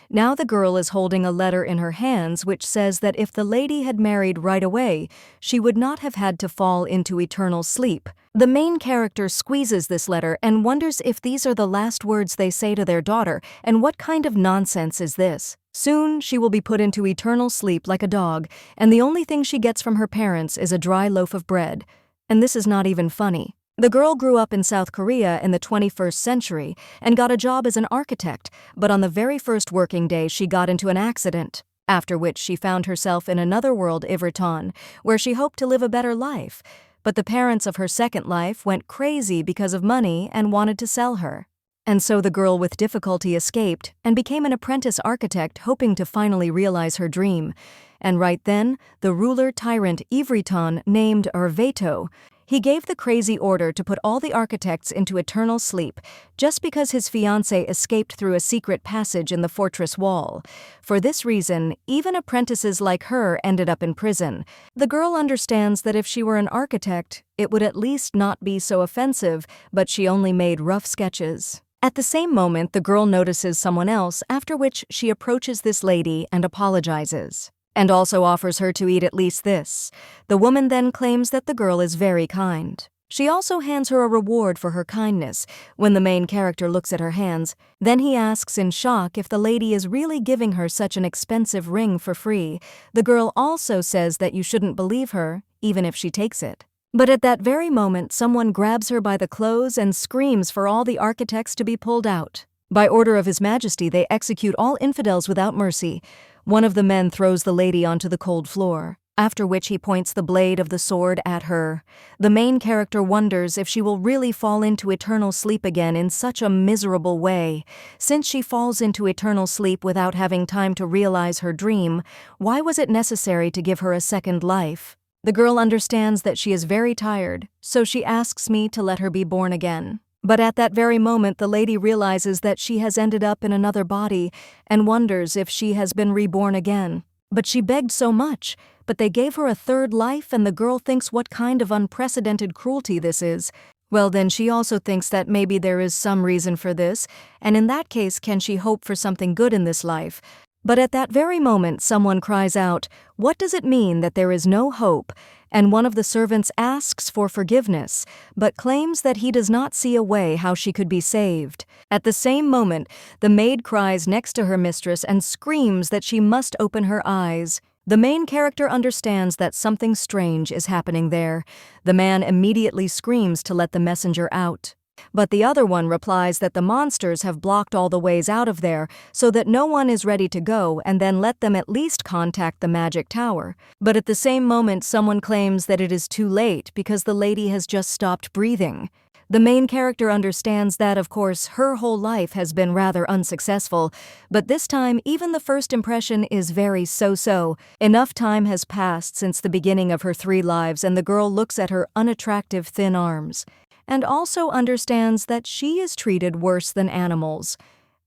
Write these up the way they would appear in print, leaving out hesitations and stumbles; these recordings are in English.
Now the girl is holding a letter in her hands which says that if the lady had married right away, she would not have had to fall into eternal sleep. The main character squeezes this letter and wonders if these are the last words they say to their daughter, and what kind of nonsense is this? Soon she will be put into eternal sleep like a dog, and the only thing she gets from her parents is a dry loaf of bread. And this is not even funny. The girl grew up in South Korea in the 21st century and got a job as an architect, but on the very first working day she got into an accident, after which she found herself in another world, reverting, where she hoped to live a better life. But the parents of her second life went crazy because of money and wanted to sell her. And so the girl with difficulty escaped and became an apprentice architect, hoping to finally realize her dream. And right then, the ruler tyrant Ivriton named Veto, he gave the crazy order to put all the architects into eternal sleep, just because his fiancée escaped through a secret passage in the fortress wall. For this reason, even apprentices like her ended up in prison. The girl understands that if she were an architect, it would at least not be so offensive, but she only made rough sketches. At the same moment, the girl notices someone else, after which she approaches this lady and apologizes, and also offers her to eat at least this. The woman then claims that the girl is very kind. She also hands her a reward for her kindness. When the main character looks at her hands, then he asks in shock if the lady is really giving her such an expensive ring for free. The girl also says that you shouldn't believe her, even if she takes it. But at that very moment, someone grabs her by the clothes and screams for all the architects to be pulled out. By order of His Majesty, they execute all infidels without mercy. One of the men throws the lady onto the cold floor, after which he points the blade of the sword at her. The main character wonders if she will really fall into eternal sleep again in such a miserable way. Since she falls into eternal sleep without having time to realize her dream, why was it necessary to give her a second life? The girl understands that she is very tired, so she asks me to let her be born again. But at that very moment, the lady realizes that she has ended up in another body and wonders if she has been reborn again. But she begged so much, but they gave her a third life, and the girl thinks what kind of unprecedented cruelty this is. Well, then she also thinks that maybe there is some reason for this, and in that case, can she hope for something good in this life? But at that very moment, someone cries out, "What does it mean that there is no hope?" And one of the servants asks for forgiveness, but claims that he does not see a way how she could be saved. At the same moment, the maid cries next to her mistress and screams that she must open her eyes. The main character understands that something strange is happening there. The man immediately screams to let the messenger out. But the other one replies that the monsters have blocked all the ways out of there so that no one is ready to go, and then let them at least contact the magic tower. But at the same moment, someone claims that it is too late because the lady has just stopped breathing. The main character understands that, of course, her whole life has been rather unsuccessful, but this time even the first impression is very so-so. Enough time has passed since the beginning of her 3 lives, and the girl looks at her unattractive thin arms, and also understands that she is treated worse than animals.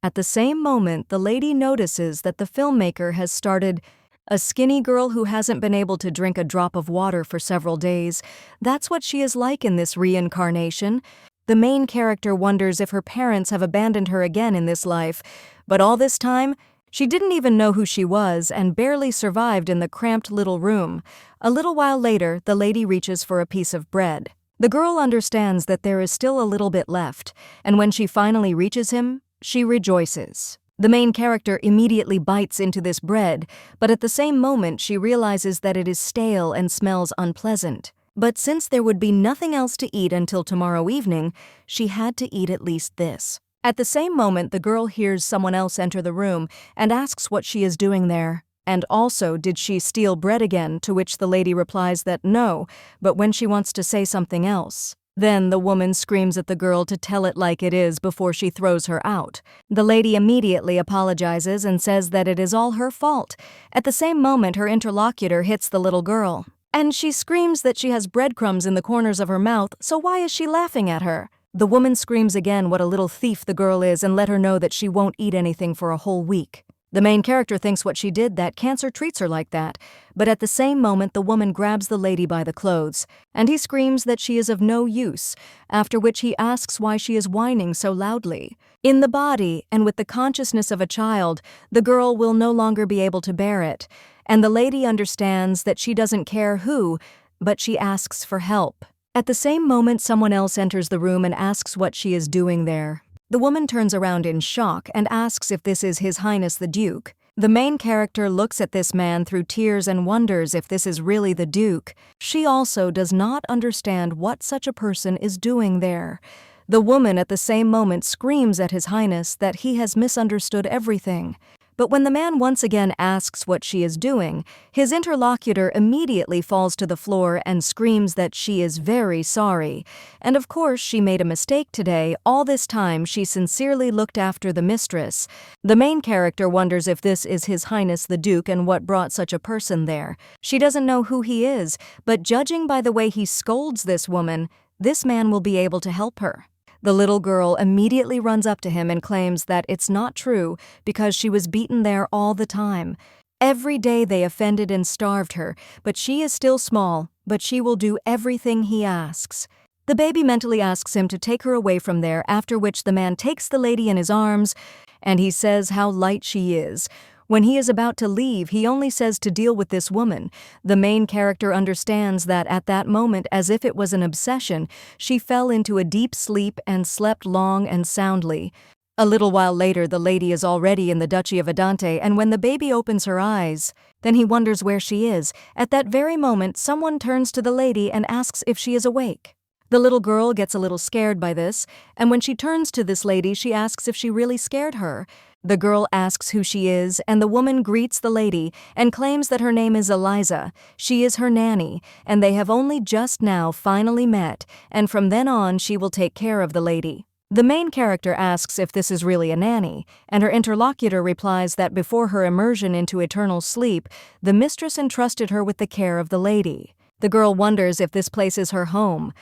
At the same moment, the lady notices that the filmmaker has started a skinny girl who hasn't been able to drink a drop of water for several days. That's what she is like in this reincarnation. The main character wonders if her parents have abandoned her again in this life, but all this time, she didn't even know who she was and barely survived in the cramped little room. A little while later, the lady reaches for a piece of bread. The girl understands that there is still a little bit left, and when she finally reaches him, she rejoices. The main character immediately bites into this bread, but at the same moment she realizes that it is stale and smells unpleasant. But since there would be nothing else to eat until tomorrow evening, she had to eat at least this. At the same moment, the girl hears someone else enter the room and asks what she is doing there. And also, did she steal bread again, to which the lady replies that no, but when she wants to say something else, then the woman screams at the girl to tell it like it is before she throws her out. The lady immediately apologizes and says that it is all her fault. At the same moment, her interlocutor hits the little girl, and she screams that she has breadcrumbs in the corners of her mouth, so why is she laughing at her? The woman screams again what a little thief the girl is and let her know that she won't eat anything for a whole week. The main character thinks what she did, that cancer treats her like that, but at the same moment the woman grabs the lady by the clothes, and he screams that she is of no use, after which he asks why she is whining so loudly. In the body, and with the consciousness of a child, the girl will no longer be able to bear it, and the lady understands that she doesn't care who, but she asks for help. At the same moment someone else enters the room and asks what she is doing there. The woman turns around in shock and asks if this is His Highness the Duke. The main character looks at this man through tears and wonders if this is really the Duke. She also does not understand what such a person is doing there. The woman at the same moment screams at His Highness that he has misunderstood everything. But when the man once again asks what she is doing, his interlocutor immediately falls to the floor and screams that she is very sorry. And of course she made a mistake today. All this time she sincerely looked after the mistress. The main character wonders if this is His Highness the Duke and what brought such a person there. She doesn't know who he is, but judging by the way he scolds this woman, this man will be able to help her. The little girl immediately runs up to him and claims that it's not true because she was beaten there all the time. Every day they offended and starved her, but she is still small, but she will do everything he asks. The baby mentally asks him to take her away from there, after which the man takes the lady in his arms, and he says how light she is. When he is about to leave, he only says to deal with this woman. The main character understands that at that moment, as if it was an obsession, she fell into a deep sleep and slept long and soundly. A little while later, the lady is already in the duchy of Adante, and when the baby opens her eyes, then he wonders where she is. At that very moment, someone turns to the lady and asks if she is awake. The little girl gets a little scared by this, and when she turns to this lady, she asks if she really scared her. The girl asks who she is, and the woman greets the lady and claims that her name is Eliza. She is her nanny, and they have only just now finally met, and from then on she will take care of the lady. The main character asks if this is really a nanny, and her interlocutor replies that before her immersion into eternal sleep, the mistress entrusted her with the care of the lady. The girl wonders if this place is her home.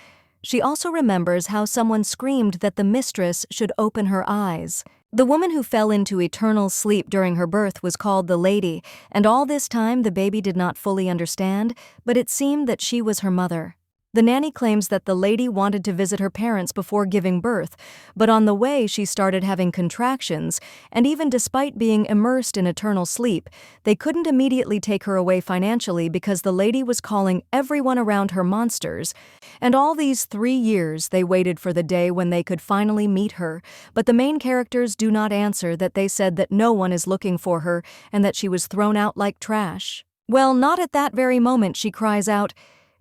She also remembers how someone screamed that the mistress should open her eyes. The woman who fell into eternal sleep during her birth was called the lady, and all this time the baby did not fully understand, but it seemed that she was her mother. The nanny claims that the lady wanted to visit her parents before giving birth, but on the way she started having contractions, and even despite being immersed in eternal sleep, they couldn't immediately take her away financially because the lady was calling everyone around her monsters. And all these 3 years they waited for the day when they could finally meet her, but the main characters do not answer that they said that no one is looking for her and that she was thrown out like trash. Well, not at that very moment she cries out,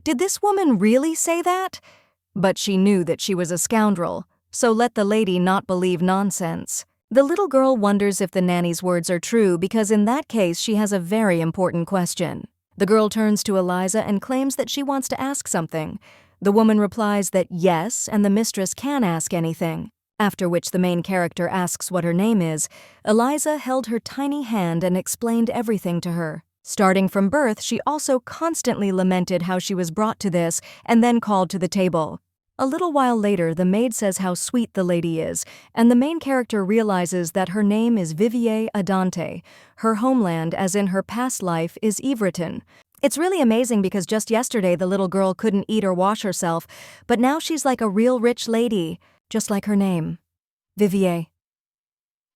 "Did this woman really say that?" But she knew that she was a scoundrel, so let the lady not believe nonsense. The little girl wonders if the nanny's words are true because in that case she has a very important question. The girl turns to Eliza and claims that she wants to ask something. The woman replies that yes, and the mistress can ask anything. After which the main character asks what her name is. Eliza held her tiny hand and explained everything to her. Starting from birth, she also constantly lamented how she was brought to this and then called to the table. A little while later, the maid says how sweet the lady is, and the main character realizes that her name is Vivier Adante. Her homeland, as in her past life, is Everton. It's really amazing because just yesterday the little girl couldn't eat or wash herself, but now she's like a real rich lady, just like her name, Vivier.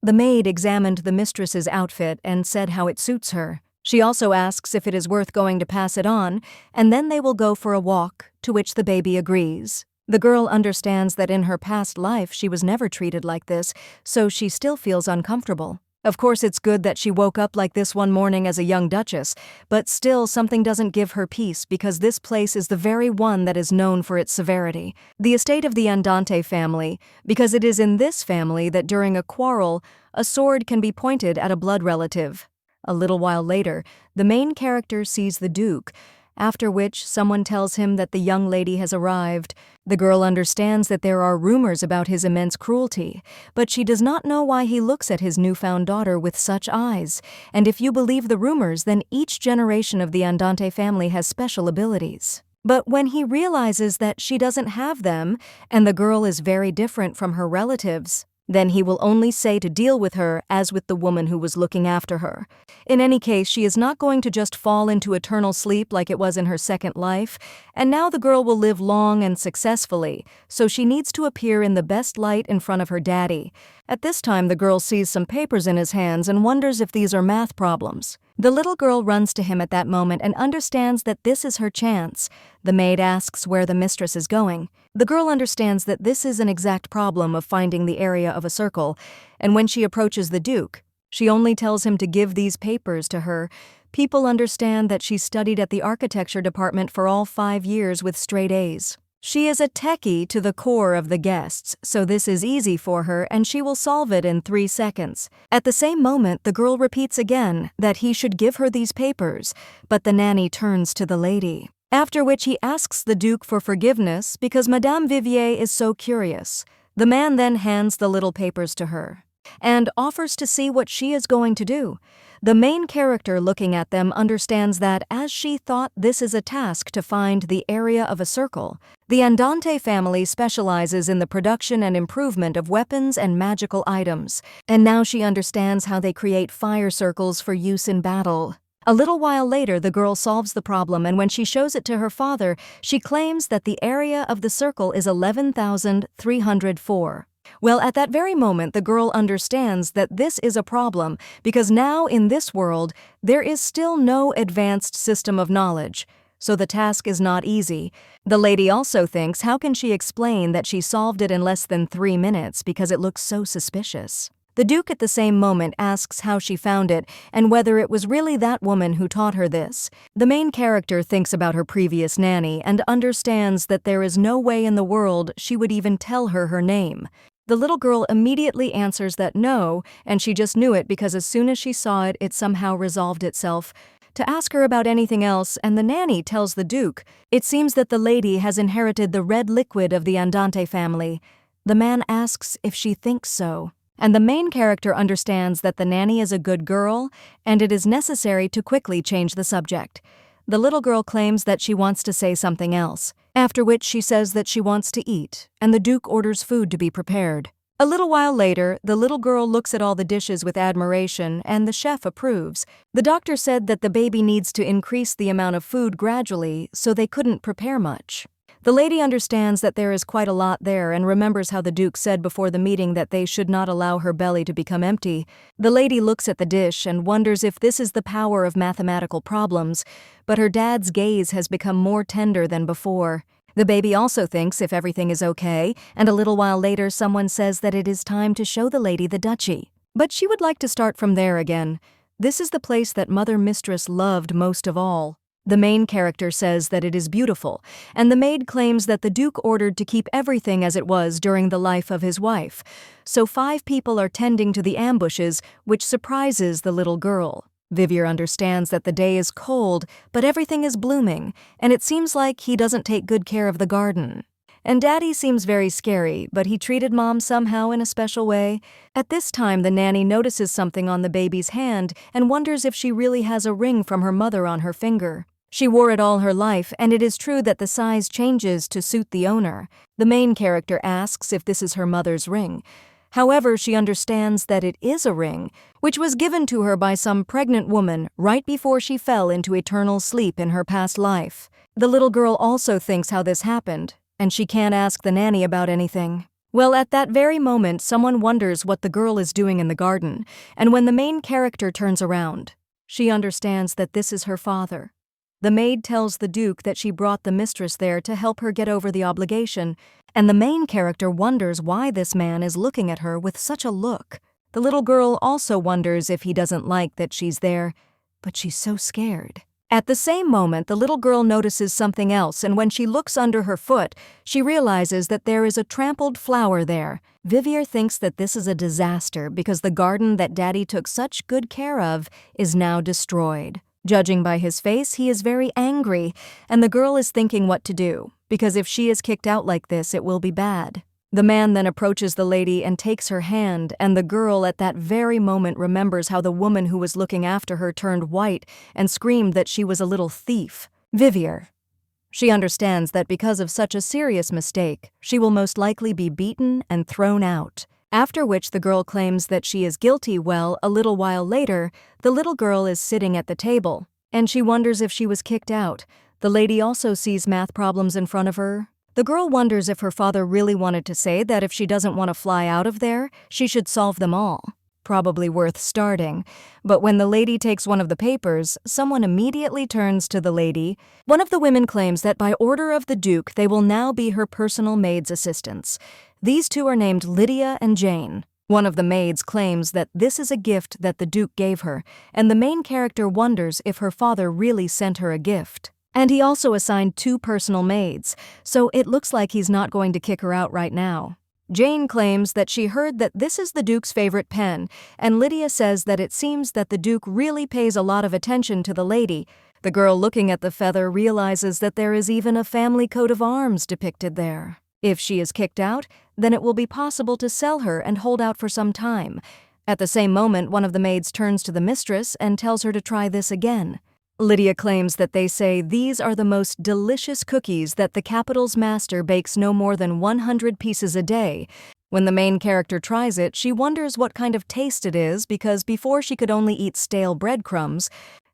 The maid examined the mistress's outfit and said how it suits her. She also asks if it is worth going to pass it on, and then they will go for a walk, to which the baby agrees. The girl understands that in her past life she was never treated like this, so she still feels uncomfortable. Of course, it's good that she woke up like this one morning as a young duchess, but still something doesn't give her peace because this place is the very one that is known for its severity. The estate of the Andante family, because it is in this family that during a quarrel, a sword can be pointed at a blood relative. A little while later, the main character sees the Duke, after which someone tells him that the young lady has arrived. The girl understands that there are rumors about his immense cruelty, but she does not know why he looks at his newfound daughter with such eyes. And if you believe the rumors, then each generation of the Andante family has special abilities. But when he realizes that she doesn't have them, and the girl is very different from her relatives, Then he will only say to deal with her as with the woman who was looking after her. In any case, she is not going to just fall into eternal sleep like it was in her second life, and now the girl will live long and successfully, so she needs to appear in the best light in front of her daddy. At this time, the girl sees some papers in his hands and wonders if these are math problems. The little girl runs to him at that moment and understands that this is her chance. The maid asks where the mistress is going. The girl understands that this is an exact problem of finding the area of a circle, and when she approaches the Duke, she only tells him to give these papers to her. People understand that she studied at the architecture department for all 5 years with straight A's. She is a techie to the core of the guests, so this is easy for her and she will solve it in 3 seconds. At the same moment, the girl repeats again that he should give her these papers, but the nanny turns to the lady. After which he asks the Duke for forgiveness because Madame Vivier is so curious. The man then hands the little papers to her and offers to see what she is going to do. The main character looking at them understands that, as she thought this is a task to find the area of a circle, the Andante family specializes in the production and improvement of weapons and magical items, and now she understands how they create fire circles for use in battle. A little while later, the girl solves the problem, and when she shows it to her father, she claims that the area of the circle is 11,304. Well, at that very moment, the girl understands that this is a problem because now in this world, there is still no advanced system of knowledge, so the task is not easy. The lady also thinks, how can she explain that she solved it in less than 3 minutes because it looks so suspicious? The Duke at the same moment asks how she found it and whether it was really that woman who taught her this. The main character thinks about her previous nanny and understands that there is no way in the world she would even tell her her name. The little girl immediately answers that no, and she just knew it because as soon as she saw it, it somehow resolved itself to ask her about anything else, and the nanny tells the Duke it seems that the lady has inherited the red liquid of the Andante family. The man asks if she thinks so, and the main character understands that the nanny is a good girl, and it is necessary to quickly change the subject. The little girl claims that she wants to say something else, after which she says that she wants to eat, and the Duke orders food to be prepared. A little while later, the little girl looks at all the dishes with admiration, and the chef approves. The doctor said that the baby needs to increase the amount of food gradually, so they couldn't prepare much. The lady understands that there is quite a lot there and remembers how the Duke said before the meeting that they should not allow her belly to become empty. The lady looks at the dish and wonders if this is the power of mathematical problems, but her dad's gaze has become more tender than before. The baby also thinks if everything is okay, and a little while later someone says that it is time to show the lady the duchy. But she would like to start from there again. This is the place that Mother Mistress loved most of all. The main character says that it is beautiful, and the maid claims that the Duke ordered to keep everything as it was during the life of his wife. So 5 people are tending to the ambushes, which surprises the little girl. Vivier understands that the day is cold, but everything is blooming, and it seems like he doesn't take good care of the garden. And Daddy seems very scary, but he treated Mom somehow in a special way. At this time, the nanny notices something on the baby's hand and wonders if she really has a ring from her mother on her finger. She wore it all her life, and it is true that the size changes to suit the owner. The main character asks if this is her mother's ring. However, she understands that it is a ring, which was given to her by some pregnant woman right before she fell into eternal sleep in her past life. The little girl also thinks how this happened, and she can't ask the nanny about anything. Well, at that very moment, someone wonders what the girl is doing in the garden, and when the main character turns around, she understands that this is her father. The maid tells the Duke that she brought the mistress there to help her get over the obligation, and the main character wonders why this man is looking at her with such a look. The little girl also wonders if he doesn't like that she's there, but she's so scared. At the same moment, the little girl notices something else, and when she looks under her foot, she realizes that there is a trampled flower there. Vivier thinks that this is a disaster because the garden that Daddy took such good care of is now destroyed. Judging by his face, he is very angry, and the girl is thinking what to do, because if she is kicked out like this, it will be bad. The man then approaches the lady and takes her hand, and the girl at that very moment remembers how the woman who was looking after her turned white and screamed that she was a little thief. Vivier. She understands that because of such a serious mistake, she will most likely be beaten and thrown out. After which the girl claims that she is guilty. Well, a little while later, the little girl is sitting at the table, and she wonders if she was kicked out. The lady also sees math problems in front of her. The girl wonders if her father really wanted to say that if she doesn't want to fly out of there, she should solve them all. Probably worth starting. But when the lady takes one of the papers, someone immediately turns to the lady. One of the women claims that by order of the Duke, they will now be her personal maid's assistants. These two are named Lydia and Jane. One of the maids claims that this is a gift that the Duke gave her, and the main character wonders if her father really sent her a gift. And he also assigned 2 personal maids, so it looks like he's not going to kick her out right now. Jane claims that she heard that this is the Duke's favorite pen, and Lydia says that it seems that the Duke really pays a lot of attention to the lady. The girl looking at the feather realizes that there is even a family coat of arms depicted there. If she is kicked out, then it will be possible to sell her and hold out for some time. At the same moment, one of the maids turns to the mistress and tells her to try this again. Lydia claims that they say these are the most delicious cookies, that the capital's master bakes no more than 100 pieces a day. When the main character tries it, she wonders what kind of taste it is, because before she could only eat stale breadcrumbs.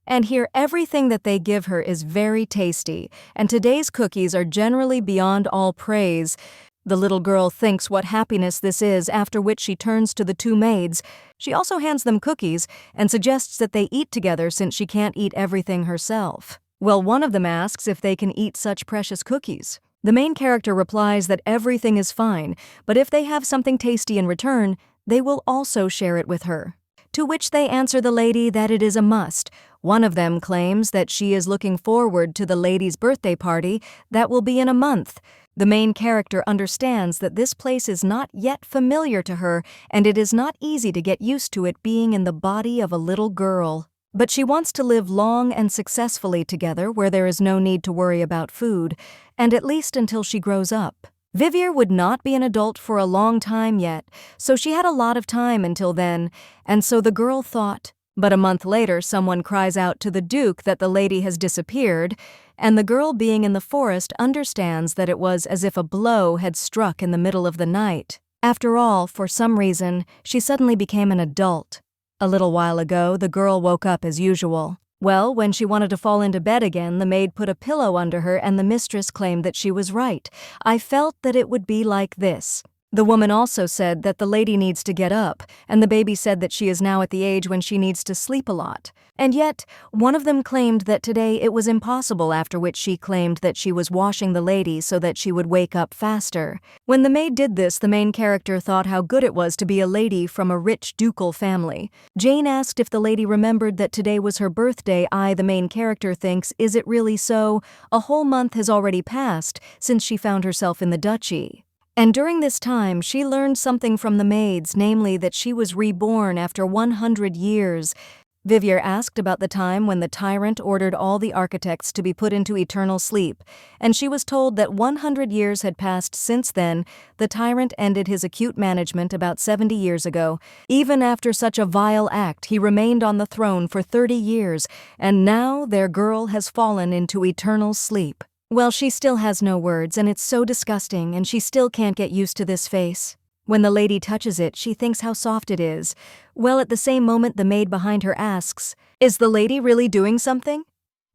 And here everything that they give her is very tasty, and today's cookies are generally beyond all praise. The little girl thinks what happiness this is, after which she turns to the 2 maids. She also hands them cookies and suggests that they eat together since she can't eat everything herself. Well, one of them asks if they can eat such precious cookies. The main character replies that everything is fine, but if they have something tasty in return, they will also share it with her. To which they answer the lady that it is a must. One of them claims that she is looking forward to the lady's birthday party that will be in a month. The main character understands that this place is not yet familiar to her, and it is not easy to get used to it being in the body of a little girl. But she wants to live long and successfully together where there is no need to worry about food, and at least until she grows up. Vivier would not be an adult for a long time yet, so she had a lot of time until then, and so the girl thought. But a month later, someone cries out to the Duke that the lady has disappeared, and the girl, being in the forest, understands that it was as if a blow had struck in the middle of the night. After all, for some reason, she suddenly became an adult. A little while ago, the girl woke up as usual. Well, when she wanted to fall into bed again, the maid put a pillow under her, and the mistress claimed that she was right. I felt that it would be like this. The woman also said that the lady needs to get up, and the baby said that she is now at the age when she needs to sleep a lot. And yet, one of them claimed that today it was impossible, after which she claimed that she was washing the lady so that she would wake up faster. When the maid did this, the main character thought how good it was to be a lady from a rich ducal family. Jane asked if the lady remembered that today was her birthday. The main character thinks, is it really so? A whole month has already passed since she found herself in the duchy. And during this time, she learned something from the maids, namely that she was reborn after 100 years. Vivier asked about the time when the tyrant ordered all the architects to be put into eternal sleep, and she was told that 100 years had passed since then. The tyrant ended his acute management about 70 years ago. Even after such a vile act, he remained on the throne for 30 years, and now their girl has fallen into eternal sleep. Well, she still has no words, and it's so disgusting, and she still can't get used to this face. When the lady touches it, she thinks how soft it is. Well, at the same moment, the maid behind her asks, is the lady really doing something?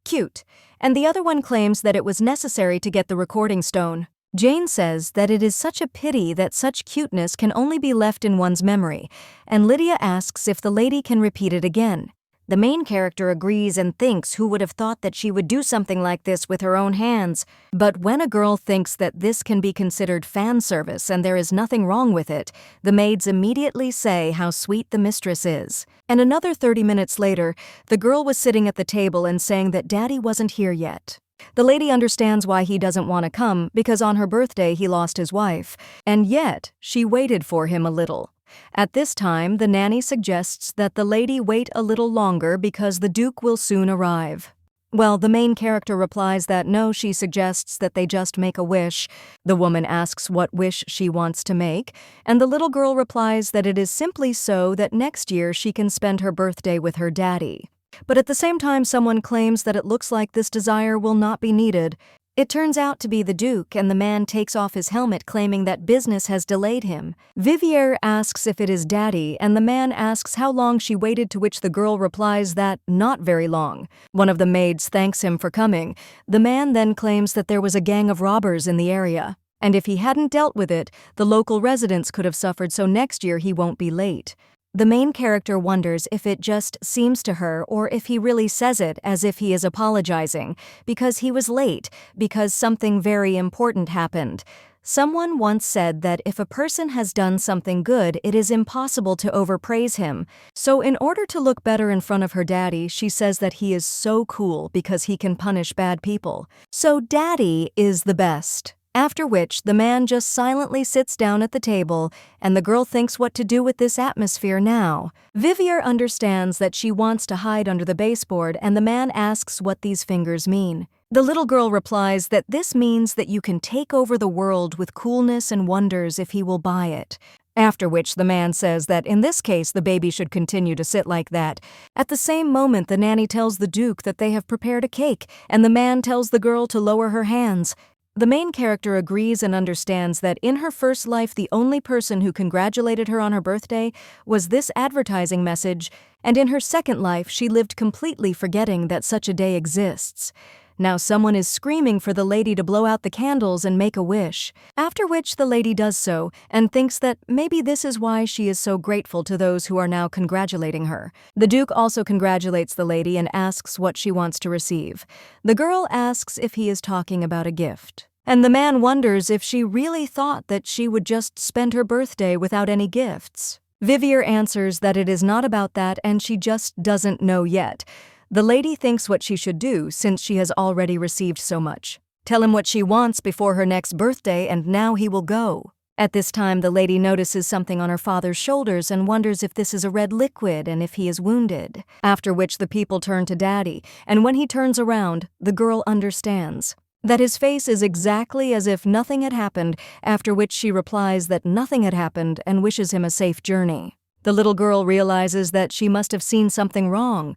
Cute. And the other one claims that it was necessary to get the recording stone. Jane says that it is such a pity that such cuteness can only be left in one's memory, and Lydia asks if the lady can repeat it again. The main character agrees and thinks who would have thought that she would do something like this with her own hands. But when a girl thinks that this can be considered fan service and there is nothing wrong with it, the maids immediately say how sweet the mistress is. And another 30 minutes later, the girl was sitting at the table and saying that Daddy wasn't here yet. The lady understands why he doesn't want to come, because on her birthday he lost his wife, and yet she waited for him a little. At this time, the nanny suggests that the lady wait a little longer because the Duke will soon arrive. Well, the main character replies that no, she suggests that they just make a wish. The woman asks what wish she wants to make, and the little girl replies that it is simply so that next year she can spend her birthday with her daddy. But at the same time, someone claims that it looks like this desire will not be needed. It turns out to be the Duke, and the man takes off his helmet claiming that business has delayed him. Vivier asks if it is Daddy, and the man asks how long she waited, to which the girl replies that not very long. One of the maids thanks him for coming. The man then claims that there was a gang of robbers in the area, and if he hadn't dealt with it, the local residents could have suffered, so next year he won't be late. The main character wonders if it just seems to her or if he really says it as if he is apologizing because he was late, because something very important happened. Someone once said that if a person has done something good, it is impossible to overpraise him. So in order to look better in front of her daddy, she says that he is so cool because he can punish bad people. So Daddy is the best. After which, the man just silently sits down at the table, and the girl thinks what to do with this atmosphere now. Vivier understands that she wants to hide under the baseboard, and the man asks what these fingers mean. The little girl replies that this means that you can take over the world with coolness, and wonders if he will buy it. After which, the man says that in this case the baby should continue to sit like that. At the same moment, the nanny tells the Duke that they have prepared a cake, and the man tells the girl to lower her hands. The main character agrees and understands that in her first life the only person who congratulated her on her birthday was this advertising message, and in her second life she lived completely forgetting that such a day exists. Now someone is screaming for the lady to blow out the candles and make a wish, after which the lady does so and thinks that maybe this is why she is so grateful to those who are now congratulating her. The Duke also congratulates the lady and asks what she wants to receive. The girl asks if he is talking about a gift, and the man wonders if she really thought that she would just spend her birthday without any gifts. Vivier answers that it is not about that and she just doesn't know yet. The lady thinks what she should do since she has already received so much. Tell him what she wants before her next birthday and now he will go. At this time, the lady notices something on her father's shoulders and wonders if this is a red liquid and if he is wounded. After which the people turn to Daddy, and when he turns around, the girl understands that his face is exactly as if nothing had happened, after which she replies that nothing had happened and wishes him a safe journey. The little girl realizes that she must have seen something wrong.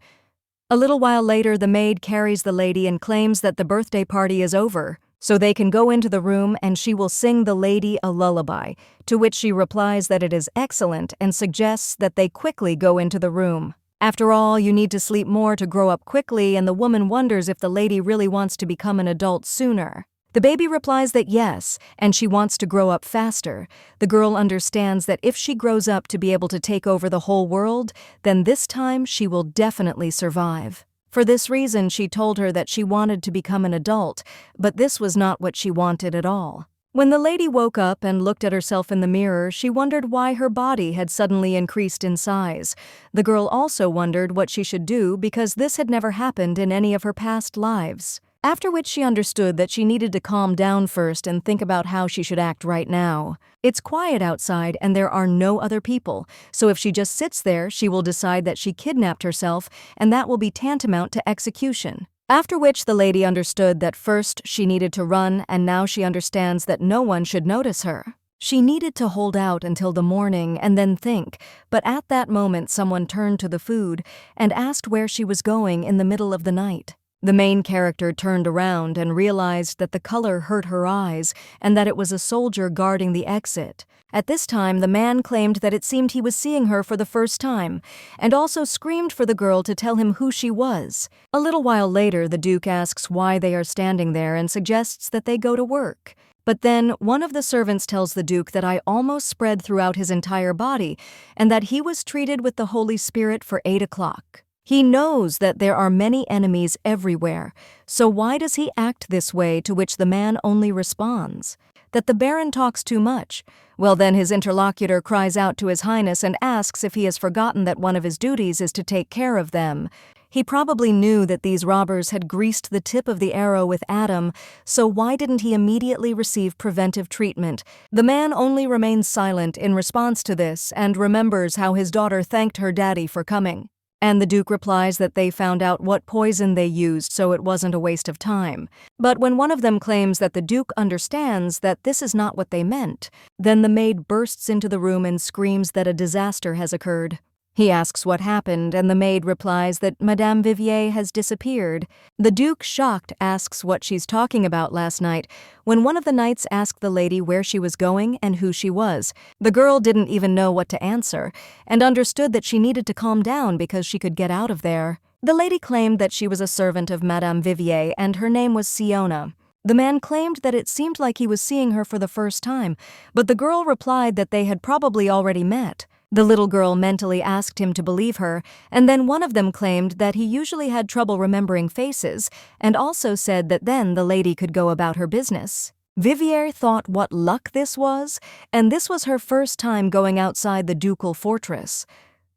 A little while later, the maid carries the lady and claims that the birthday party is over, so they can go into the room and she will sing the lady a lullaby, to which she replies that it is excellent and suggests that they quickly go into the room. After all, you need to sleep more to grow up quickly, and the woman wonders if the lady really wants to become an adult sooner. The baby replies that yes, and she wants to grow up faster. The girl understands that if she grows up to be able to take over the whole world, then this time she will definitely survive. For this reason, she told her that she wanted to become an adult, but this was not what she wanted at all. When the lady woke up and looked at herself in the mirror, she wondered why her body had suddenly increased in size. The girl also wondered what she should do because this had never happened in any of her past lives. After which she understood that she needed to calm down first and think about how she should act right now. It's quiet outside and there are no other people, so if she just sits there, she will decide that she kidnapped herself, and that will be tantamount to execution. After which the lady understood that first she needed to run, and now she understands that no one should notice her. She needed to hold out until the morning and then think, but at that moment someone turned to the food and asked where she was going in the middle of the night. The main character turned around and realized that the color hurt her eyes and that it was a soldier guarding the exit. At this time, the man claimed that it seemed he was seeing her for the first time, and also screamed for the girl to tell him who she was. A little while later, the Duke asks why they are standing there and suggests that they go to work. But then, one of the servants tells the Duke that I almost spread throughout his entire body, and that he was treated with the Holy Spirit for 8 o'clock. He knows that there are many enemies everywhere, so why does he act this way? To which the man only responds that the Baron talks too much. Well, then his interlocutor cries out to His Highness and asks if he has forgotten that one of his duties is to take care of them. He probably knew that these robbers had greased the tip of the arrow with Adam, so why didn't he immediately receive preventive treatment? The man only remains silent in response to this and remembers how his daughter thanked her daddy for coming. And the Duke replies that they found out what poison they used, so it wasn't a waste of time. But when one of them claims that the Duke understands that this is not what they meant, then the maid bursts into the room and screams that a disaster has occurred. He asks what happened, and the maid replies that Madame Vivier has disappeared. The Duke, shocked, asks what she's talking about last night, when one of the knights asked the lady where she was going and who she was. The girl didn't even know what to answer, and understood that she needed to calm down because she could get out of there. The lady claimed that she was a servant of Madame Vivier, and her name was Siona. The man claimed that it seemed like he was seeing her for the first time, but the girl replied that they had probably already met. The little girl mentally asked him to believe her, and then one of them claimed that he usually had trouble remembering faces, and also said that then the lady could go about her business. Vivier thought what luck this was, and this was her first time going outside the ducal fortress.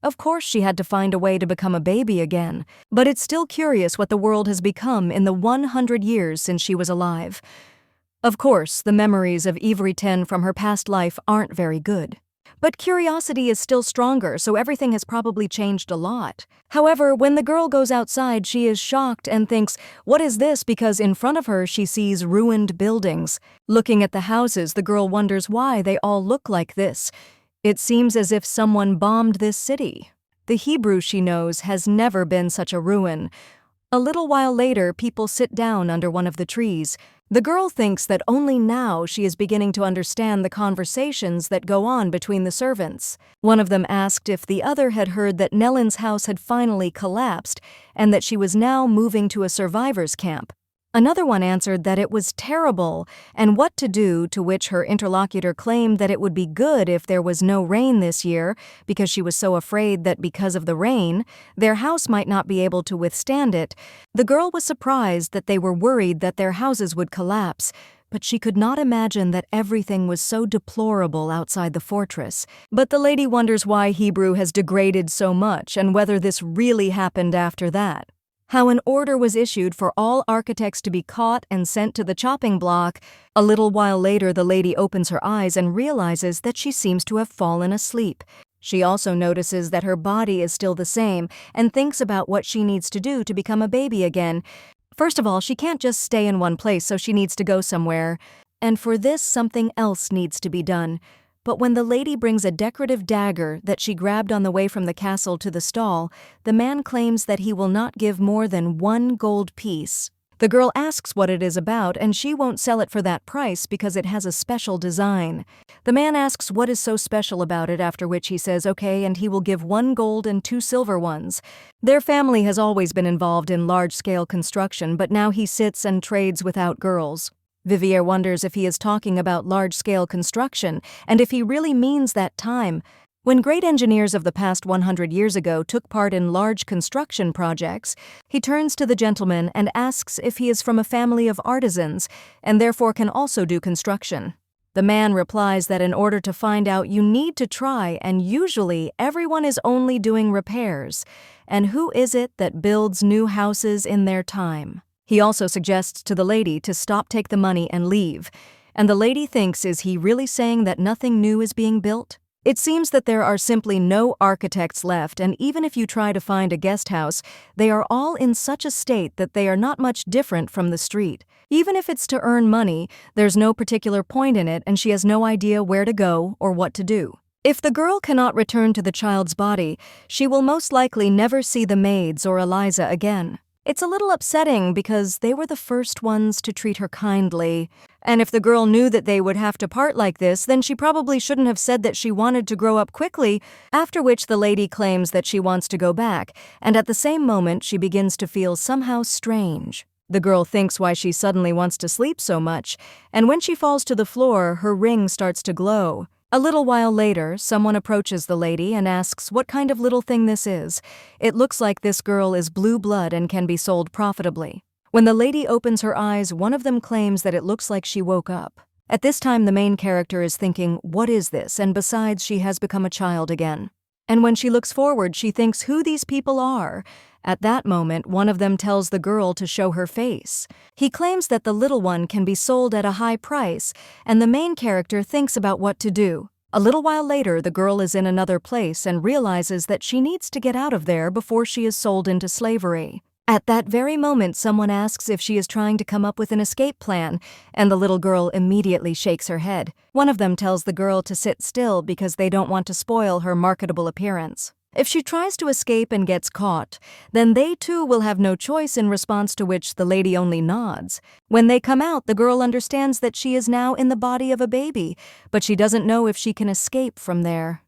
Of course she had to find a way to become a baby again, but it's still curious what the world has become in the 100 years since she was alive. Of course, the memories of Ivry-Ten from her past life aren't very good. But curiosity is still stronger, so everything has probably changed a lot. However, when the girl goes outside, she is shocked and thinks, "What is this?" because in front of her she sees ruined buildings. Looking at the houses, the girl wonders why they all look like this. It seems as if someone bombed this city. The Hebrew she knows has never been such a ruin. A little while later, people sit down under one of the trees. The girl thinks that only now she is beginning to understand the conversations that go on between the servants. One of them asked if the other had heard that Nellin's house had finally collapsed and that she was now moving to a survivors' camp. Another one answered that it was terrible and what to do, to which her interlocutor claimed that it would be good if there was no rain this year because she was so afraid that because of the rain, their house might not be able to withstand it. The girl was surprised that they were worried that their houses would collapse, but she could not imagine that everything was so deplorable outside the fortress. But the lady wonders why Hebrew has degraded so much and whether this really happened after that. How an order was issued for all architects to be caught and sent to the chopping block. A little while later, the lady opens her eyes and realizes that she seems to have fallen asleep. She also notices that her body is still the same and thinks about what she needs to do to become a baby again. First of all, she can't just stay in one place, so she needs to go somewhere. And for this, something else needs to be done. But when the lady brings a decorative dagger that she grabbed on the way from the castle to the stall, the man claims that he will not give more than 1 gold piece. The girl asks what it is about, and she won't sell it for that price because it has a special design. The man asks what is so special about it, after which he says okay, and he will give 1 gold and 2 silver ones. Their family has always been involved in large-scale construction, but now he sits and trades without girls. Vivier wonders if he is talking about large-scale construction, and if he really means that time. When great engineers of the past 100 years ago took part in large construction projects, he turns to the gentleman and asks if he is from a family of artisans, and therefore can also do construction. The man replies that in order to find out you need to try, and usually everyone is only doing repairs. And who is it that builds new houses in their time? He also suggests to the lady to take the money and leave. And the lady thinks, is he really saying that nothing new is being built? It seems that there are simply no architects left, and even if you try to find a guest house, they are all in such a state that they are not much different from the street. Even if it's to earn money, there's no particular point in it, and she has no idea where to go or what to do. If the girl cannot return to the child's body, she will most likely never see the maids or Eliza again. It's a little upsetting because they were the first ones to treat her kindly. And if the girl knew that they would have to part like this, then she probably shouldn't have said that she wanted to grow up quickly, after which the lady claims that she wants to go back, and at the same moment she begins to feel somehow strange. The girl thinks why she suddenly wants to sleep so much, and when she falls to the floor, her ring starts to glow. A little while later, someone approaches the lady and asks what kind of little thing this is. It looks like this girl is blue blood and can be sold profitably. When the lady opens her eyes, one of them claims that it looks like she woke up. At this time, the main character is thinking, what is this? And besides, she has become a child again. And when she looks forward, she thinks who these people are. At that moment, one of them tells the girl to show her face. He claims that the little one can be sold at a high price, and the main character thinks about what to do. A little while later, the girl is in another place and realizes that she needs to get out of there before she is sold into slavery. At that very moment, someone asks if she is trying to come up with an escape plan, and the little girl immediately shakes her head. One of them tells the girl to sit still because they don't want to spoil her marketable appearance. If she tries to escape and gets caught, then they too will have no choice, in response to which the lady only nods. When they come out, the girl understands that she is now in the body of a baby, but she doesn't know if she can escape from there.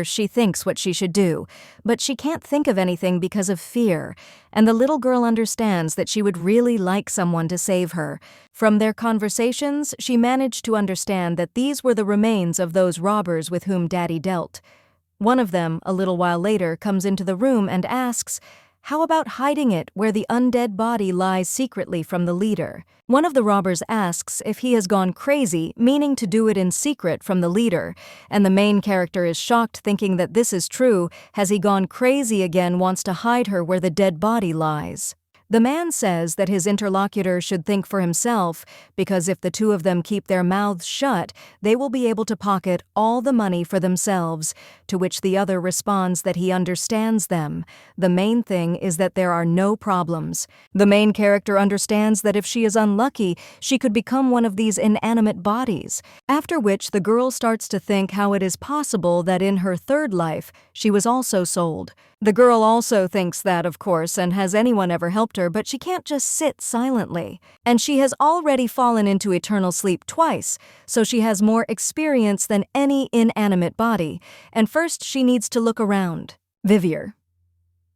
She thinks what she should do, but she can't think of anything because of fear, and the little girl understands that she would really like someone to save her. From their conversations, she managed to understand that these were the remains of those robbers with whom Daddy dealt. One of them, a little while later, comes into the room and asks, "How about hiding it where the undead body lies secretly from the leader?" One of the robbers asks if he has gone crazy, meaning to do it in secret from the leader, and the main character is shocked, thinking that this is true. Has he gone crazy again, wants to hide her where the dead body lies? The man says that his interlocutor should think for himself, because if the two of them keep their mouths shut, they will be able to pocket all the money for themselves, to which the other responds that he understands them. The main thing is that there are no problems. The main character understands that if she is unlucky, she could become one of these inanimate bodies, after which the girl starts to think how it is possible that in her third life she was also sold. The girl also thinks that, of course, and has anyone ever helped her, but she can't just sit silently. And she has already fallen into eternal sleep twice, so she has more experience than any inanimate body, and first she needs to look around.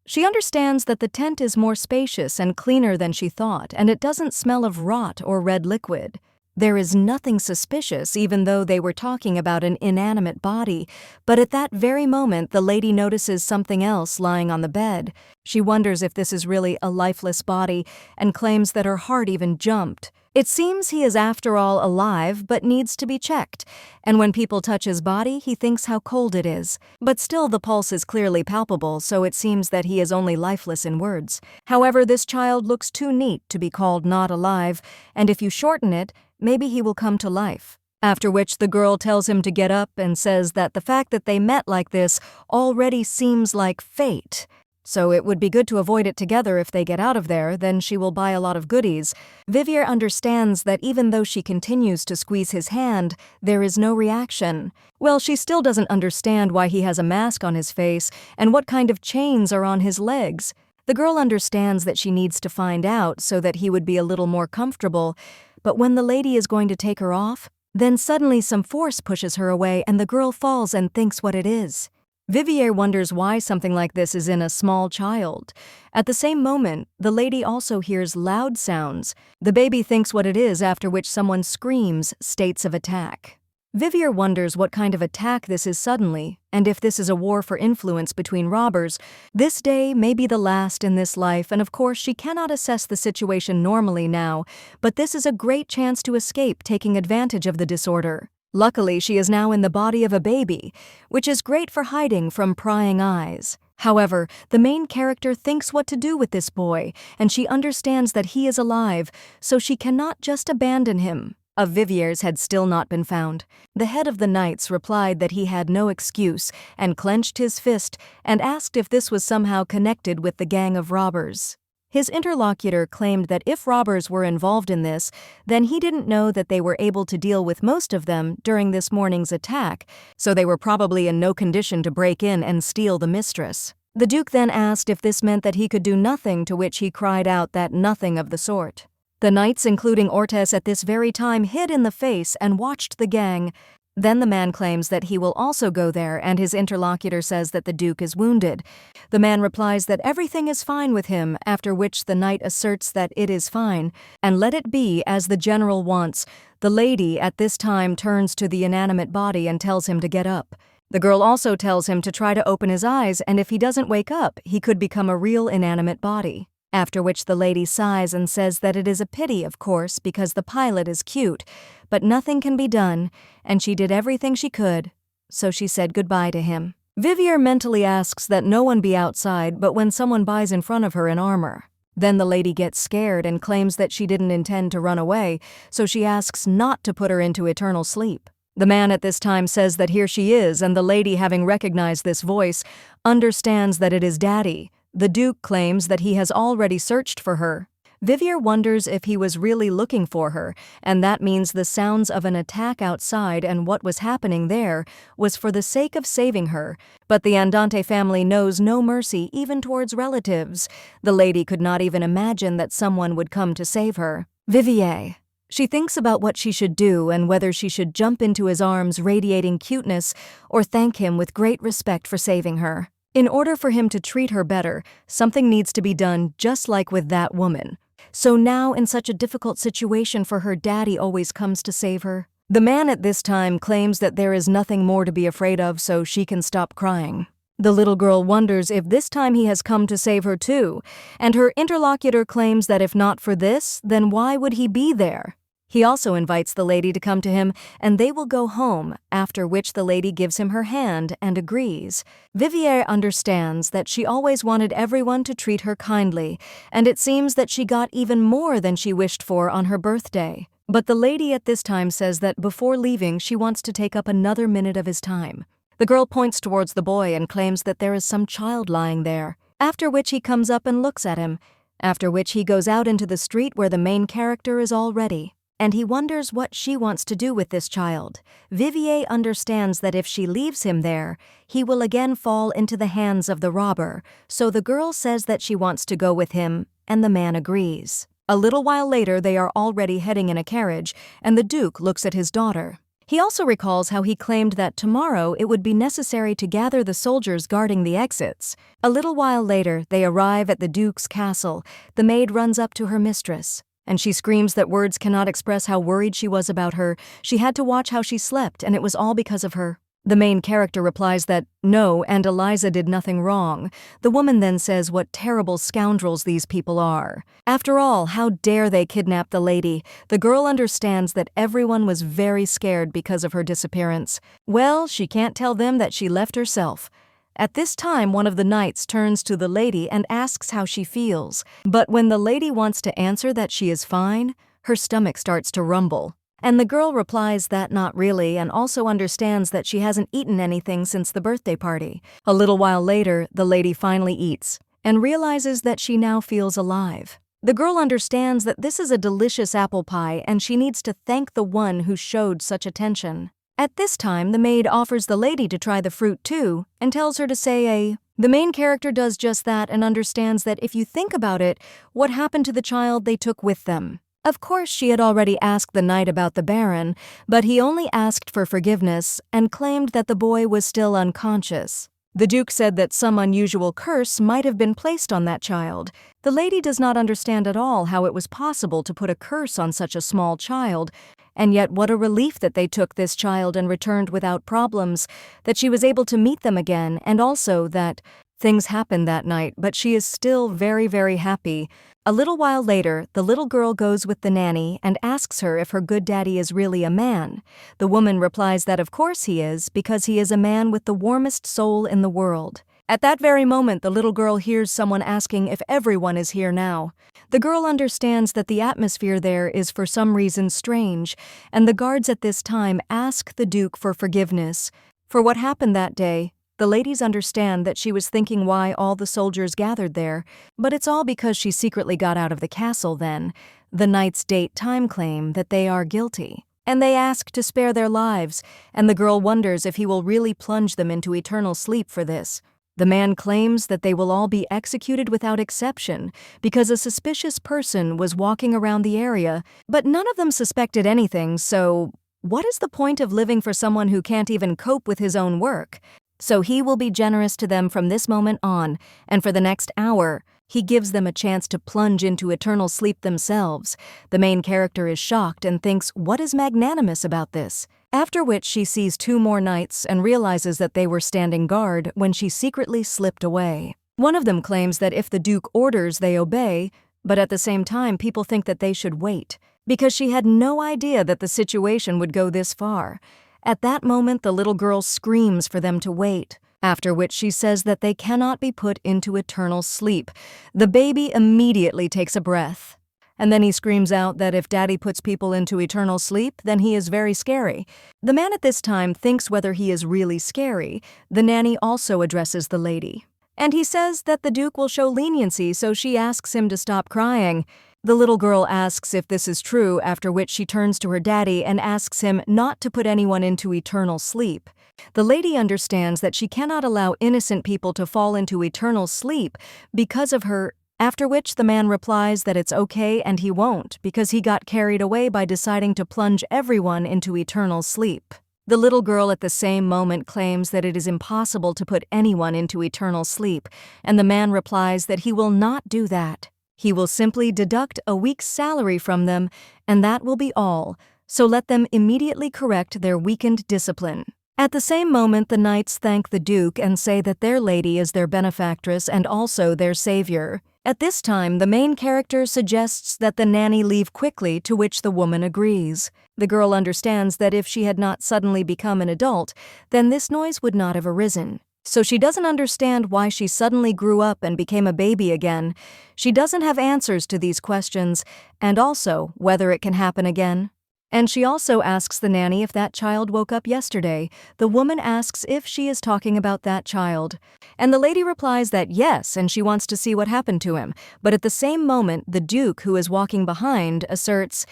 She understands that the tent is more spacious and cleaner than she thought, and it doesn't smell of rot or red liquid. There is nothing suspicious, even though they were talking about an inanimate body, but at that very moment the lady notices something else lying on the bed. She wonders if this is really a lifeless body and claims that her heart even jumped. It seems he is after all alive but needs to be checked, and when people touch his body he thinks how cold it is. But still the pulse is clearly palpable, so it seems that he is only lifeless in words. However, this child looks too neat to be called not alive, and if you shorten it, maybe he will come to life. After which the girl tells him to get up and says that the fact that they met like this already seems like fate. So it would be good to avoid it together if they get out of there, then she will buy a lot of goodies. Vivier understands that even though she continues to squeeze his hand, there is no reaction. Well, she still doesn't understand why he has a mask on his face and what kind of chains are on his legs. The girl understands that she needs to find out so that he would be a little more comfortable, but when the lady is going to take her off, then suddenly some force pushes her away and the girl falls and thinks what it is. Vivier wonders why something like this is in a small child. At the same moment, the lady also hears loud sounds. The baby thinks what it is, after which someone screams states of attack. Vivier wonders what kind of attack this is suddenly, and if this is a war for influence between robbers. This day may be the last in this life, and of course she cannot assess the situation normally now, but this is a great chance to escape, taking advantage of the disorder. Luckily, she is now in the body of a baby, which is great for hiding from prying eyes. However, the main character thinks what to do with this boy, and she understands that he is alive, so she cannot just abandon him. Of Vivier's had still not been found. The head of the knights replied that he had no excuse, and clenched his fist and asked if this was somehow connected with the gang of robbers. His interlocutor claimed that if robbers were involved in this, then he didn't know that they were able to deal with most of them during this morning's attack, so they were probably in no condition to break in and steal the mistress. The Duke then asked if this meant that he could do nothing, to which he cried out that nothing of the sort. The knights, including Ortez, at this very time hid in the face and watched the gang. Then the man claims that he will also go there, and his interlocutor says that the Duke is wounded. The man replies that everything is fine with him, after which the knight asserts that it is fine, and let it be as the general wants. The lady at this time turns to the inanimate body and tells him to get up. The girl also tells him to try to open his eyes, and if he doesn't wake up, he could become a real inanimate body. After which the lady sighs and says that it is a pity, of course, because the pilot is cute, but nothing can be done, and she did everything she could, so she said goodbye to him. Vivier mentally asks that no one be outside, but when someone buys in front of her in armor. Then the lady gets scared and claims that she didn't intend to run away, so she asks not to put her into eternal sleep. The man at this time says that here she is, and the lady, having recognized this voice, understands that it is Daddy. The Duke claims that he has already searched for her. Vivier wonders if he was really looking for her, and that means the sounds of an attack outside and what was happening there was for the sake of saving her. But the Andante family knows no mercy even towards relatives. The lady could not even imagine that someone would come to save her. Vivier. She thinks about what she should do and whether she should jump into his arms radiating cuteness or thank him with great respect for saving her. In order for him to treat her better, something needs to be done just like with that woman. So now, in such a difficult situation for her, daddy always comes to save her. The man at this time claims that there is nothing more to be afraid of, so she can stop crying. The little girl wonders if this time he has come to save her too, and her interlocutor claims that if not for this, then why would he be there? He also invites the lady to come to him, and they will go home, after which the lady gives him her hand and agrees. Vivier understands that she always wanted everyone to treat her kindly, and it seems that she got even more than she wished for on her birthday. But the lady at this time says that before leaving she wants to take up another minute of his time. The girl points towards the boy and claims that there is some child lying there, after which he comes up and looks at him, after which he goes out into the street where the main character is already. And he wonders what she wants to do with this child. Vivier understands that if she leaves him there, he will again fall into the hands of the robber, so the girl says that she wants to go with him, and the man agrees. A little while later, they are already heading in a carriage, and the Duke looks at his daughter. He also recalls how he claimed that tomorrow it would be necessary to gather the soldiers guarding the exits. A little while later, they arrive at the Duke's castle. The maid runs up to her mistress, and she screams that words cannot express how worried she was about her. She had to watch how she slept, and it was all because of her. The main character replies that no, and Eliza did nothing wrong. The woman then says what terrible scoundrels these people are. After all, how dare they kidnap the lady? The girl understands that everyone was very scared because of her disappearance. Well, she can't tell them that she left herself. At this time, one of the knights turns to the lady and asks how she feels. But when the lady wants to answer that she is fine, her stomach starts to rumble. And the girl replies that not really, and also understands that she hasn't eaten anything since the birthday party. A little while later, the lady finally eats and realizes that she now feels alive. The girl understands that this is a delicious apple pie and she needs to thank the one who showed such attention. At this time, the maid offers the lady to try the fruit too and tells her to say The main character does just that and understands that if you think about it, what happened to the child they took with them? Of course, she had already asked the knight about the Baron, but he only asked for forgiveness and claimed that the boy was still unconscious. The Duke said that some unusual curse might have been placed on that child. The lady does not understand at all how it was possible to put a curse on such a small child, and yet what a relief that they took this child and returned without problems, that she was able to meet them again, and also that things happened that night, but she is still very, very happy. A little while later, the little girl goes with the nanny and asks her if her good daddy is really a man. The woman replies that of course he is, because he is a man with the warmest soul in the world. At that very moment, the little girl hears someone asking if everyone is here now. The girl understands that the atmosphere there is for some reason strange, and the guards at this time ask the Duke for forgiveness for what happened that day. The ladies understand that she was thinking why all the soldiers gathered there, but it's all because she secretly got out of the castle then. The knights date time claim that they are guilty, and they ask to spare their lives, and the girl wonders if he will really plunge them into eternal sleep for this. The man claims that they will all be executed without exception because a suspicious person was walking around the area, but none of them suspected anything, so what is the point of living for someone who can't even cope with his own work? So he will be generous to them from this moment on, and for the next hour, he gives them a chance to plunge into eternal sleep themselves. The main character is shocked and thinks, what is magnanimous about this? After which she sees two more knights and realizes that they were standing guard when she secretly slipped away. One of them claims that if the Duke orders, they obey, but at the same time people think that they should wait, because she had no idea that the situation would go this far. At that moment, the little girl screams for them to wait, after which she says that they cannot be put into eternal sleep. The baby immediately takes a breath, and then he screams out that if Daddy puts people into eternal sleep, then he is very scary. The man at this time thinks whether he is really scary. The nanny also addresses the lady, and he says that the Duke will show leniency, so she asks him to stop crying. The little girl asks if this is true, after which she turns to her daddy and asks him not to put anyone into eternal sleep. The lady understands that she cannot allow innocent people to fall into eternal sleep because of her, after which the man replies that it's okay and he won't because he got carried away by deciding to plunge everyone into eternal sleep. The little girl at the same moment claims that it is impossible to put anyone into eternal sleep, and the man replies that he will not do that. He will simply deduct a week's salary from them, and that will be all, so let them immediately correct their weakened discipline. At the same moment, the knights thank the Duke and say that their lady is their benefactress and also their savior. At this time, the main character suggests that the nanny leave quickly, to which the woman agrees. The girl understands that if she had not suddenly become an adult, then this noise would not have arisen. So she doesn't understand why she suddenly grew up and became a baby again. She doesn't have answers to these questions, and also whether it can happen again. And she also asks the nanny if that child woke up yesterday. The woman asks if she is talking about that child. And the lady replies that yes, and she wants to see what happened to him. But at the same moment, the Duke, who is walking behind, asserts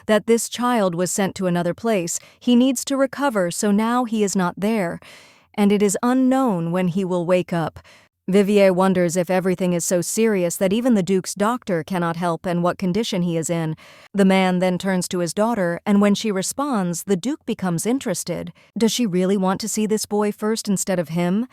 that this child was sent to another place. He needs to recover, so now he is not there. And it is unknown when he will wake up. Vivier wonders if everything is so serious that even the Duke's doctor cannot help and what condition he is in. The man then turns to his daughter, and when she responds, the Duke becomes interested. Does she really want to see this boy first instead of him?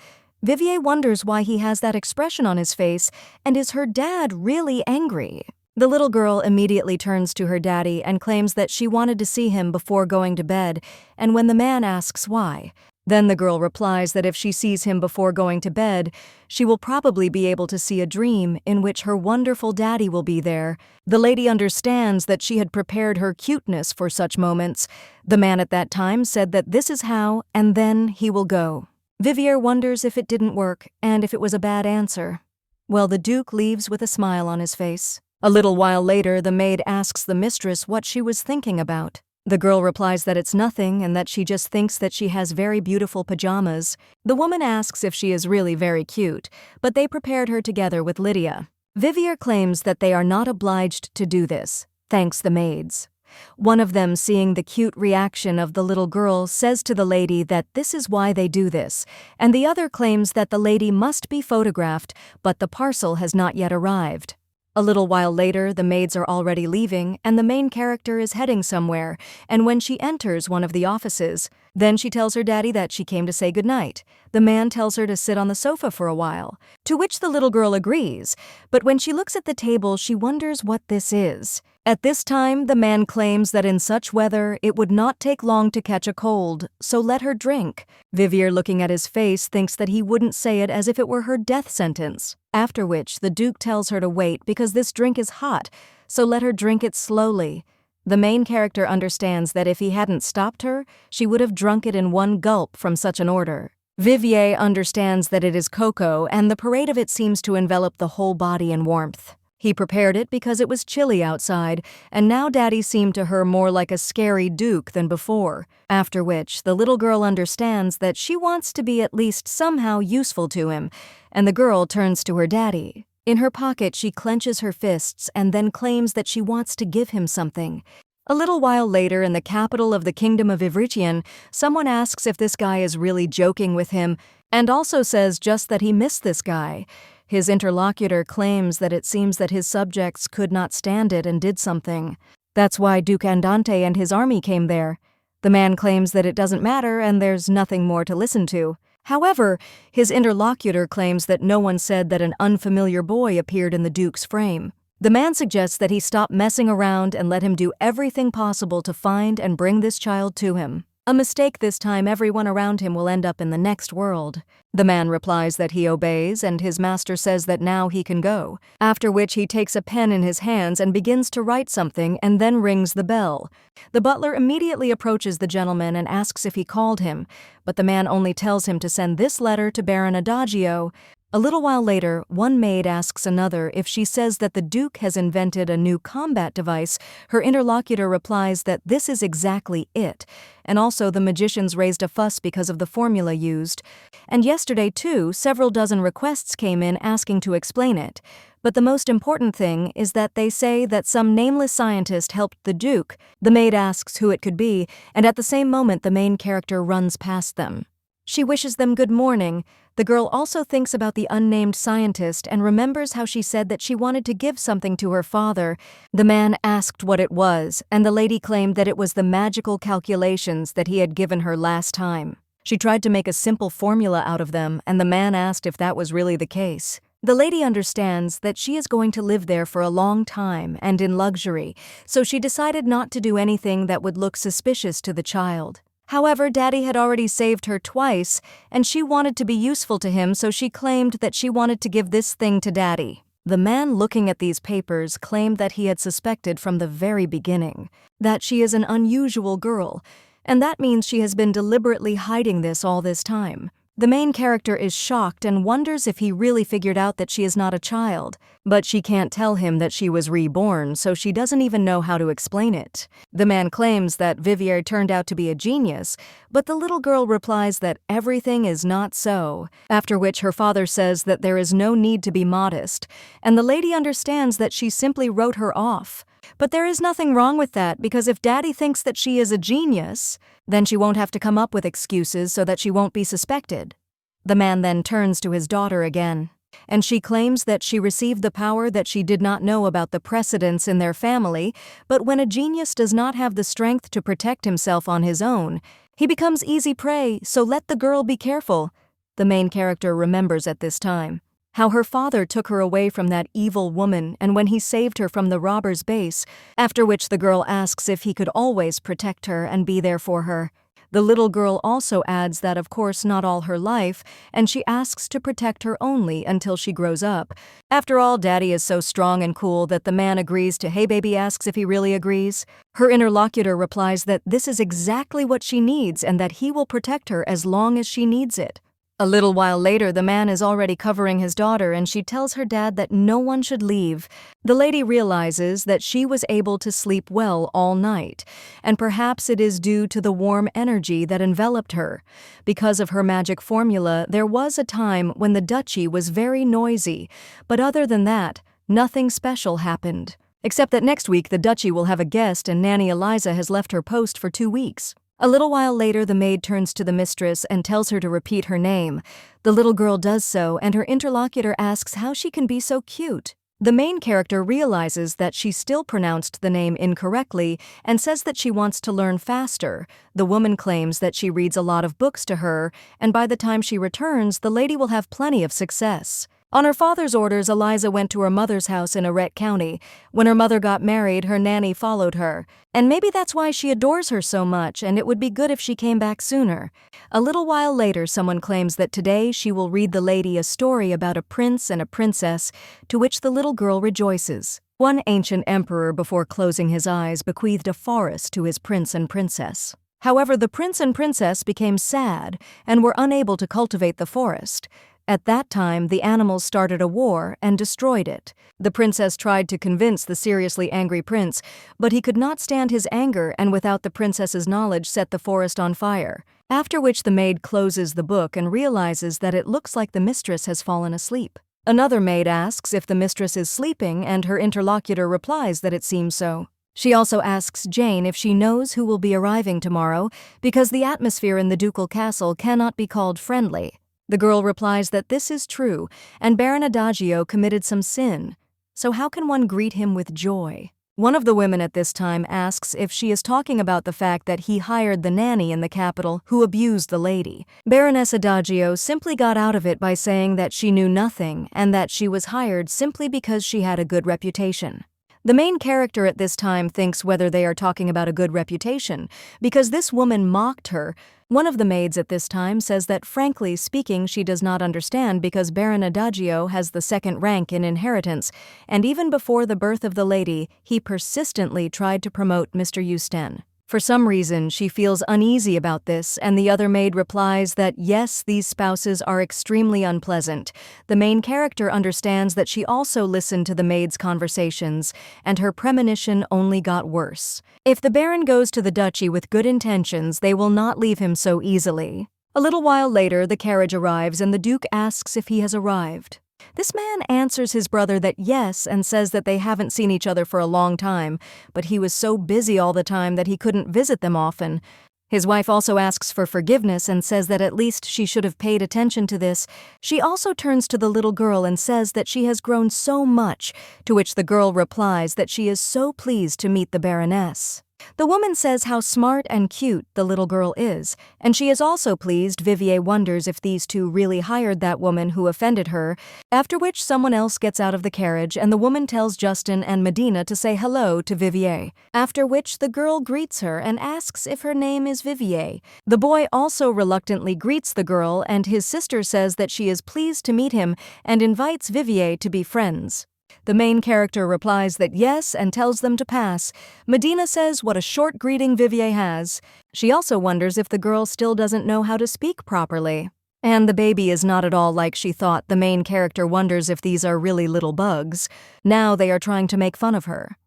Vivier wonders why he has that expression on his face, and is her dad really angry? The little girl immediately turns to her daddy and claims that she wanted to see him before going to bed, and when the man asks why, then the girl replies that if she sees him before going to bed, she will probably be able to see a dream in which her wonderful daddy will be there. The lady understands that she had prepared her cuteness for such moments. The man at that time said that this is how, and then he will go. Vivier wonders if it didn't work, and if it was a bad answer. Well, the Duke leaves with a smile on his face. A little while later, the maid asks the mistress what she was thinking about. The girl replies that it's nothing and that she just thinks that she has very beautiful pajamas. The woman asks if she is really very cute, but they prepared her together with Lydia. Vivier claims that they are not obliged to do this, thanks the maids. One of them, seeing the cute reaction of the little girl, says to the lady that this is why they do this, and the other claims that the lady must be photographed, but the parcel has not yet arrived. A little while later, the maids are already leaving, and the main character is heading somewhere, and when she enters one of the offices, then she tells her daddy that she came to say goodnight. The man tells her to sit on the sofa for a while, to which the little girl agrees, but when she looks at the table, she wonders what this is. At this time, the man claims that in such weather, it would not take long to catch a cold, so let her drink. Vivier, looking at his face, thinks that he wouldn't say it as if it were her death sentence. After which, the Duke tells her to wait because this drink is hot, so let her drink it slowly. The main character understands that if he hadn't stopped her, she would have drunk it in one gulp from such an order. Vivier understands that it is cocoa, and the parade of it seems to envelop the whole body in warmth. He prepared it because it was chilly outside, and now Daddy seemed to her more like a scary Duke than before, after which the little girl understands that she wants to be at least somehow useful to him, and the girl turns to her daddy. In her pocket, she clenches her fists and then claims that she wants to give him something. A little while later, in the capital of the Kingdom of Ivritian, someone asks if this guy is really joking with him, and also says just that he missed this guy. His interlocutor claims that it seems that his subjects could not stand it and did something. That's why Duke Andante and his army came there. The man claims that it doesn't matter and there's nothing more to listen to. However, his interlocutor claims that no one said that an unfamiliar boy appeared in the Duke's frame. The man suggests that he stop messing around and let him do everything possible to find and bring this child to him. A mistake this time, everyone around him will end up in the next world. The man replies that he obeys, and his master says that now he can go, after which he takes a pen in his hands and begins to write something and then rings the bell. The butler immediately approaches the gentleman and asks if he called him, but the man only tells him to send this letter to Baron Adagio. A little while later, one maid asks another if she says that the Duke has invented a new combat device. Her interlocutor replies that this is exactly it, and also the magicians raised a fuss because of the formula used. And yesterday, too, several dozen requests came in asking to explain it. But the most important thing is that they say that some nameless scientist helped the Duke. The maid asks who it could be, and at the same moment the main character runs past them. She wishes them good morning. The girl also thinks about the unnamed scientist and remembers how she said that she wanted to give something to her father. The man asked what it was, and the lady claimed that it was the magical calculations that he had given her last time. She tried to make a simple formula out of them, and the man asked if that was really the case. The lady understands that she is going to live there for a long time and in luxury, so she decided not to do anything that would look suspicious to the child. However, Daddy had already saved her twice, and she wanted to be useful to him, so she claimed that she wanted to give this thing to Daddy. The man looking at these papers claimed that he had suspected from the very beginning that she is an unusual girl, and that means she has been deliberately hiding this all this time. The main character is shocked and wonders if he really figured out that she is not a child, but she can't tell him that she was reborn, so she doesn't even know how to explain it. The man claims that Vivier turned out to be a genius, but the little girl replies that everything is not so, after which her father says that there is no need to be modest, and the lady understands that she simply wrote her off. But there is nothing wrong with that, because if Daddy thinks that she is a genius, then she won't have to come up with excuses so that she won't be suspected. The man then turns to his daughter again, and she claims that she received the power that she did not know about the precedents in their family, but when a genius does not have the strength to protect himself on his own, he becomes easy prey, so let the girl be careful. The main character remembers at this time how her father took her away from that evil woman and when he saved her from the robber's base, after which the girl asks if he could always protect her and be there for her. The little girl also adds that of course not all her life, and she asks to protect her only until she grows up. After all, Daddy is so strong and cool that the man agrees to "Hey baby" asks if he really agrees. Her interlocutor replies that this is exactly what she needs and that he will protect her as long as she needs it. A little while later, the man is already covering his daughter and she tells her dad that no one should leave. The lady realizes that she was able to sleep well all night, and perhaps it is due to the warm energy that enveloped her. Because of her magic formula, there was a time when the duchy was very noisy, but other than that, nothing special happened. Except that next week the duchy will have a guest and Nanny Eliza has left her post for 2 weeks. A little while later, the maid turns to the mistress and tells her to repeat her name. The little girl does so, and her interlocutor asks how she can be so cute. The main character realizes that she still pronounced the name incorrectly and says that she wants to learn faster. The woman claims that she reads a lot of books to her, and by the time she returns, the lady will have plenty of success. On her father's orders, Eliza went to her mother's house in Arrett County. When her mother got married, her nanny followed her. And maybe that's why she adores her so much, and it would be good if she came back sooner. A little while later, someone claims that today she will read the lady a story about a prince and a princess, to which the little girl rejoices. One ancient emperor, before closing his eyes, bequeathed a forest to his prince and princess. However, the prince and princess became sad and were unable to cultivate the forest. At that time, the animals started a war and destroyed it. The princess tried to convince the seriously angry prince, but he could not stand his anger and without the princess's knowledge set the forest on fire. After which the maid closes the book and realizes that it looks like the mistress has fallen asleep. Another maid asks if the mistress is sleeping and her interlocutor replies that it seems so. She also asks Jane if she knows who will be arriving tomorrow because the atmosphere in the ducal castle cannot be called friendly. The girl replies that this is true, and Baron Adagio committed some sin. So how can one greet him with joy? One of the women at this time asks if she is talking about the fact that he hired the nanny in the capital who abused the lady. Baroness Adagio simply got out of it by saying that she knew nothing and that she was hired simply because she had a good reputation. The main character at this time thinks whether they are talking about a good reputation, because this woman mocked her. One of the maids at this time says that frankly speaking she does not understand because Baron Adagio has the second rank in inheritance, and even before the birth of the lady, he persistently tried to promote Mr. Eustace. For some reason, she feels uneasy about this, and the other maid replies that yes, these spouses are extremely unpleasant. The main character understands that she also listened to the maid's conversations, and her premonition only got worse. If the Baron goes to the duchy with good intentions, they will not leave him so easily. A little while later, the carriage arrives and the Duke asks if he has arrived. This man answers his brother that yes and says that they haven't seen each other for a long time, but he was so busy all the time that he couldn't visit them often. His wife also asks for forgiveness and says that at least she should have paid attention to this. She also turns to the little girl and says that she has grown so much, to which the girl replies that she is so pleased to meet the Baroness. The woman says how smart and cute the little girl is, and she is also pleased. Vivier wonders if these two really hired that woman who offended her, after which someone else gets out of the carriage and the woman tells Justin and Medina to say hello to Vivier, after which the girl greets her and asks if her name is Vivier. The boy also reluctantly greets the girl, and his sister says that she is pleased to meet him and invites Vivier to be friends. The main character replies that yes and tells them to pass. Medina says what a short greeting Vivier has. She also wonders if the girl still doesn't know how to speak properly. And the baby is not at all like she thought. The main character wonders if these are really little bugs. Now they are trying to make fun of her.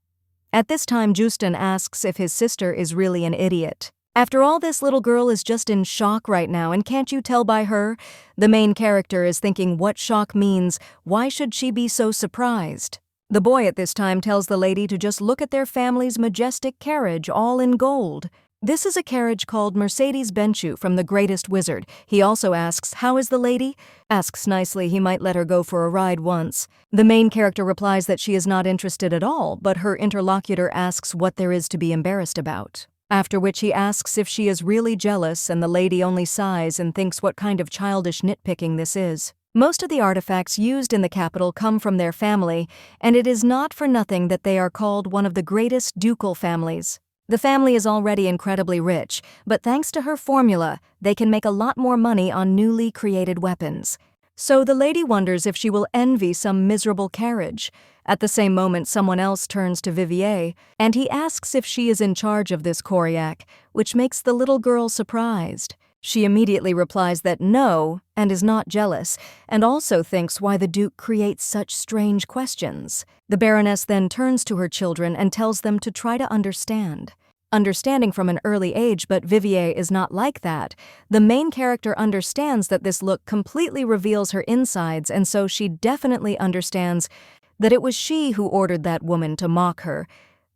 At this time, Justin asks if his sister is really an idiot. After all, this little girl is just in shock right now, and can't you tell by her? The main character is thinking what shock means. Why should she be so surprised? The boy at this time tells the lady to just look at their family's majestic carriage, all in gold. This is a carriage called Mercedes-Benz from The Greatest Wizard. He also asks, "How is the lady?" Asks nicely he might let her go for a ride once. The main character replies that she is not interested at all, but her interlocutor asks what there is to be embarrassed about. After which he asks if she is really jealous, and the lady only sighs and thinks what kind of childish nitpicking this is. Most of the artifacts used in the capital come from their family, and it is not for nothing that they are called one of the greatest ducal families. The family is already incredibly rich, but thanks to her formula, they can make a lot more money on newly created weapons. So the lady wonders if she will envy some miserable carriage. At the same moment, someone else turns to Vivier, and he asks if she is in charge of this Coriac, which makes the little girl surprised. She immediately replies that no, and is not jealous, and also thinks why the Duke creates such strange questions. The Baroness then turns to her children and tells them to try to understand. Understanding from an early age, but Vivier is not like that. The main character understands that this look completely reveals her insides, and so she definitely understands that it was she who ordered that woman to mock her.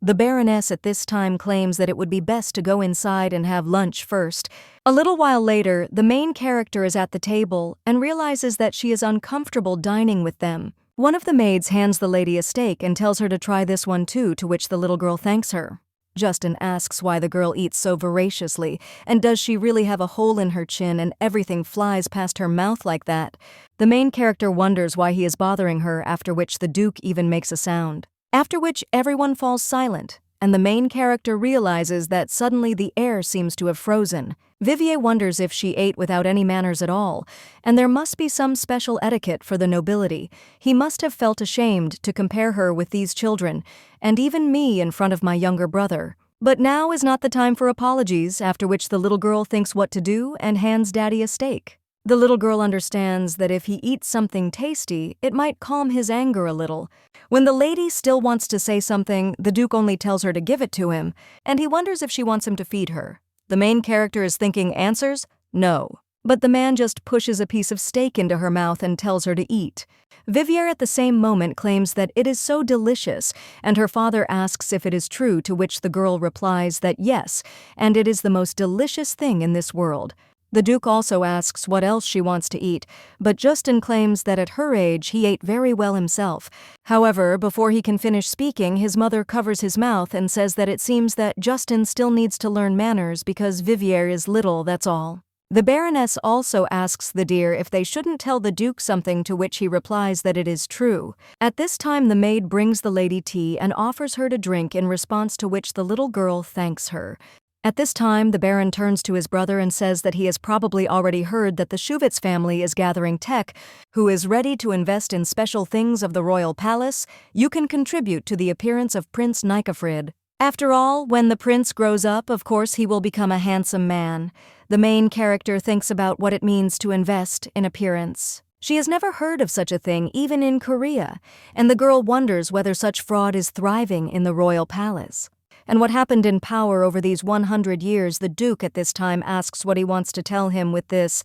The Baroness at this time claims that it would be best to go inside and have lunch first. A little while later, the main character is at the table and realizes that she is uncomfortable dining with them. One of the maids hands the lady a steak and tells her to try this one too, to which the little girl thanks her. Justin asks why the girl eats so voraciously, and does she really have a hole in her chin and everything flies past her mouth like that? The main character wonders why he is bothering her, after which the Duke even makes a sound. After which everyone falls silent, and the main character realizes that suddenly the air seems to have frozen. Vivier wonders if she ate without any manners at all, and there must be some special etiquette for the nobility. He must have felt ashamed to compare her with these children, and even me in front of my younger brother. But now is not the time for apologies, after which the little girl thinks what to do and hands Daddy a steak. The little girl understands that if he eats something tasty, it might calm his anger a little. When the lady still wants to say something, the Duke only tells her to give it to him, and he wonders if she wants him to feed her. The main character is thinking answers, no. But the man just pushes a piece of steak into her mouth and tells her to eat. Vivier at the same moment claims that it is so delicious, and her father asks if it is true, to which the girl replies that yes, and it is the most delicious thing in this world. The Duke also asks what else she wants to eat, but Justin claims that at her age he ate very well himself. However, before he can finish speaking, his mother covers his mouth and says that it seems that Justin still needs to learn manners because Vivier is little, that's all. The Baroness also asks the dear if they shouldn't tell the Duke something, to which he replies that it is true. At this time the maid brings the lady tea and offers her to drink, in response to which the little girl thanks her. At this time, the Baron turns to his brother and says that he has probably already heard that the Schuvitz family is gathering tech, who is ready to invest in special things of the royal palace. You can contribute to the appearance of Prince Nikafrid. After all, when the prince grows up, of course he will become a handsome man. The main character thinks about what it means to invest in appearance. She has never heard of such a thing, even in Korea, and the girl wonders whether such fraud is thriving in the royal palace. and what happened in power over these 100 years. The Duke at this time asks what he wants to tell him with this,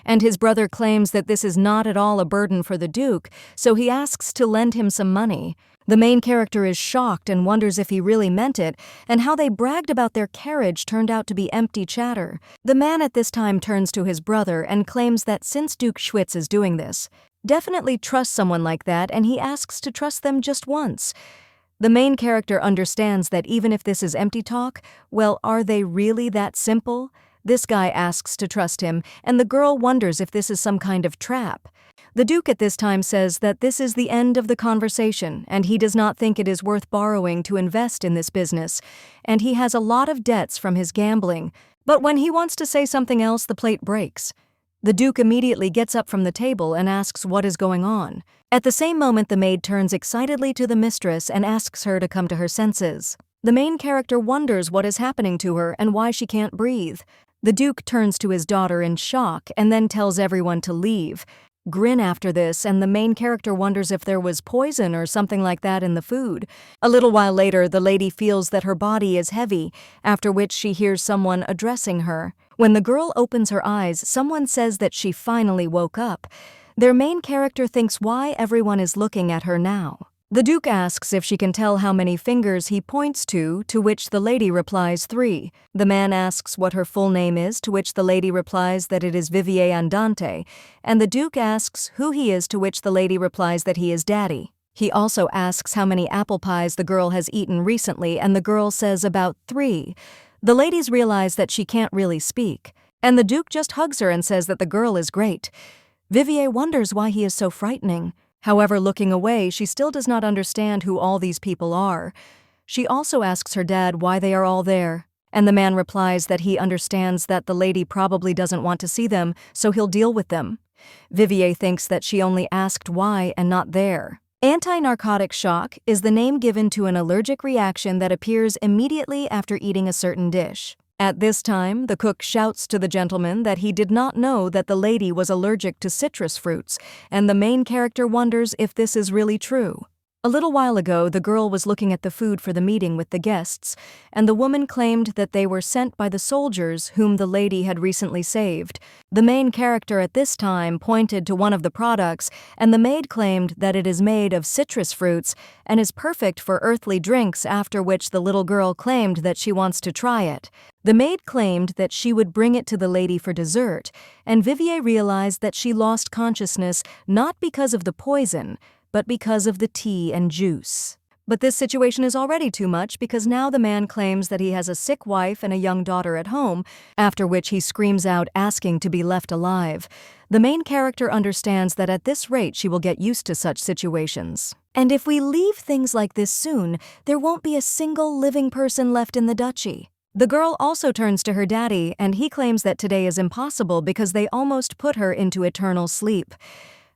and his brother claims that this is not at all a burden for the Duke, so he asks to lend him some money. The main character is shocked and wonders if he really meant it, and how they bragged about their carriage turned out to be empty chatter. The man at this time turns to his brother and claims that since Duke Schwitz is doing this, definitely trust someone like that, and he asks to trust them just once. The main character understands that even if this is empty talk, well, are they really that simple? This guy asks to trust him, and the girl wonders if this is some kind of trap. The Duke at this time says that this is the end of the conversation, and he does not think it is worth borrowing to invest in this business, and he has a lot of debts from his gambling. But when he wants to say something else, the plate breaks. The Duke immediately gets up from the table and asks what is going on. At the same moment, the maid turns excitedly to the mistress and asks her to come to her senses. The main character wonders what is happening to her and why she can't breathe. The Duke turns to his daughter in shock and then tells everyone to leave. Grin after this, and the main character wonders if there was poison or something like that in the food. A little while later, the lady feels that her body is heavy, after which she hears someone addressing her. When the girl opens her eyes, someone says that she finally woke up. Their main character thinks why everyone is looking at her now. The Duke asks if she can tell how many fingers he points to which the lady replies 3. The man asks what her full name is, to which the lady replies that it is Vivier Andante, and the Duke asks who he is, to which the lady replies that he is Daddy. He also asks how many apple pies the girl has eaten recently, and the girl says about 3. The ladies realize that she can't really speak, and the Duke just hugs her and says that the girl is great. Vivier wonders why he is so frightening. However, looking away, she still does not understand who all these people are. She also asks her dad why they are all there, and the man replies that he understands that the lady probably doesn't want to see them, so he'll deal with them. Vivier thinks that she only asked why and not there. Anti-narcotic shock is the name given to an allergic reaction that appears immediately after eating a certain dish. At this time, the cook shouts to the gentleman that he did not know that the lady was allergic to citrus fruits, and the main character wonders if this is really true. A little while ago, the girl was looking at the food for the meeting with the guests, and the woman claimed that they were sent by the soldiers whom the lady had recently saved. The main character at this time pointed to one of the products, and the maid claimed that it is made of citrus fruits and is perfect for earthly drinks, after which the little girl claimed that she wants to try it. The maid claimed that she would bring it to the lady for dessert, and Vivier realized that she lost consciousness not because of the poison, but because of the tea and juice. But this situation is already too much, because now the man claims that he has a sick wife and a young daughter at home, after which he screams out asking to be left alive. The main character understands that at this rate she will get used to such situations. And if we leave things like this soon, there won't be a single living person left in the duchy. The girl also turns to her daddy, and he claims that today is impossible because they almost put her into eternal sleep.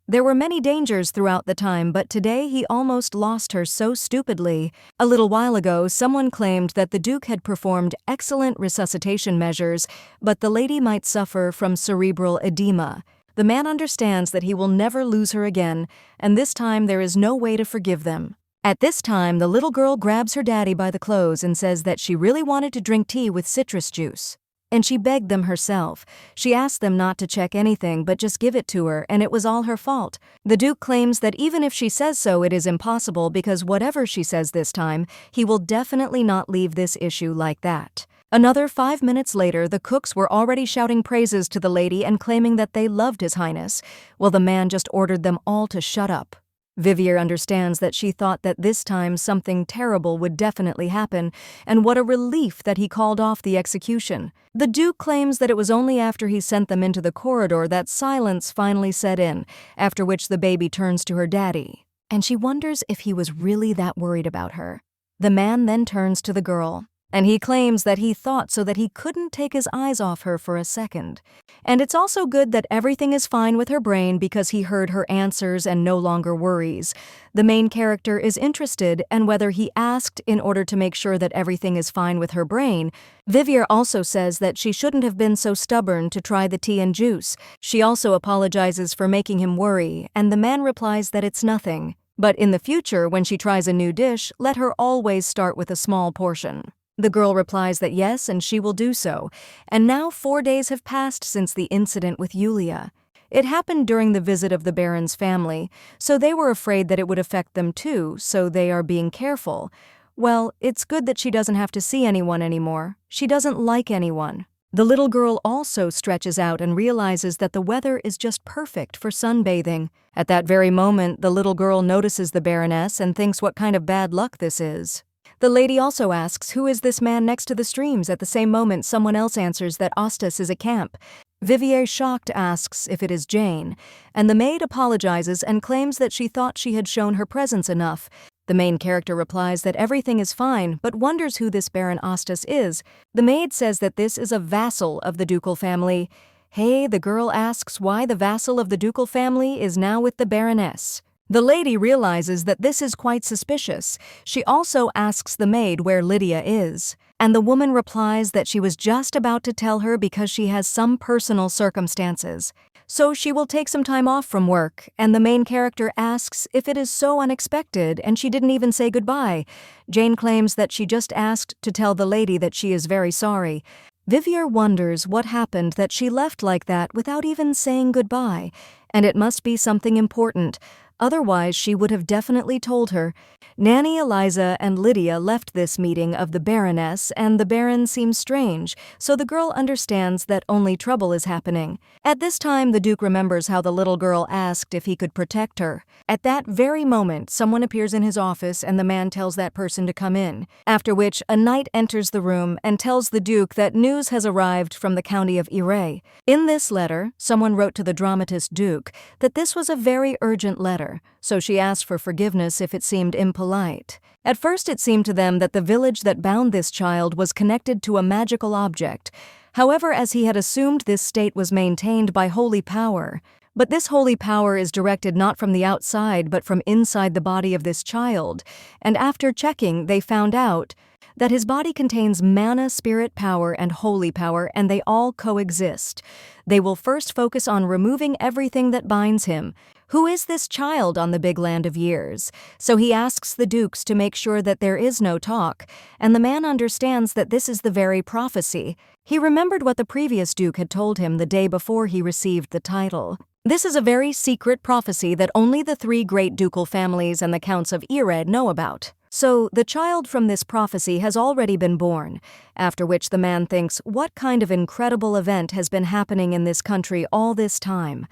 There were many dangers throughout the time, but today he almost lost her so stupidly. A little while ago, someone claimed that the Duke had performed excellent resuscitation measures, but the lady might suffer from cerebral edema. The man understands that he will never lose her again, and this time there is no way to forgive them. At this time, the little girl grabs her daddy by the clothes and says that she really wanted to drink tea with citrus juice. And she begged them herself. She asked them not to check anything but just give it to her, and it was all her fault. The Duke claims that even if she says so, it is impossible, because whatever she says this time, he will definitely not leave this issue like that. Another 5 minutes later, the cooks were already shouting praises to the lady and claiming that they loved His Highness, while the man just ordered them all to shut up. Vivier understands that she thought that this time something terrible would definitely happen, and what a relief that he called off the execution. The Duke claims that it was only after he sent them into the corridor that silence finally set in, after which the baby turns to her daddy, and she wonders if he was really that worried about her. The man then turns to the girl, and he claims that he thought so that he couldn't take his eyes off her for a second. And it's also good that everything is fine with her brain, because he heard her answers and no longer worries. The main character is interested, and whether he asked in order to make sure that everything is fine with her brain. Vivier also says that she shouldn't have been so stubborn to try the tea and juice. She also apologizes for making him worry, and the man replies that it's nothing. But in the future, when she tries a new dish, let her always start with a small portion. The girl replies that yes, and she will do so, and now 4 days have passed since the incident with Yulia. It happened during the visit of the Baron's family, so they were afraid that it would affect them too, so they are being careful. Well, it's good that she doesn't have to see anyone anymore. She doesn't like anyone. The little girl also stretches out and realizes that the weather is just perfect for sunbathing. At that very moment, the little girl notices the Baroness and thinks what kind of bad luck this is. The lady also asks, who is this man next to the streams? At the same moment, someone else answers that Ostas is a camp. Vivier, shocked, asks if it is Jane, and the maid apologizes and claims that she thought she had shown her presence enough. The main character replies that everything is fine, but wonders who this Baron Ostas is. The maid says that this is a vassal of the ducal family. Hey, the girl asks why the vassal of the ducal family is now with the Baroness. The lady realizes that this is quite suspicious. She also asks the maid where Lydia is, and the woman replies that she was just about to tell her because she has some personal circumstances. So she will take some time off from work, and the main character asks if it is so unexpected and she didn't even say goodbye. Jane claims that she just asked to tell the lady that she is very sorry. Vivier wonders what happened that she left like that without even saying goodbye, and it must be something important. Otherwise, she would have definitely told her. Nanny, Eliza, and Lydia left this meeting of the Baroness, and the Baron seems strange, so the girl understands that only trouble is happening. At this time, the Duke remembers how the little girl asked if he could protect her. At that very moment, someone appears in his office, and the man tells that person to come in, after which a knight enters the room and tells the Duke that news has arrived from the county of Ire. In this letter, someone wrote to the dramatist Duke that this was a very urgent letter, so she asked for forgiveness if it seemed impolite. At first it seemed to them that the village that bound this child was connected to a magical object. However, as he had assumed, this state was maintained by holy power. But this holy power is directed not from the outside but from inside the body of this child, and after checking they found out that his body contains mana, spirit power, and holy power, and they all coexist. They will first focus on removing everything that binds him. Who is this child on the big land of years? So he asks the dukes to make sure that there is no talk, and the man understands that this is the very prophecy. He remembered what the previous duke had told him the day before he received the title. This is a very secret prophecy that only the 3 great ducal families and the counts of Ire know about. So the child from this prophecy has already been born, after which the man thinks, what kind of incredible event has been happening in this country all this time?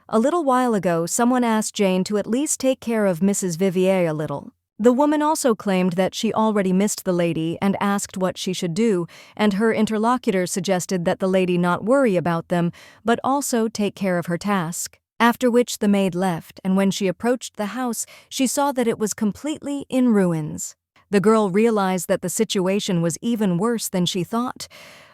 A little while ago, someone asked Jane to at least take care of Mrs. Vivier a little. The woman also claimed that she already missed the lady and asked what she should do, and her interlocutor suggested that the lady not worry about them, but also take care of her task. After which the maid left, and when she approached the house, she saw that it was completely in ruins. The girl realized that the situation was even worse than she thought.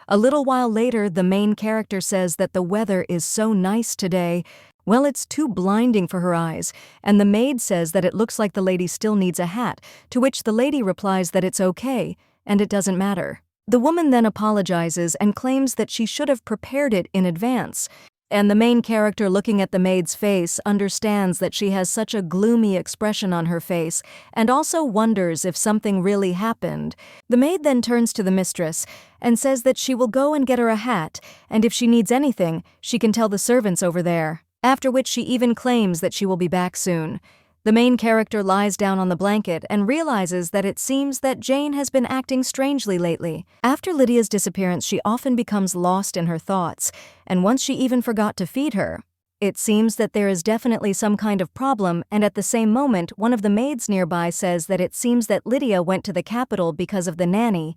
A little while later, the main character says that the weather is so nice today. Well, it's too blinding for her eyes, and the maid says that it looks like the lady still needs a hat, to which the lady replies that it's okay, and it doesn't matter. The woman then apologizes and claims that she should have prepared it in advance, and the main character, looking at the maid's face, understands that she has such a gloomy expression on her face, and also wonders if something really happened. The maid then turns to the mistress and says that she will go and get her a hat, and if she needs anything, she can tell the servants over there. After which she even claims that she will be back soon. The main character lies down on the blanket and realizes that it seems that Jane has been acting strangely lately. After Lydia's disappearance, she often becomes lost in her thoughts, and once she even forgot to feed her. It seems that there is definitely some kind of problem, and at the same moment, one of the maids nearby says that it seems that Lydia went to the capital because of the nanny.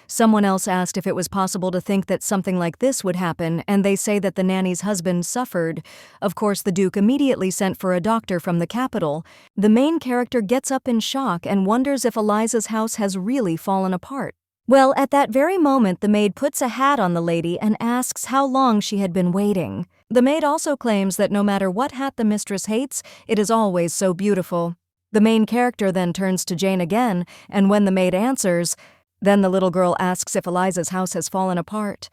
Someone else asked if it was possible to think that something like this would happen, and they say that the nanny's husband suffered. Of course, the Duke immediately sent for a doctor from the capital. The main character gets up in shock and wonders if Eliza's house has really fallen apart. Well, at that very moment, the maid puts a hat on the lady and asks how long she had been waiting. The maid also claims that no matter what hat the mistress hates, it is always so beautiful. The main character then turns to Jane again, and when the maid answers, then the little girl asks if Eliza's house has fallen apart.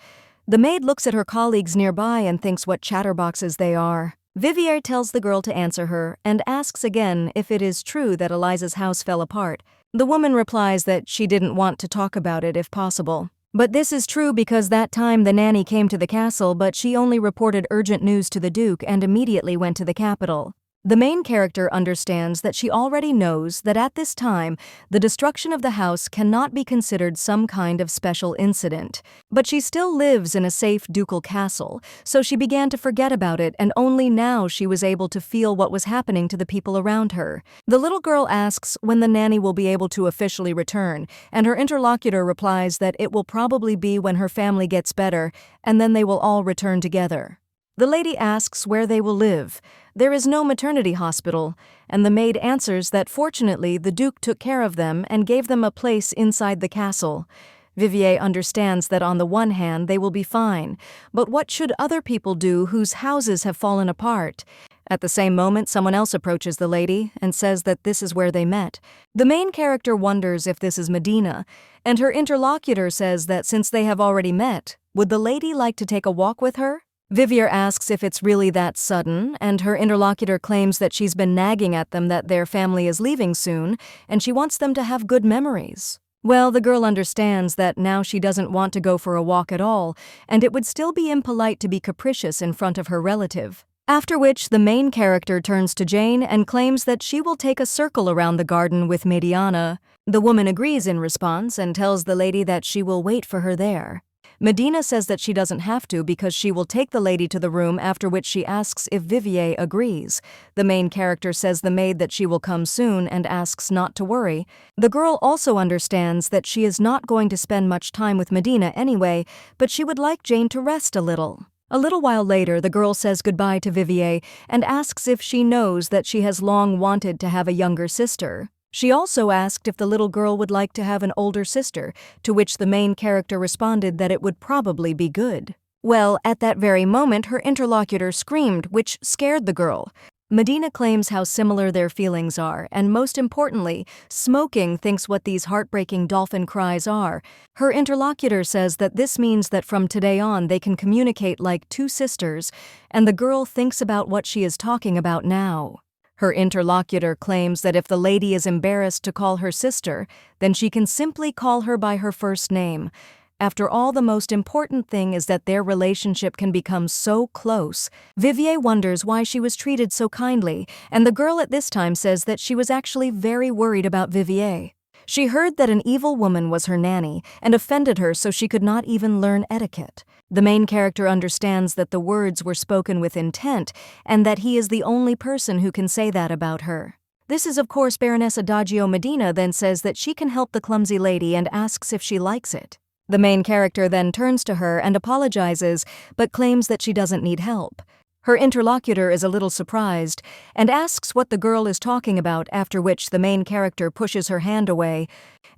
The maid looks at her colleagues nearby and thinks what chatterboxes they are. Vivier tells the girl to answer her and asks again if it is true that Eliza's house fell apart. The woman replies that she didn't want to talk about it if possible. But this is true because that time the nanny came to the castle, but she only reported urgent news to the Duke and immediately went to the capital. The main character understands that she already knows that at this time, the destruction of the house cannot be considered some kind of special incident. But she still lives in a safe ducal castle, so she began to forget about it, and only now she was able to feel what was happening to the people around her. The little girl asks when the nanny will be able to officially return, and her interlocutor replies that it will probably be when her family gets better, and then they will all return together. The lady asks where they will live. There is no maternity hospital, and the maid answers that fortunately the Duke took care of them and gave them a place inside the castle. Vivier understands that on the one hand they will be fine, but what should other people do whose houses have fallen apart? At the same moment, someone else approaches the lady and says that this is where they met. The main character wonders if this is Medina, and her interlocutor says that since they have already met, would the lady like to take a walk with her? Vivier asks if it's really that sudden, and her interlocutor claims that she's been nagging at them that their family is leaving soon, and she wants them to have good memories. Well, the girl understands that now she doesn't want to go for a walk at all, and it would still be impolite to be capricious in front of her relative. After which, the main character turns to Jane and claims that she will take a circle around the garden with Medina. The woman agrees in response and tells the lady that she will wait for her there. Medina says that she doesn't have to because she will take the lady to the room, after which she asks if Vivier agrees. The main character says the maid that she will come soon and asks not to worry. The girl also understands that she is not going to spend much time with Medina anyway, but she would like Jane to rest a little. A little while later, the girl says goodbye to Vivier and asks if she knows that she has long wanted to have a younger sister. She also asked if the little girl would like to have an older sister, to which the main character responded that it would probably be good. Well, at that very moment, her interlocutor screamed, which scared the girl. Medina claims how similar their feelings are, and most importantly, Smoking thinks what these heartbreaking dolphin cries are. Her interlocutor says that this means that from today on they can communicate like two sisters, and the girl thinks about what she is talking about now. Her interlocutor claims that if the lady is embarrassed to call her sister, then she can simply call her by her first name. After all, the most important thing is that their relationship can become so close. Vivier wonders why she was treated so kindly, and the girl at this time says that she was actually very worried about Vivier. She heard that an evil woman was her nanny and offended her, so she could not even learn etiquette. The main character understands that the words were spoken with intent and that he is the only person who can say that about her. This is of course Baroness Adagio. Medina then says that she can help the clumsy lady and asks if she likes it. The main character then turns to her and apologizes, but claims that she doesn't need help. Her interlocutor is a little surprised and asks what the girl is talking about, after which the main character pushes her hand away,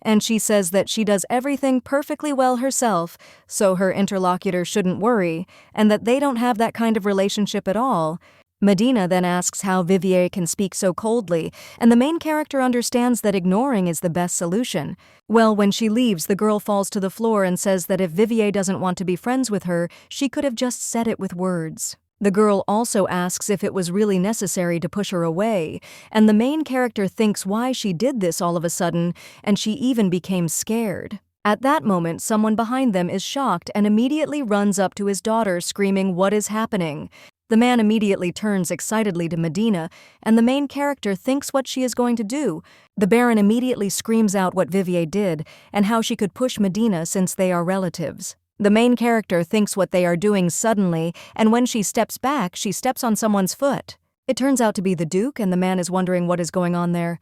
and she says that she does everything perfectly well herself, so her interlocutor shouldn't worry, and that they don't have that kind of relationship at all. Medina then asks how Vivier can speak so coldly, and the main character understands that ignoring is the best solution. Well, when she leaves, the girl falls to the floor and says that if Vivier doesn't want to be friends with her, she could have just said it with words. The girl also asks if it was really necessary to push her away, and the main character thinks why she did this all of a sudden, and she even became scared. At that moment, someone behind them is shocked and immediately runs up to his daughter, screaming, "What is happening?" The man immediately turns excitedly to Medina, and the main character thinks what she is going to do. The Baron immediately screams out what Vivier did and how she could push Medina since they are relatives. The main character thinks what they are doing suddenly, and when she steps back, she steps on someone's foot. It turns out to be the Duke, and the man is wondering what is going on there.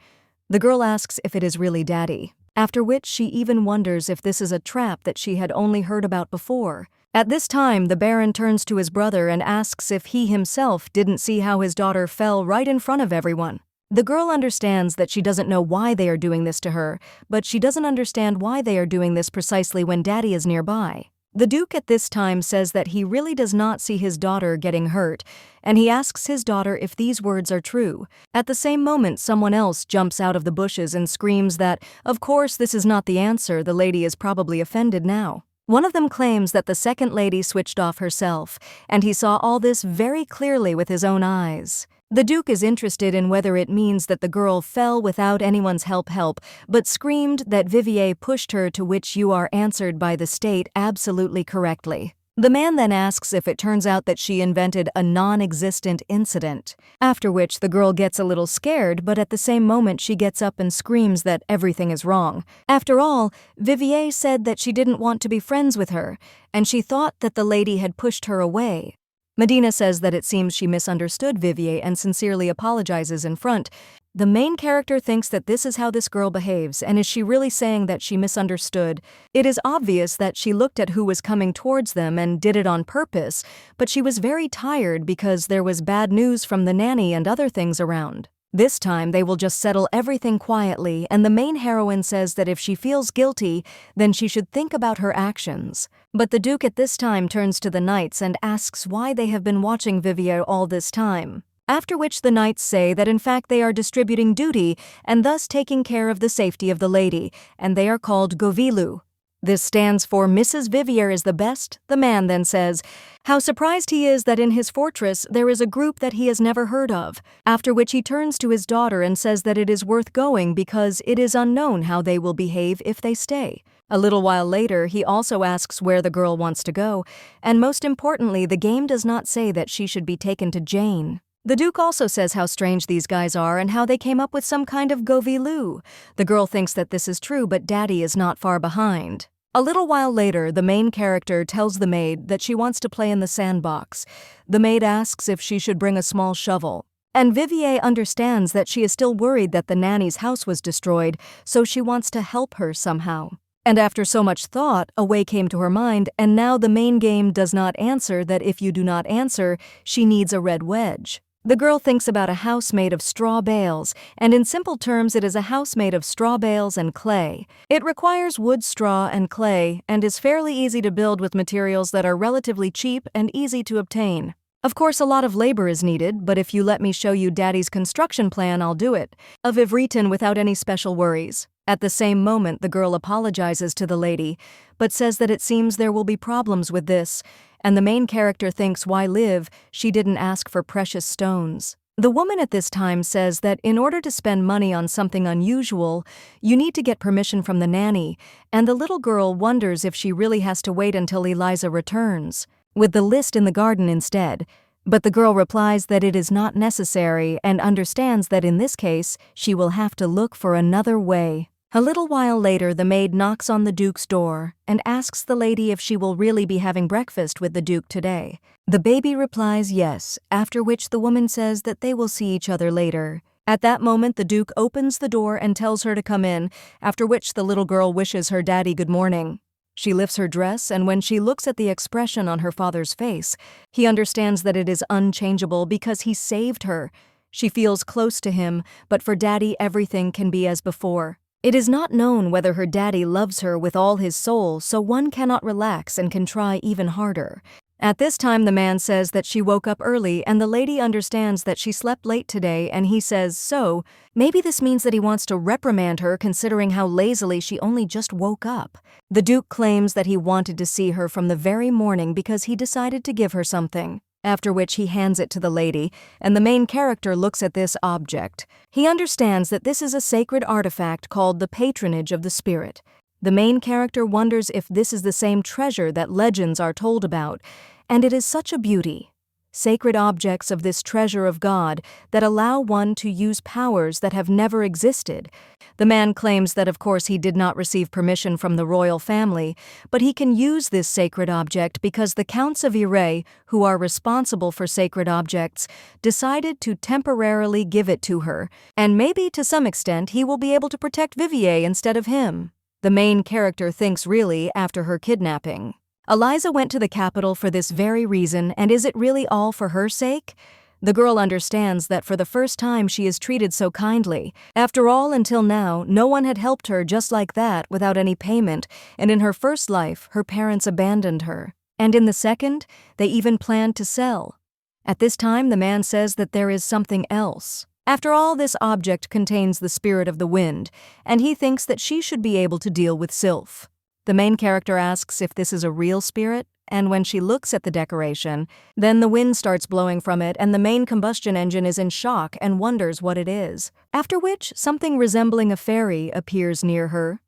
The girl asks if it is really Daddy, after which she even wonders if this is a trap that she had only heard about before. At this time, the Baron turns to his brother and asks if he himself didn't see how his daughter fell right in front of everyone. The girl understands that she doesn't know why they are doing this to her, but she doesn't understand why they are doing this precisely when Daddy is nearby. The Duke at this time says that he really does not see his daughter getting hurt, and he asks his daughter if these words are true. At the same moment, someone else jumps out of the bushes and screams that, of course, this is not the answer. The lady is probably offended now. One of them claims that the second lady switched off herself, and he saw all this very clearly with his own eyes. The Duke is interested in whether it means that the girl fell without anyone's help, but screamed that Vivier pushed her, to which you are answered by the state absolutely correctly. The man then asks if it turns out that she invented a non-existent incident, after which the girl gets a little scared, but at the same moment she gets up and screams that everything is wrong. After all, Vivier said that she didn't want to be friends with her, and she thought that the lady had pushed her away. Medina says that it seems she misunderstood Vivier and sincerely apologizes in front. The main character thinks that this is how this girl behaves, and is she really saying that she misunderstood? It is obvious that she looked at who was coming towards them and did it on purpose, but she was very tired because there was bad news from the nanny and other things around. This time they will just settle everything quietly, and the main heroine says that if she feels guilty, then she should think about her actions. But the Duke at this time turns to the knights and asks why they have been watching Vivier all this time. After which the knights say that in fact they are distributing duty and thus taking care of the safety of the lady, and they are called Govilu. This stands for Mrs. Vivier is the best. The man then says how surprised he is that in his fortress there is a group that he has never heard of, after which he turns to his daughter and says that it is worth going because it is unknown how they will behave if they stay. A little while later, he also asks where the girl wants to go, and most importantly, the game does not say that she should be taken to Jane. The Duke also says how strange these guys are and how they came up with some kind of Govilu. The girl thinks that this is true, but Daddy is not far behind. A little while later, the main character tells the maid that she wants to play in the sandbox. The maid asks if she should bring a small shovel. And Vivier understands that she is still worried that the nanny's house was destroyed, so she wants to help her somehow. And after so much thought, a way came to her mind, and now the main game does not answer that if you do not answer, she needs a red wedge. The girl thinks about a house made of straw bales, and in simple terms it is a house made of straw bales and clay. It requires wood, straw, and clay, and is fairly easy to build with materials that are relatively cheap and easy to obtain. Of course, a lot of labor is needed, but if you let me show you Daddy's construction plan, I'll do it. I've written without any special worries. At the same moment, the girl apologizes to the lady, but says that it seems there will be problems with this, and the main character thinks why live, she didn't ask for precious stones. The woman at this time says that in order to spend money on something unusual, you need to get permission from the nanny, and the little girl wonders if she really has to wait until Eliza returns, with the list in the garden instead. But the girl replies that it is not necessary and understands that in this case, she will have to look for another way. A little while later, the maid knocks on the Duke's door and asks the lady if she will really be having breakfast with the Duke today. The baby replies yes, after which the woman says that they will see each other later. At that moment, the Duke opens the door and tells her to come in, after which the little girl wishes her daddy good morning. She lifts her dress, and when she looks at the expression on her father's face, he understands that it is unchangeable because he saved her. She feels close to him, but for Daddy everything can be as before. It is not known whether her daddy loves her with all his soul, so one cannot relax and can try even harder. At this time, the man says that she woke up early, and the lady understands that she slept late today, and he says, so, maybe this means that he wants to reprimand her considering how lazily she only just woke up. The Duke claims that he wanted to see her from the very morning because he decided to give her something. After which he hands it to the lady, and the main character looks at this object. He understands that this is a sacred artifact called the patronage of the spirit. The main character wonders if this is the same treasure that legends are told about, and it is such a beauty. Sacred objects of this treasure of God that allow one to use powers that have never existed. The man claims that of course he did not receive permission from the royal family, but he can use this sacred object because the Counts of Iray, who are responsible for sacred objects, decided to temporarily give it to her, and maybe to some extent he will be able to protect Vivier instead of him. The main character thinks really after her kidnapping. Eliza went to the capital for this very reason, and is it really all for her sake? The girl understands that for the first time she is treated so kindly. After all, until now, no one had helped her just like that without any payment, and in her first life, her parents abandoned her. And in the second, they even planned to sell. At this time, the man says that there is something else. After all, this object contains the spirit of the wind, and he thinks that she should be able to deal with Sylph. The main character asks if this is a real spirit, and when she looks at the decoration, then the wind starts blowing from it and the main combustion engine is in shock and wonders what it is. After which, something resembling a fairy appears near her.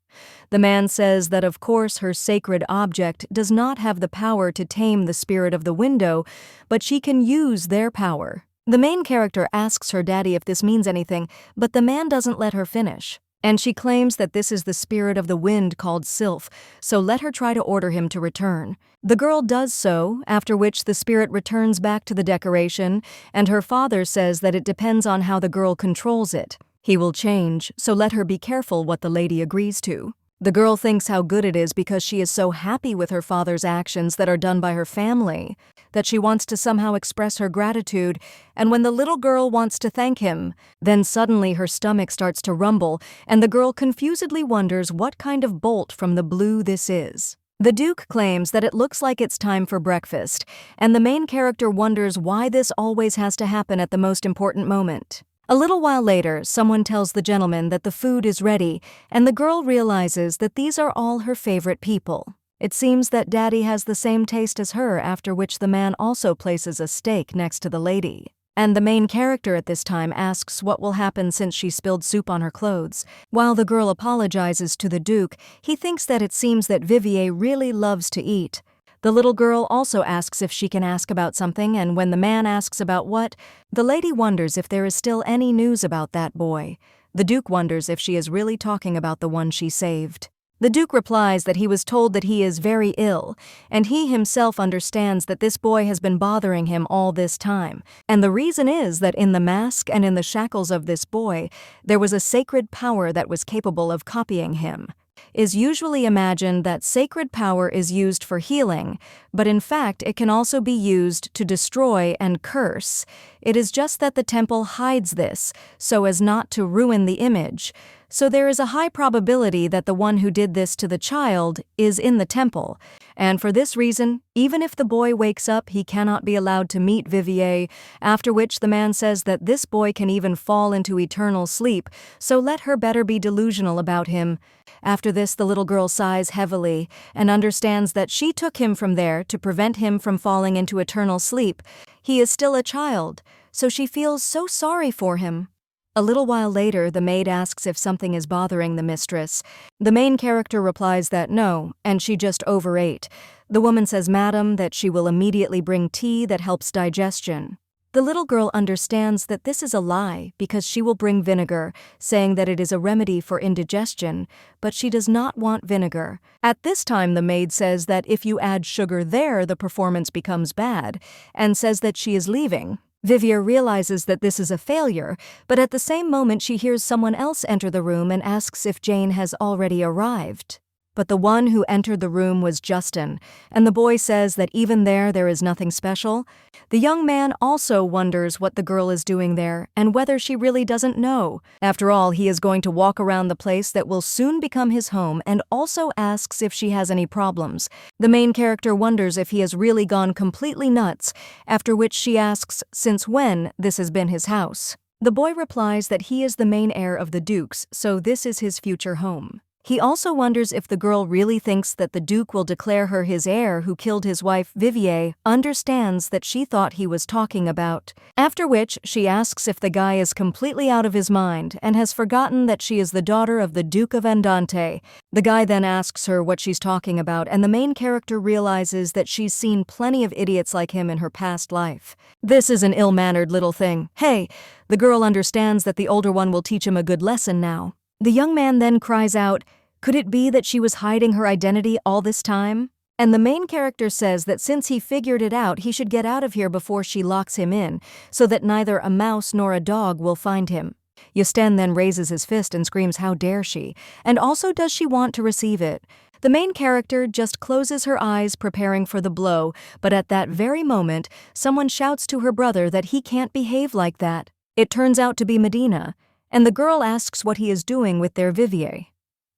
The man says that of course her sacred object does not have the power to tame the spirit of the window, but she can use their power. The main character asks her daddy if this means anything, but the man doesn't let her finish. And she claims that this is the spirit of the wind called Sylph, so let her try to order him to return. The girl does so, after which the spirit returns back to the decoration, and her father says that it depends on how the girl controls it. He will change, so let her be careful what the lady agrees to. The girl thinks how good it is because she is so happy with her father's actions that are done by her family, that she wants to somehow express her gratitude, and when the little girl wants to thank him, then suddenly her stomach starts to rumble, and the girl confusedly wonders what kind of bolt from the blue this is. The Duke claims that it looks like it's time for breakfast, and the main character wonders why this always has to happen at the most important moment. A little while later, someone tells the gentleman that the food is ready, and the girl realizes that these are all her favorite people. It seems that Daddy has the same taste as her, after which the man also places a steak next to the lady. And the main character at this time asks what will happen since she spilled soup on her clothes. While the girl apologizes to the Duke, he thinks that it seems that Vivier really loves to eat. The little girl also asks if she can ask about something, and when the man asks about what, the lady wonders if there is still any news about that boy. The Duke wonders if she is really talking about the one she saved. The Duke replies that he was told that he is very ill, and he himself understands that this boy has been bothering him all this time. And the reason is that in the mask and in the shackles of this boy, there was a sacred power that was capable of copying him. Is usually imagined that sacred power is used for healing, but in fact it can also be used to destroy and curse. It is just that the temple hides this, so as not to ruin the image. So there is a high probability that the one who did this to the child is in the temple, and for this reason, even if the boy wakes up, he cannot be allowed to meet Vivier, after which the man says that this boy can even fall into eternal sleep, so let her better be delusional about him. After this, the little girl sighs heavily and understands that she took him from there to prevent him from falling into eternal sleep. He is still a child, so she feels so sorry for him. A little while later, the maid asks if something is bothering the mistress. The main character replies that no, and she just overate. The woman says, "Madam," that she will immediately bring tea that helps digestion. The little girl understands that this is a lie because she will bring vinegar, saying that it is a remedy for indigestion, but she does not want vinegar. At this time, the maid says that if you add sugar there, the performance becomes bad, and says that she is leaving. Vivier realizes that this is a failure, but at the same moment she hears someone else enter the room and asks if Jane has already arrived. But the one who entered the room was Justin, and the boy says that even there is nothing special. The young man also wonders what the girl is doing there and whether she really doesn't know. After all, he is going to walk around the place that will soon become his home and also asks if she has any problems. The main character wonders if he has really gone completely nuts, after which she asks since when this has been his house. The boy replies that he is the main heir of the Dukes, so this is his future home. He also wonders if the girl really thinks that the Duke will declare her his heir who killed his wife Vivier, understands that she thought he was talking about. After which, she asks if the guy is completely out of his mind and has forgotten that she is the daughter of the Duke of Andante. The guy then asks her what she's talking about, and the main character realizes that she's seen plenty of idiots like him in her past life. This is an ill-mannered little thing. Hey, the girl understands that the older one will teach him a good lesson now. The young man then cries out, could it be that she was hiding her identity all this time? And the main character says that since he figured it out, he should get out of here before she locks him in, so that neither a mouse nor a dog will find him. Yusten then raises his fist and screams, how dare she? And also, does she want to receive it? The main character just closes her eyes preparing for the blow, but at that very moment, someone shouts to her brother that he can't behave like that. It turns out to be Medina, and the girl asks what he is doing with their Vivier.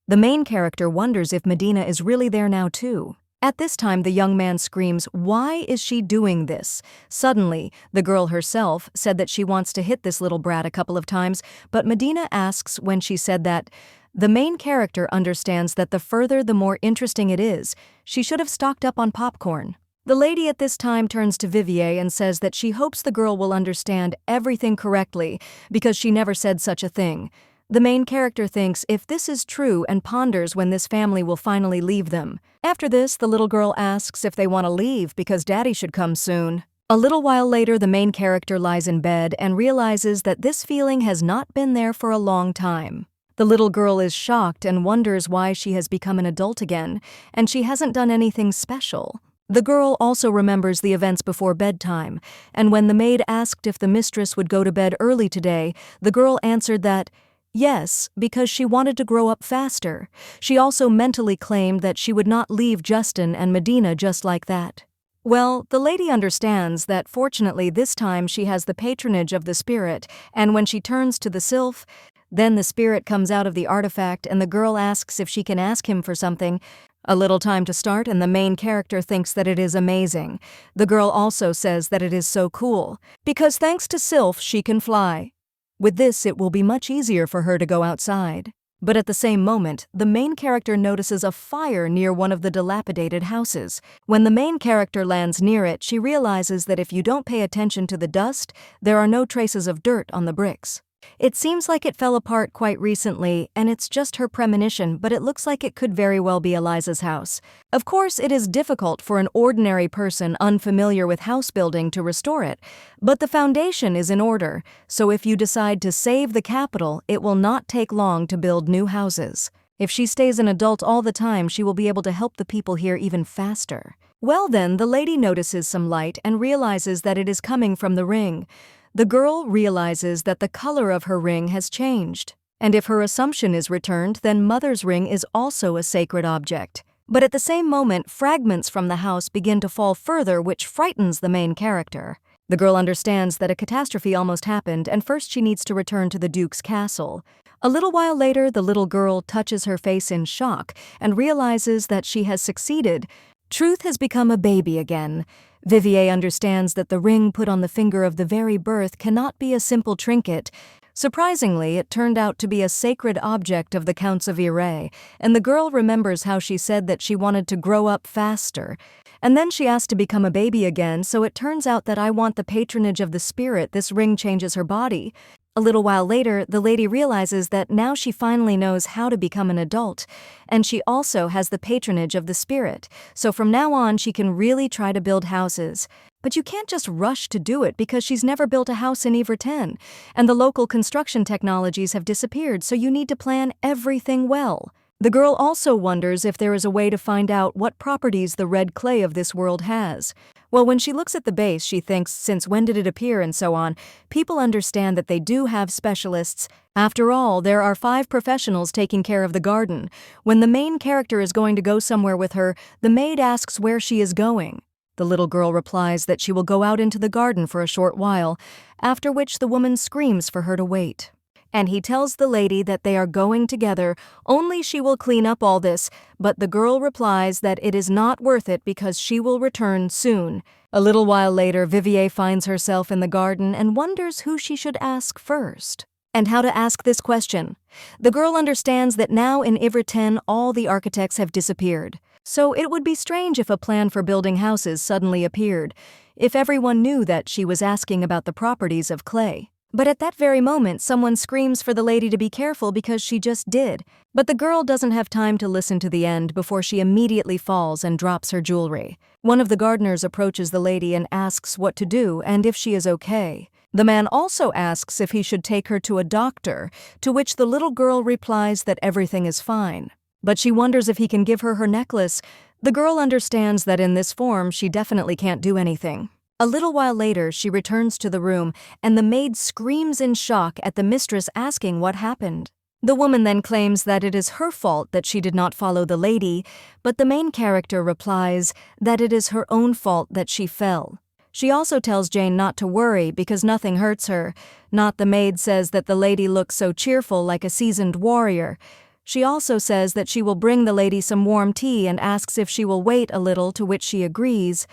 The main character wonders if Medina is really there now too. At this time, the young man screams, why is she doing this? Suddenly, the girl herself said that she wants to hit this little brat a couple of times, but Medina asks when she said that. The main character understands that the further the more interesting it is, she should have stocked up on popcorn. The lady at this time turns to Vivier and says that she hopes the girl will understand everything correctly because she never said such a thing. The main character thinks if this is true and ponders when this family will finally leave them. After this, the little girl asks if they want to leave because daddy should come soon. A little while later, the main character lies in bed and realizes that this feeling has not been there for a long time. The little girl is shocked and wonders why she has become an adult again, and she hasn't done anything special. The girl also remembers the events before bedtime, and when the maid asked if the mistress would go to bed early today, the girl answered that, yes, because she wanted to grow up faster. She also mentally claimed that she would not leave Justin and Medina just like that. Well, the lady understands that fortunately this time she has the patronage of the spirit, and when she turns to the sylph, then the spirit comes out of the artifact and the girl asks if she can ask him for something. A little time to start and the main character thinks that it is amazing. The girl also says that it is so cool, because thanks to sylph she can fly. With this, it will be much easier for her to go outside. But at the same moment, the main character notices a fire near one of the dilapidated houses. When the main character lands near it, she realizes that if you don't pay attention to the dust, there are no traces of dirt on the bricks. It seems like it fell apart quite recently, and it's just her premonition, but it looks like it could very well be Eliza's house. Of course, it is difficult for an ordinary person unfamiliar with house building to restore it, but the foundation is in order, so if you decide to save the capital, it will not take long to build new houses. If she stays an adult all the time, she will be able to help the people here even faster. Well then, the lady notices some light and realizes that it is coming from the ring. The girl realizes that the color of her ring has changed, and if her assumption is returned, then Mother's ring is also a sacred object. But at the same moment, fragments from the house begin to fall further, which frightens the main character. The girl understands that a catastrophe almost happened, and first she needs to return to the Duke's castle. A little while later, the little girl touches her face in shock and realizes that she has succeeded. Truth has become a baby again. Vivier understands that the ring put on the finger of the very birth cannot be a simple trinket. Surprisingly, it turned out to be a sacred object of the Counts of Iray, and the girl remembers how she said that she wanted to grow up faster. And then she asked to become a baby again, so it turns out that I want the patronage of the spirit. This ring changes her body. A little while later, the lady realizes that now she finally knows how to become an adult, and she also has the patronage of the spirit, so from now on she can really try to build houses. But you can't just rush to do it because she's never built a house in Everton, and the local construction technologies have disappeared, so you need to plan everything well. The girl also wonders if there is a way to find out what properties the red clay of this world has. Well, when she looks at the base, she thinks, since when did it appear and so on, people understand that they do have specialists. After all, there are 5 professionals taking care of the garden. When the main character is going to go somewhere with her, the maid asks where she is going. The little girl replies that she will go out into the garden for a short while, after which the woman screams for her to wait. And he tells the lady that they are going together, only she will clean up all this, but the girl replies that it is not worth it because she will return soon. A little while later, Vivier finds herself in the garden and wonders who she should ask first. And how to ask this question. The girl understands that now in Everton all the architects have disappeared. So it would be strange if a plan for building houses suddenly appeared, if everyone knew that she was asking about the properties of clay. But at that very moment, someone screams for the lady to be careful because she just did. But the girl doesn't have time to listen to the end before she immediately falls and drops her jewelry. One of the gardeners approaches the lady and asks what to do and if she is okay. The man also asks if he should take her to a doctor, to which the little girl replies that everything is fine. But she wonders if he can give her necklace. The girl understands that in this form she definitely can't do anything. A little while later, she returns to the room, and the maid screams in shock at the mistress asking what happened. The woman then claims that it is her fault that she did not follow the lady, but the main character replies that it is her own fault that she fell. She also tells Jane not to worry because nothing hurts her. Not the maid says that the lady looks so cheerful like a seasoned warrior. She also says that she will bring the lady some warm tea and asks if she will wait a little, to which she agrees.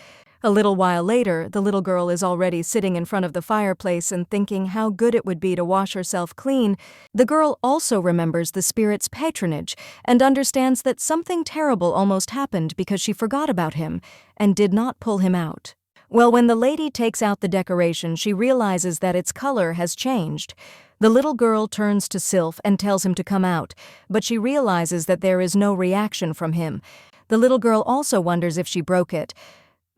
A little while later, the little girl is already sitting in front of the fireplace and thinking how good it would be to wash herself clean. The girl also remembers the spirit's patronage and understands that something terrible almost happened because she forgot about him and did not pull him out. Well, when the lady takes out the decoration, she realizes that its color has changed. The little girl turns to Sylph and tells him to come out, but she realizes that there is no reaction from him. The little girl also wonders if she broke it.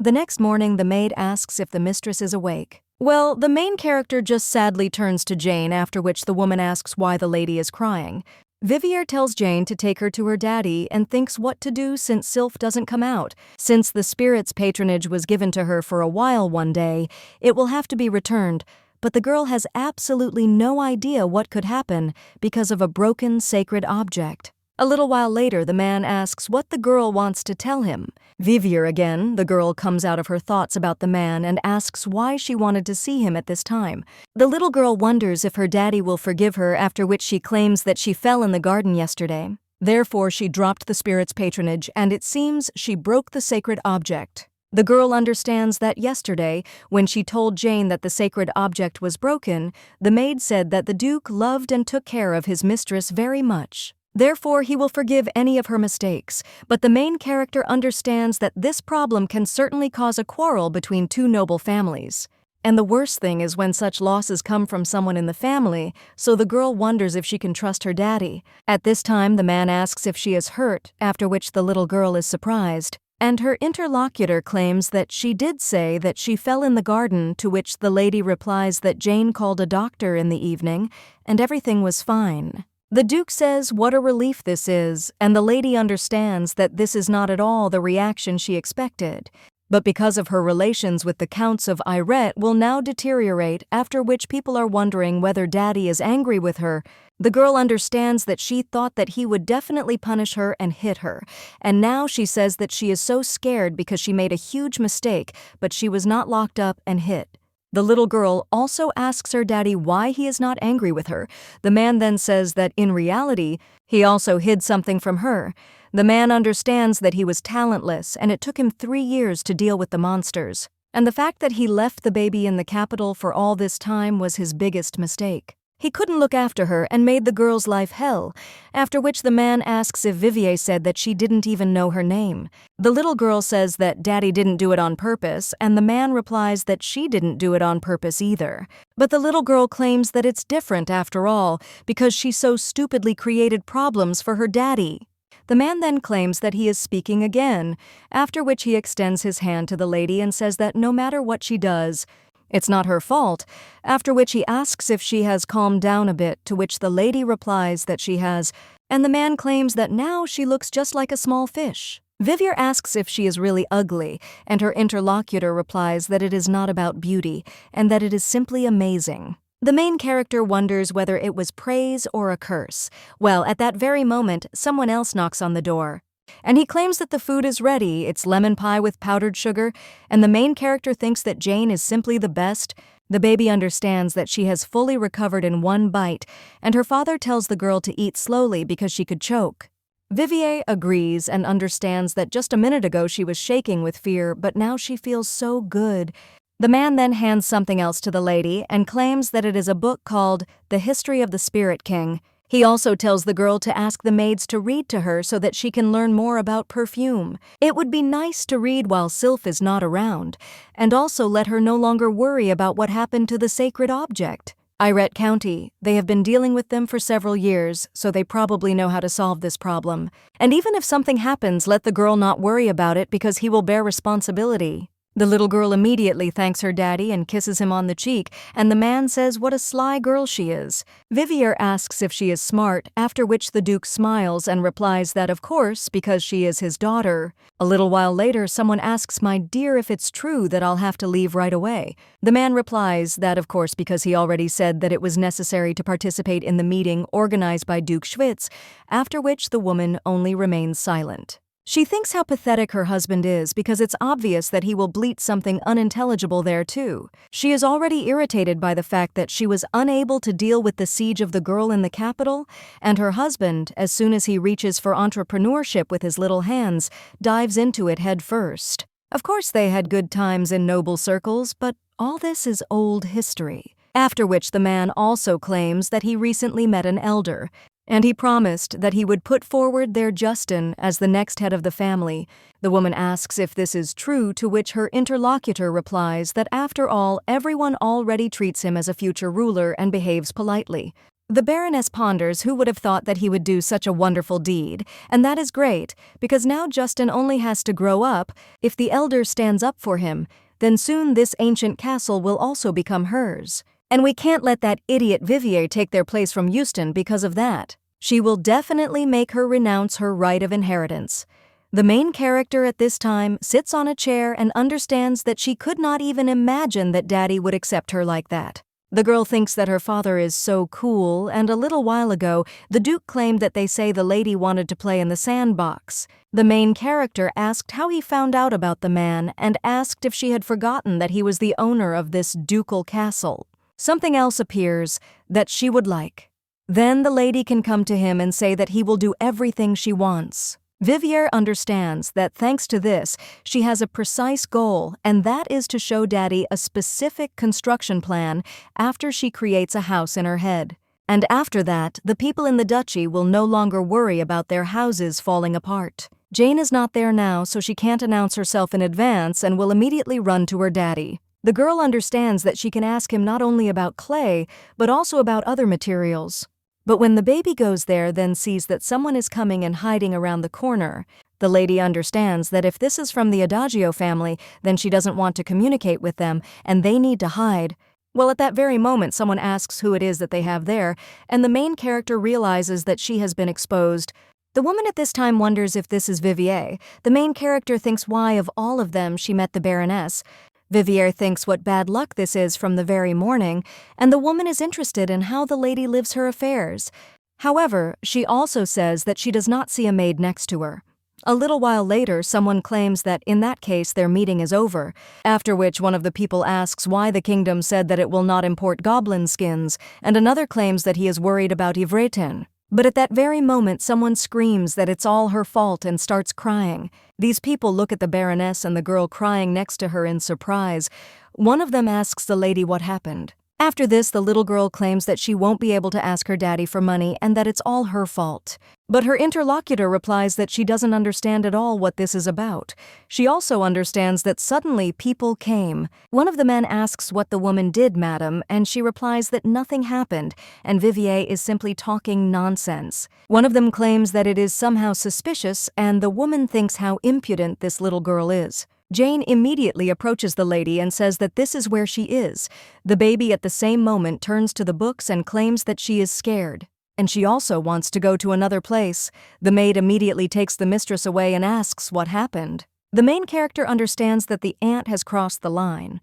The next morning, the maid asks if the mistress is awake. Well, the main character just sadly turns to Jane, after which the woman asks why the lady is crying. Vivier tells Jane to take her to her daddy and thinks what to do since Sylph doesn't come out. Since the spirit's patronage was given to her for a while one day, it will have to be returned, but the girl has absolutely no idea what could happen because of a broken sacred object. A little while later, the man asks what the girl wants to tell him. Vivier again, the girl comes out of her thoughts about the man and asks why she wanted to see him at this time. The little girl wonders if her daddy will forgive her, after which she claims that she fell in the garden yesterday. Therefore, she dropped the spirit's patronage, and it seems she broke the sacred object. The girl understands that yesterday, when she told Jane that the sacred object was broken, the maid said that the Duke loved and took care of his mistress very much. Therefore, he will forgive any of her mistakes, but the main character understands that this problem can certainly cause a quarrel between two noble families. And the worst thing is when such losses come from someone in the family, so the girl wonders if she can trust her daddy. At this time, the man asks if she is hurt, after which the little girl is surprised, and her interlocutor claims that she did say that she fell in the garden, to which the lady replies that Jane called a doctor in the evening, and everything was fine. The Duke says what a relief this is, and the lady understands that this is not at all the reaction she expected. But because of her relations with the Counts of Irette will now deteriorate, after which people are wondering whether Daddy is angry with her, the girl understands that she thought that he would definitely punish her and hit her, and now she says that she is so scared because she made a huge mistake, but she was not locked up and hit. The little girl also asks her daddy why he is not angry with her. The man then says that in reality, he also hid something from her. The man understands that he was talentless and it took him 3 years to deal with the monsters. And the fact that he left the baby in the capital for all this time was his biggest mistake. He couldn't look after her and made the girl's life hell, after which the man asks if Vivier said that she didn't even know her name. The little girl says that Daddy didn't do it on purpose, and the man replies that she didn't do it on purpose either. But the little girl claims that it's different after all, because she so stupidly created problems for her daddy. The man then claims that he is speaking again, after which he extends his hand to the lady and says that no matter what she does, it's not her fault, after which he asks if she has calmed down a bit, to which the lady replies that she has, and the man claims that now she looks just like a small fish. Vivier asks if she is really ugly, and her interlocutor replies that it is not about beauty, and that it is simply amazing. The main character wonders whether it was praise or a curse. Well, at that very moment, someone else knocks on the door. And he claims that the food is ready, it's lemon pie with powdered sugar, and the main character thinks that Jane is simply the best. The baby understands that she has fully recovered in one bite, and her father tells the girl to eat slowly because she could choke. Vivier agrees and understands that just a minute ago she was shaking with fear, but now she feels so good. The man then hands something else to the lady and claims that it is a book called The History of the Spirit King. He also tells the girl to ask the maids to read to her so that she can learn more about perfume. It would be nice to read while Sylph is not around, and also let her no longer worry about what happened to the sacred object. Irette County, they have been dealing with them for several years, so they probably know how to solve this problem. And even if something happens, let the girl not worry about it because he will bear responsibility. The little girl immediately thanks her daddy and kisses him on the cheek, and the man says what a sly girl she is. Vivier asks if she is smart, after which the Duke smiles and replies that of course, because she is his daughter. A little while later, someone asks my dear if it's true that I'll have to leave right away. The man replies that of course because he already said that it was necessary to participate in the meeting organized by Duke Schwitz, after which the woman only remains silent. She thinks how pathetic her husband is because it's obvious that he will bleat something unintelligible there too. She is already irritated by the fact that she was unable to deal with the siege of the girl in the capital, and her husband, as soon as he reaches for entrepreneurship with his little hands, dives into it head first. Of course they had good times in noble circles, but all this is old history. After which the man also claims that he recently met an elder, and he promised that he would put forward their Justin as the next head of the family. The woman asks if this is true, to which her interlocutor replies that after all, everyone already treats him as a future ruler and behaves politely. The Baroness ponders who would have thought that he would do such a wonderful deed, and that is great, because now Justin only has to grow up. If the elder stands up for him, then soon this ancient castle will also become hers. And we can't let that idiot Vivier take their place from Euston because of that. She will definitely make her renounce her right of inheritance. The main character at this time sits on a chair and understands that she could not even imagine that Daddy would accept her like that. The girl thinks that her father is so cool, and a little while ago, the Duke claimed that they say the lady wanted to play in the sandbox. The main character asked how he found out about the man and asked if she had forgotten that he was the owner of this ducal castle. Something else appears that she would like. Then the lady can come to him and say that he will do everything she wants. Vivier understands that thanks to this, she has a precise goal, and that is to show Daddy a specific construction plan after she creates a house in her head. And after that, the people in the duchy will no longer worry about their houses falling apart. Jane is not there now, so she can't announce herself in advance and will immediately run to her daddy. The girl understands that she can ask him not only about clay, but also about other materials. But when the baby goes there, then sees that someone is coming and hiding around the corner, the lady understands that if this is from the Adagio family, then she doesn't want to communicate with them, and they need to hide. Well, at that very moment, someone asks who it is that they have there, and the main character realizes that she has been exposed. The woman at this time wonders if this is Vivier. The main character thinks why of all of them she met the Baroness. Vivier thinks what bad luck this is from the very morning, and the woman is interested in how the lady lives her affairs. However, she also says that she does not see a maid next to her. A little while later, someone claims that in that case their meeting is over, after which one of the people asks why the kingdom said that it will not import goblin skins, and another claims that he is worried about reverting. But at that very moment, someone screams that it's all her fault and starts crying. These people look at the Baroness and the girl crying next to her in surprise. One of them asks the lady what happened. After this, the little girl claims that she won't be able to ask her daddy for money and that it's all her fault. But her interlocutor replies that she doesn't understand at all what this is about. She also understands that suddenly people came. One of the men asks what the woman did, madam, and she replies that nothing happened, and Vivier is simply talking nonsense. One of them claims that it is somehow suspicious, and the woman thinks how impudent this little girl is. Jane immediately approaches the lady and says that this is where she is. The baby at the same moment turns to the books and claims that she is scared. And she also wants to go to another place. The maid immediately takes the mistress away and asks what happened. The main character understands that the aunt has crossed the line.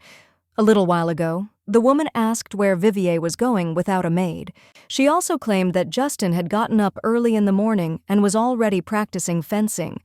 A little while ago, the woman asked where Vivier was going without a maid. She also claimed that Justin had gotten up early in the morning and was already practicing fencing.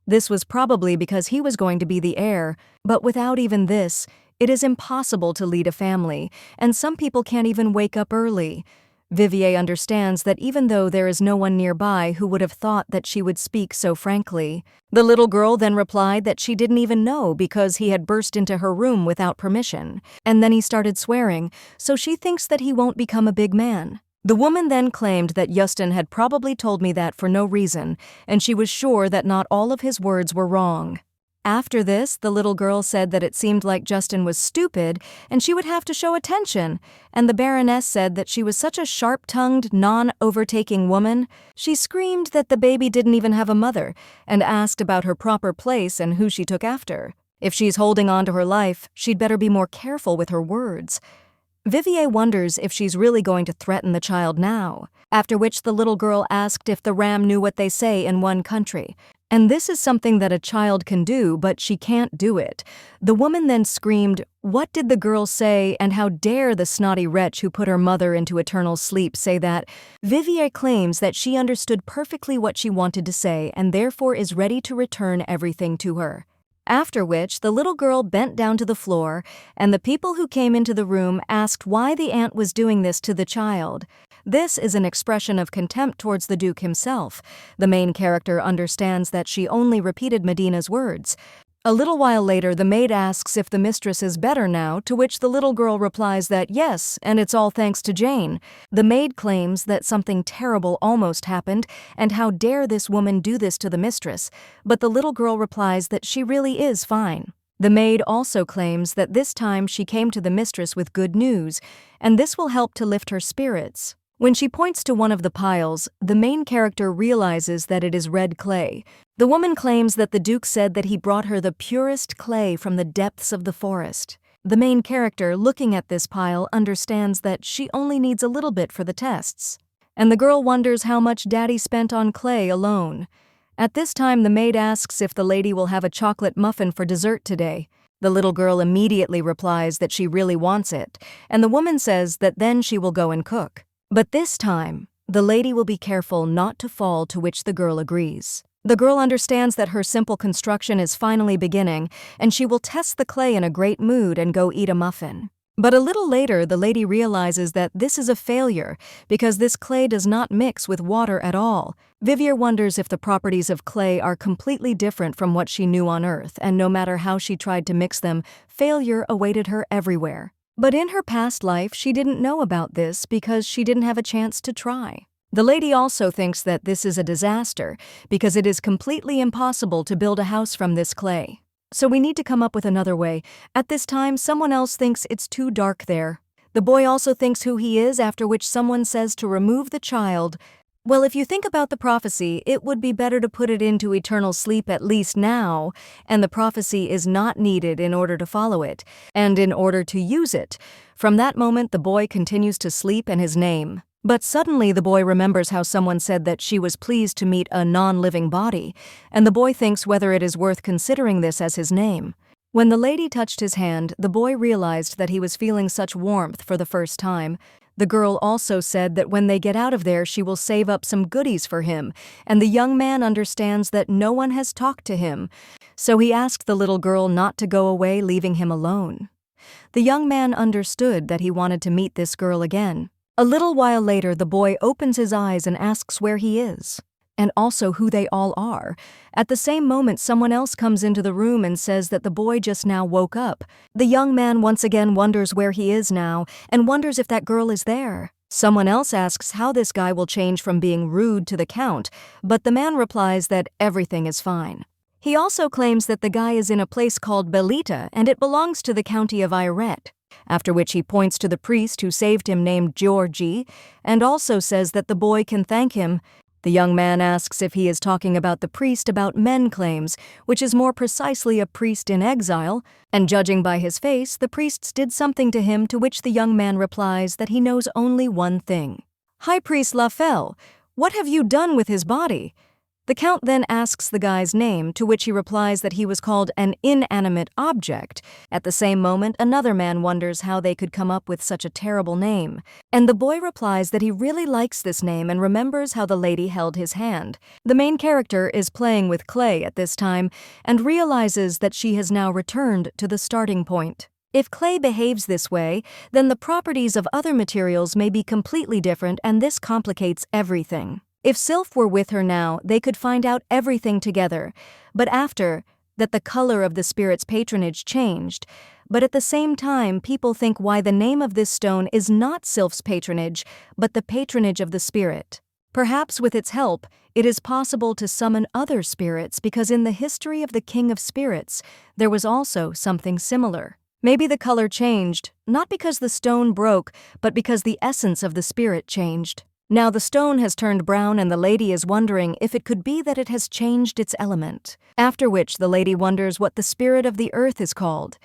This was probably because he was going to be the heir, but without even this, it is impossible to lead a family, and some people can't even wake up early. Vivier understands that even though there is no one nearby who would have thought that she would speak so frankly. The little girl then replied that she didn't even know because he had burst into her room without permission, and then he started swearing, so she thinks that he won't become a big man. The woman then claimed that Justin had probably told me that for no reason, and she was sure that not all of his words were wrong. After this, the little girl said that it seemed like Justin was stupid and she would have to show attention, and the Baroness said that she was such a sharp-tongued, non-overtaking woman. She screamed that the baby didn't even have a mother and asked about her proper place and who she took after. If she's holding on to her life, she'd better be more careful with her words. Vivier wonders if she's really going to threaten the child now, after which the little girl asked if the ram knew what they say in one country. And this is something that a child can do, but she can't do it. The woman then screamed, "What did the girl say, and how dare the snotty wretch who put her mother into eternal sleep say that?" Vivier claims that she understood perfectly what she wanted to say and therefore is ready to return everything to her. After which, the little girl bent down to the floor, and the people who came into the room asked why the aunt was doing this to the child. This is an expression of contempt towards the Duke himself. The main character understands that she only repeated Medina's words. A little while later, the maid asks if the mistress is better now, to which the little girl replies that yes, and it's all thanks to Jane. The maid claims that something terrible almost happened, and how dare this woman do this to the mistress, but the little girl replies that she really is fine. The maid also claims that this time she came to the mistress with good news, and this will help to lift her spirits. When she points to one of the piles, the main character realizes that it is red clay. The woman claims that the Duke said that he brought her the purest clay from the depths of the forest. The main character, looking at this pile, understands that she only needs a little bit for the tests. And the girl wonders how much Daddy spent on clay alone. At this time, the maid asks if the lady will have a chocolate muffin for dessert today. The little girl immediately replies that she really wants it, and the woman says that then she will go and cook. But this time, the lady will be careful not to fall, to which the girl agrees. The girl understands that her simple construction is finally beginning, and she will test the clay in a great mood and go eat a muffin. But a little later, the lady realizes that this is a failure because this clay does not mix with water at all. Vivier wonders if the properties of clay are completely different from what she knew on Earth, and no matter how she tried to mix them, failure awaited her everywhere. But in her past life, she didn't know about this because she didn't have a chance to try. The lady also thinks that this is a disaster because it is completely impossible to build a house from this clay. So we need to come up with another way. At this time, someone else thinks it's too dark there. The boy also thinks who he is, after which someone says to remove the child. Well, if you think about the prophecy, it would be better to put it into eternal sleep at least now, and the prophecy is not needed in order to follow it, and in order to use it. From that moment, the boy continues to sleep and his name. But suddenly the boy remembers how someone said that she was pleased to meet a non-living body, and the boy thinks whether it is worth considering this as his name. When the lady touched his hand, the boy realized that he was feeling such warmth for the first time. The girl also said that when they get out of there, she will save up some goodies for him, and the young man understands that no one has talked to him, so he asked the little girl not to go away, leaving him alone. The young man understood that he wanted to meet this girl again. A little while later, the boy opens his eyes and asks where he is, and also who they all are. At the same moment, someone else comes into the room and says that the boy just now woke up. The young man once again wonders where he is now, and wonders if that girl is there. Someone else asks how this guy will change from being rude to the count, but the man replies that everything is fine. He also claims that the guy is in a place called Belita, and it belongs to the county of Irette. After which he points to the priest who saved him, named Georgie, and also says that the boy can thank him. The young man asks if he is talking about the priest about men claims, which is more precisely a priest in exile, and judging by his face, the priests did something to him, to which the young man replies that he knows only one thing. High Priest Lafell, what have you done with his body? The count then asks the guy's name, to which he replies that he was called an inanimate object. At the same moment, another man wonders how they could come up with such a terrible name, and the boy replies that he really likes this name and remembers how the lady held his hand. The main character is playing with clay at this time and realizes that she has now returned to the starting point. If clay behaves this way, then the properties of other materials may be completely different, and this complicates everything. If Sylph were with her now, they could find out everything together, but after that the color of the spirit's patronage changed. But at the same time, people think why the name of this stone is not Sylph's patronage, but the patronage of the spirit. Perhaps with its help, it is possible to summon other spirits, because in the history of the King of Spirits, there was also something similar. Maybe the color changed, not because the stone broke, but because the essence of the spirit changed. Now the stone has turned brown, and the lady is wondering if it could be that it has changed its element. After which the lady wonders what the spirit of the earth is called.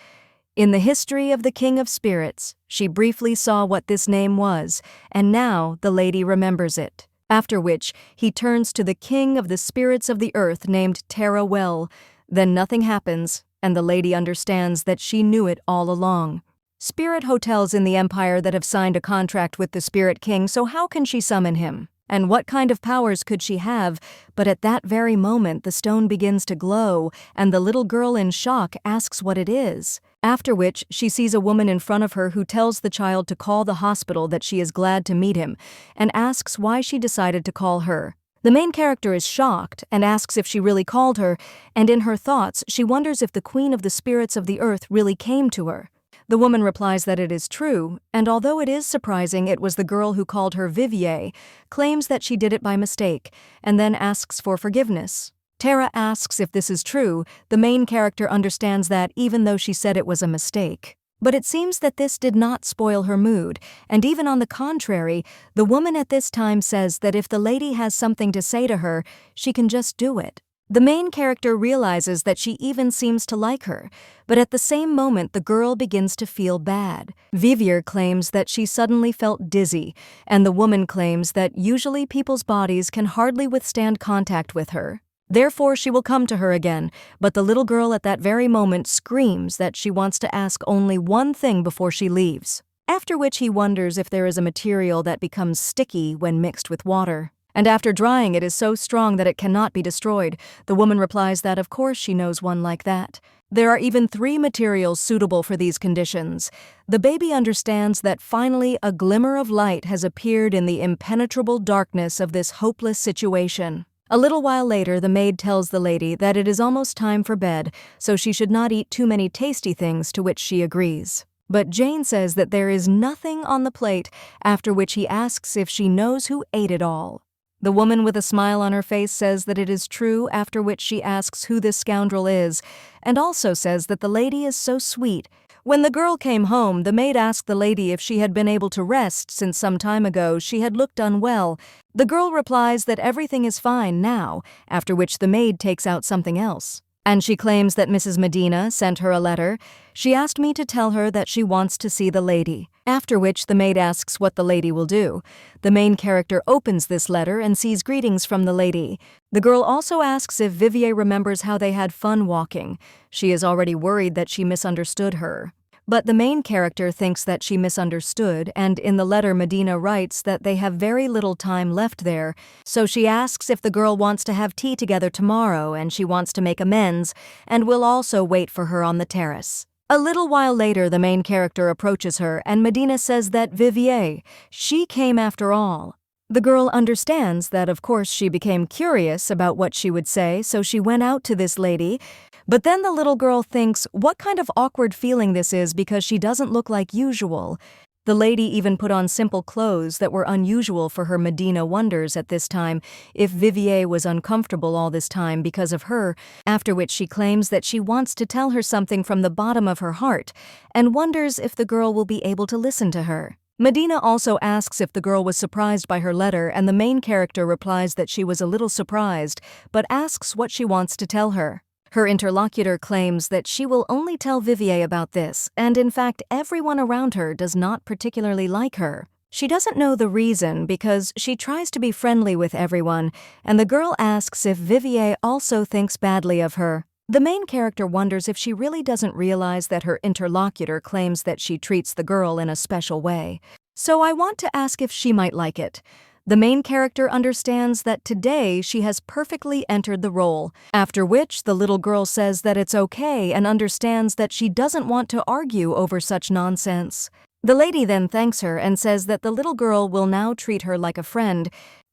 In the history of the King of Spirits, she briefly saw what this name was, and now the lady remembers it. After which he turns to the King of the Spirits of the Earth, named Terrawell. Then nothing happens, and the lady understands that she knew it all along. Spirit hotels in the Empire that have signed a contract with the Spirit King, so how can she summon him? And what kind of powers could she have? But at that very moment, the stone begins to glow, and the little girl in shock asks what it is. After which, she sees a woman in front of her who tells the child to call the hospital, that she is glad to meet him, and asks why she decided to call her. The The main character is shocked and asks if she really called her, and in her thoughts, she wonders if the queen of the spirits of the earth really came to her. The woman replies that it is true, and although it is surprising it was the girl who called her Vivier, claims that she did it by mistake, and then asks for forgiveness. Tara asks if this is true. The main character understands that even though she said it was a mistake. But it seems that this did not spoil her mood, and even on the contrary, the woman at this time says that if the lady has something to say to her, she can just do it. The main character realizes that she even seems to like her, but at the same moment the girl begins to feel bad. Vivier claims that she suddenly felt dizzy, and the woman claims that usually people's bodies can hardly withstand contact with her. Therefore she will come to her again, but the little girl at that very moment screams that she wants to ask only one thing before she leaves. After which he wonders if there is a material that becomes sticky when mixed with water. And after drying it is so strong that it cannot be destroyed. The woman replies that of course she knows one like that. There are even 3 materials suitable for these conditions. The baby understands that finally a glimmer of light has appeared in the impenetrable darkness of this hopeless situation. A little while later, the maid tells the lady that it is almost time for bed, so she should not eat too many tasty things, to which she agrees. But Jane says that there is nothing on the plate, after which he asks if she knows who ate it all. The woman with a smile on her face says that it is true, after which she asks who this scoundrel is, and also says that the lady is so sweet. When the girl came home, the maid asked the lady if she had been able to rest since some time ago she had looked unwell. The girl replies that everything is fine now, after which the maid takes out something else. And she claims that Mrs. Medina sent her a letter. She asked me to tell her that she wants to see the lady. After which the maid asks what the lady will do. The main character opens this letter and sees greetings from the lady. The girl also asks if Vivier remembers how they had fun walking. She is already worried that she misunderstood her. But the main character thinks that she misunderstood, and in the letter Medina writes that they have very little time left there, so she asks if the girl wants to have tea together tomorrow and she wants to make amends, and will also wait for her on the terrace. A little while later the main character approaches her and Medina says that Vivier, she came after all. The girl understands that of course she became curious about what she would say, so she went out to this lady. But then the little girl thinks what kind of awkward feeling this is because she doesn't look like usual. The lady even put on simple clothes that were unusual for her. Medina wonders at this time if Vivier was uncomfortable all this time because of her, after which she claims that she wants to tell her something from the bottom of her heart and wonders if the girl will be able to listen to her. Medina also asks if the girl was surprised by her letter, and the main character replies that she was a little surprised, but asks what she wants to tell her. Her interlocutor claims that she will only tell Vivier about this, and in fact everyone around her does not particularly like her. She doesn't know the reason because she tries to be friendly with everyone, and the girl asks if Vivier also thinks badly of her. The main character wonders if she really doesn't realize that her interlocutor claims that she treats the girl in a special way. So I want to ask if she might like it. The main character understands that today she has perfectly entered the role, after which the little girl says that it's okay and understands that she doesn't want to argue over such nonsense. The lady then thanks her and says that the little girl will now treat her like a friend.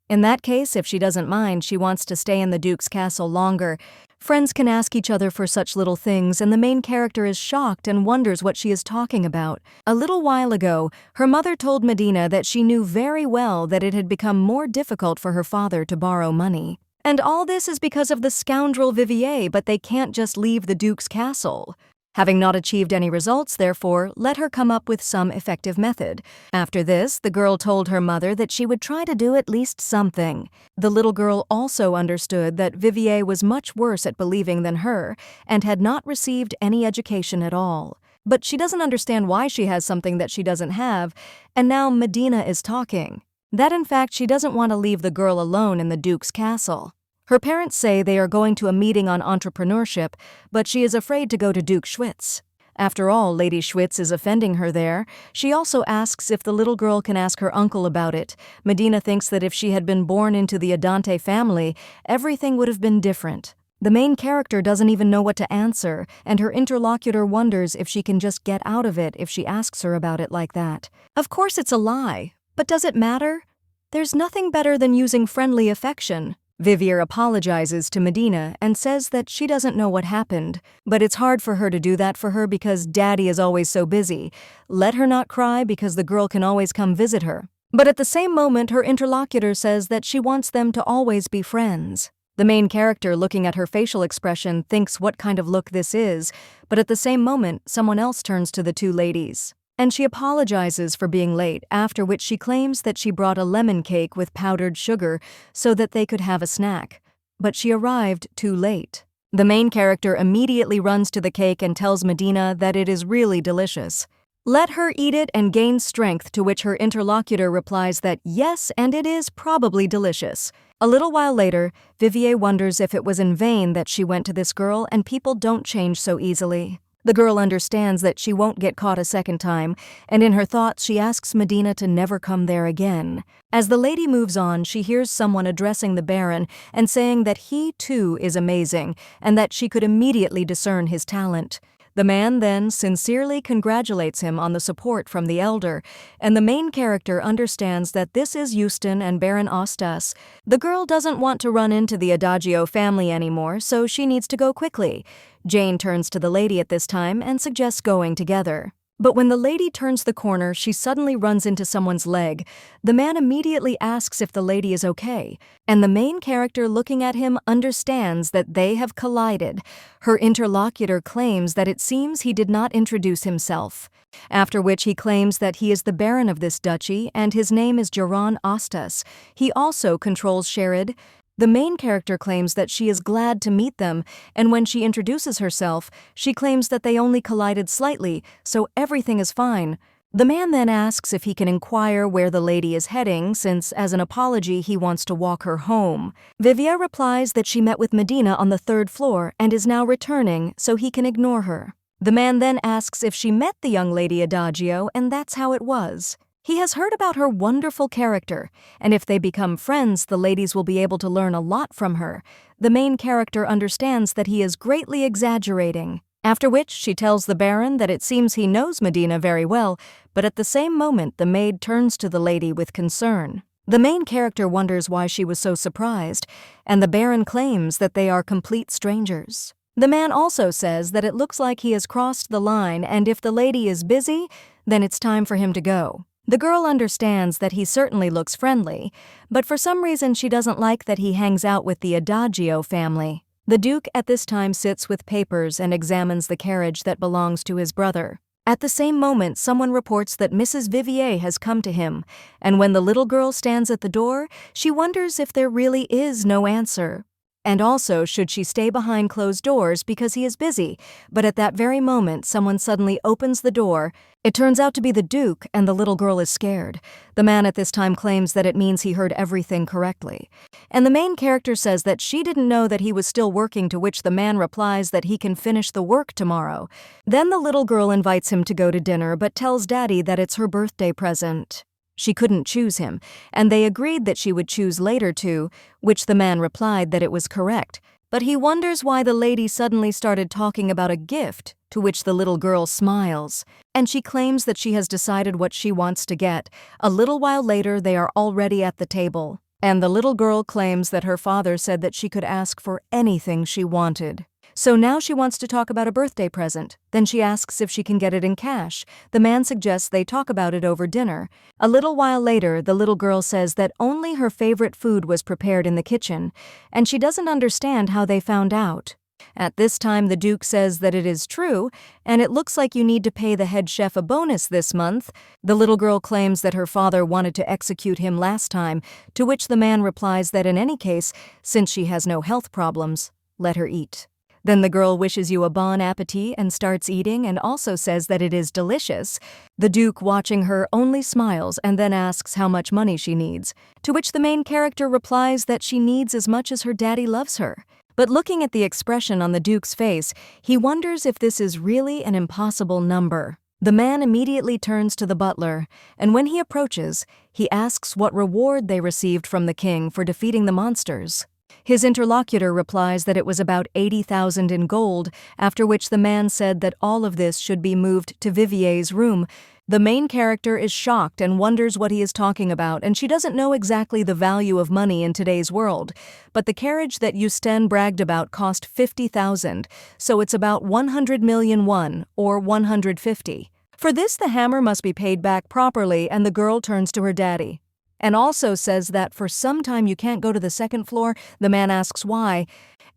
In that case, if she doesn't mind, she wants to stay in the Duke's castle longer. Friends can ask each other for such little things, and the main character is shocked and wonders what she is talking about. A little while ago, her mother told Medina that she knew very well that it had become more difficult for her father to borrow money. And all this is because of the scoundrel Vivier, but they can't just leave the Duke's castle. Having not achieved any results, therefore, let her come up with some effective method. After this, the girl told her mother that she would try to do at least something. The little girl also understood that Vivier was much worse at believing than her, and had not received any education at all. But she doesn't understand why she has something that she doesn't have, and now Medina is talking. That in fact she doesn't want to leave the girl alone in the Duke's castle. Her parents say they are going to a meeting on entrepreneurship, but she is afraid to go to Duke Schwitz. After all, Lady Schwitz is offending her there. She also asks if the little girl can ask her uncle about it. Medina thinks that if she had been born into the Adante family, everything would have been different. The main character doesn't even know what to answer, and her interlocutor wonders if she can just get out of it if she asks her about it like that. Of course it's a lie, but does it matter? There's nothing better than using friendly affection. Vivier apologizes to Medina and says that she doesn't know what happened, but it's hard for her to do that for her because Daddy is always so busy. Let her not cry because the girl can always come visit her. But at the same moment, her interlocutor says that she wants them to always be friends. The main character, looking at her facial expression, thinks what kind of look this is, but at the same moment, someone else turns to the two ladies. And she apologizes for being late, after which she claims that she brought a lemon cake with powdered sugar so that they could have a snack. But she arrived too late. The main character immediately runs to the cake and tells Medina that it is really delicious. Let her eat it and gain strength, to which her interlocutor replies that yes, and it is probably delicious. A little while later, Vivier wonders if it was in vain that she went to this girl, and people don't change so easily. The girl understands that she won't get caught a second time, and in her thoughts she asks Medina to never come there again. As the lady moves on, she hears someone addressing the Baron and saying that he too is amazing, and that she could immediately discern his talent. The man then sincerely congratulates him on the support from the elder, and the main character understands that this is Houston and Baron Ostas. The girl doesn't want to run into the Adagio family anymore, so she needs to go quickly. Jane turns to the lady at this time and suggests going together. But when the lady turns the corner, she suddenly runs into someone's leg. The man immediately asks if the lady is okay, and the main character, looking at him, understands that they have collided. Her interlocutor claims that it seems he did not introduce himself, after which he claims that he is the Baron of this duchy and his name is Joran Ostas. He also controls Sherid. The main character claims that she is glad to meet them, and when she introduces herself, she claims that they only collided slightly, so everything is fine. The man then asks if he can inquire where the lady is heading, since as an apology he wants to walk her home. Vivier replies that she met with Medina on the 3rd floor and is now returning, so he can ignore her. The man then asks if she met the young lady Adagio, and that's how it was. He has heard about her wonderful character, and if they become friends, the ladies will be able to learn a lot from her. The main character understands that he is greatly exaggerating, after which she tells the Baron that it seems he knows Medina very well, but at the same moment the maid turns to the lady with concern. The main character wonders why she was so surprised, and the Baron claims that they are complete strangers. The man also says that it looks like he has crossed the line, and if the lady is busy, then it's time for him to go. The girl understands that he certainly looks friendly, but for some reason she doesn't like that he hangs out with the Adagio family. The Duke at this time sits with papers and examines the carriage that belongs to his brother. At the same moment, someone reports that Mrs. Vivier has come to him, and when the little girl stands at the door, she wonders if there really is no answer. And also, should she stay behind closed doors because he is busy? But at that very moment, someone suddenly opens the door. It turns out to be the Duke, and the little girl is scared. The man at this time claims that it means he heard everything correctly. And the main character says that she didn't know that he was still working, to which the man replies that he can finish the work tomorrow. Then the little girl invites him to go to dinner, but tells Daddy that it's her birthday present. She couldn't choose him, and they agreed that she would choose later too, which the man replied that it was correct. But he wonders why the lady suddenly started talking about a gift, to which the little girl smiles, and she claims that she has decided what she wants to get. A little while later, they are already at the table, and the little girl claims that her father said that she could ask for anything she wanted. So now she wants to talk about a birthday present. Then she asks if she can get it in cash. The man suggests they talk about it over dinner. A little while later, the little girl says that only her favorite food was prepared in the kitchen, and she doesn't understand how they found out. At this time, the Duke says that it is true, and it looks like you need to pay the head chef a bonus this month. The little girl claims that her father wanted to execute him last time, to which the man replies that in any case, since she has no health problems, let her eat. Then the girl wishes you a bon appetit and starts eating, and also says that it is delicious. The Duke, watching her, only smiles and then asks how much money she needs, to which the main character replies that she needs as much as her daddy loves her. But looking at the expression on the Duke's face, he wonders if this is really an impossible number. The man immediately turns to the butler, and when he approaches, he asks what reward they received from the king for defeating the monsters. His interlocutor replies that it was about 80,000 in gold, after which the man said that all of this should be moved to Vivier's room. The main character is shocked and wonders what he is talking about, and she doesn't know exactly the value of money in today's world. But the carriage that Eustaine bragged about cost 50,000, so it's about 100 million won, or 150. For this, the hammer must be paid back properly, and the girl turns to her daddy. And also says that for some time you can't go to the second floor. The man asks why,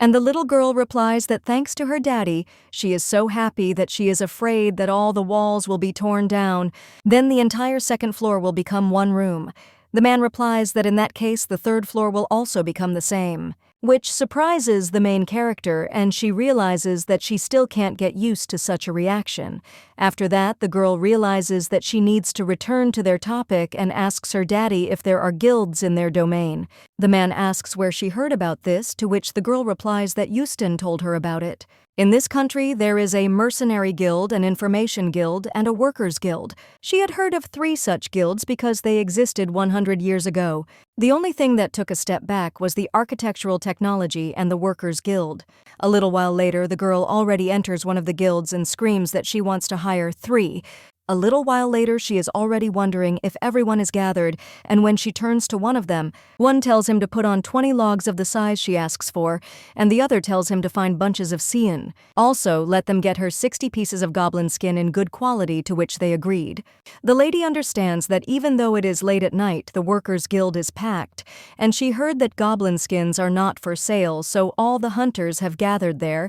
and the little girl replies that thanks to her daddy, she is so happy that she is afraid that all the walls will be torn down. Then the entire second floor will become one room. The man replies that in that case the third floor will also become the same, which surprises the main character, and she realizes that she still can't get used to such a reaction. After that, the girl realizes that she needs to return to their topic and asks her daddy if there are guilds in their domain. The man asks where she heard about this, to which the girl replies that Eustaine told her about it. In this country, there is a mercenary guild, an information guild, and a workers' guild. She had heard of 3 such guilds because they existed 100 years ago. The only thing that took a step back was the architectural technology and the workers' guild. A little while later, the girl already enters one of the guilds and screams that she wants to hire 3. A little while later, she is already wondering if everyone is gathered, and when she turns to one of them, one tells him to put on 20 logs of the size she asks for, and the other tells him to find bunches of cyan. Also, let them get her 60 pieces of goblin skin in good quality, to which they agreed. The lady understands that even though it is late at night, the workers' guild is packed, and she heard that goblin skins are not for sale, so all the hunters have gathered there.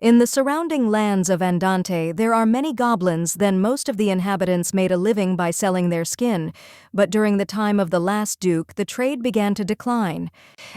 In the surrounding lands of Andante, there are many goblins, then most of the inhabitants made a living by selling their skin, but during the time of the last duke, the trade began to decline.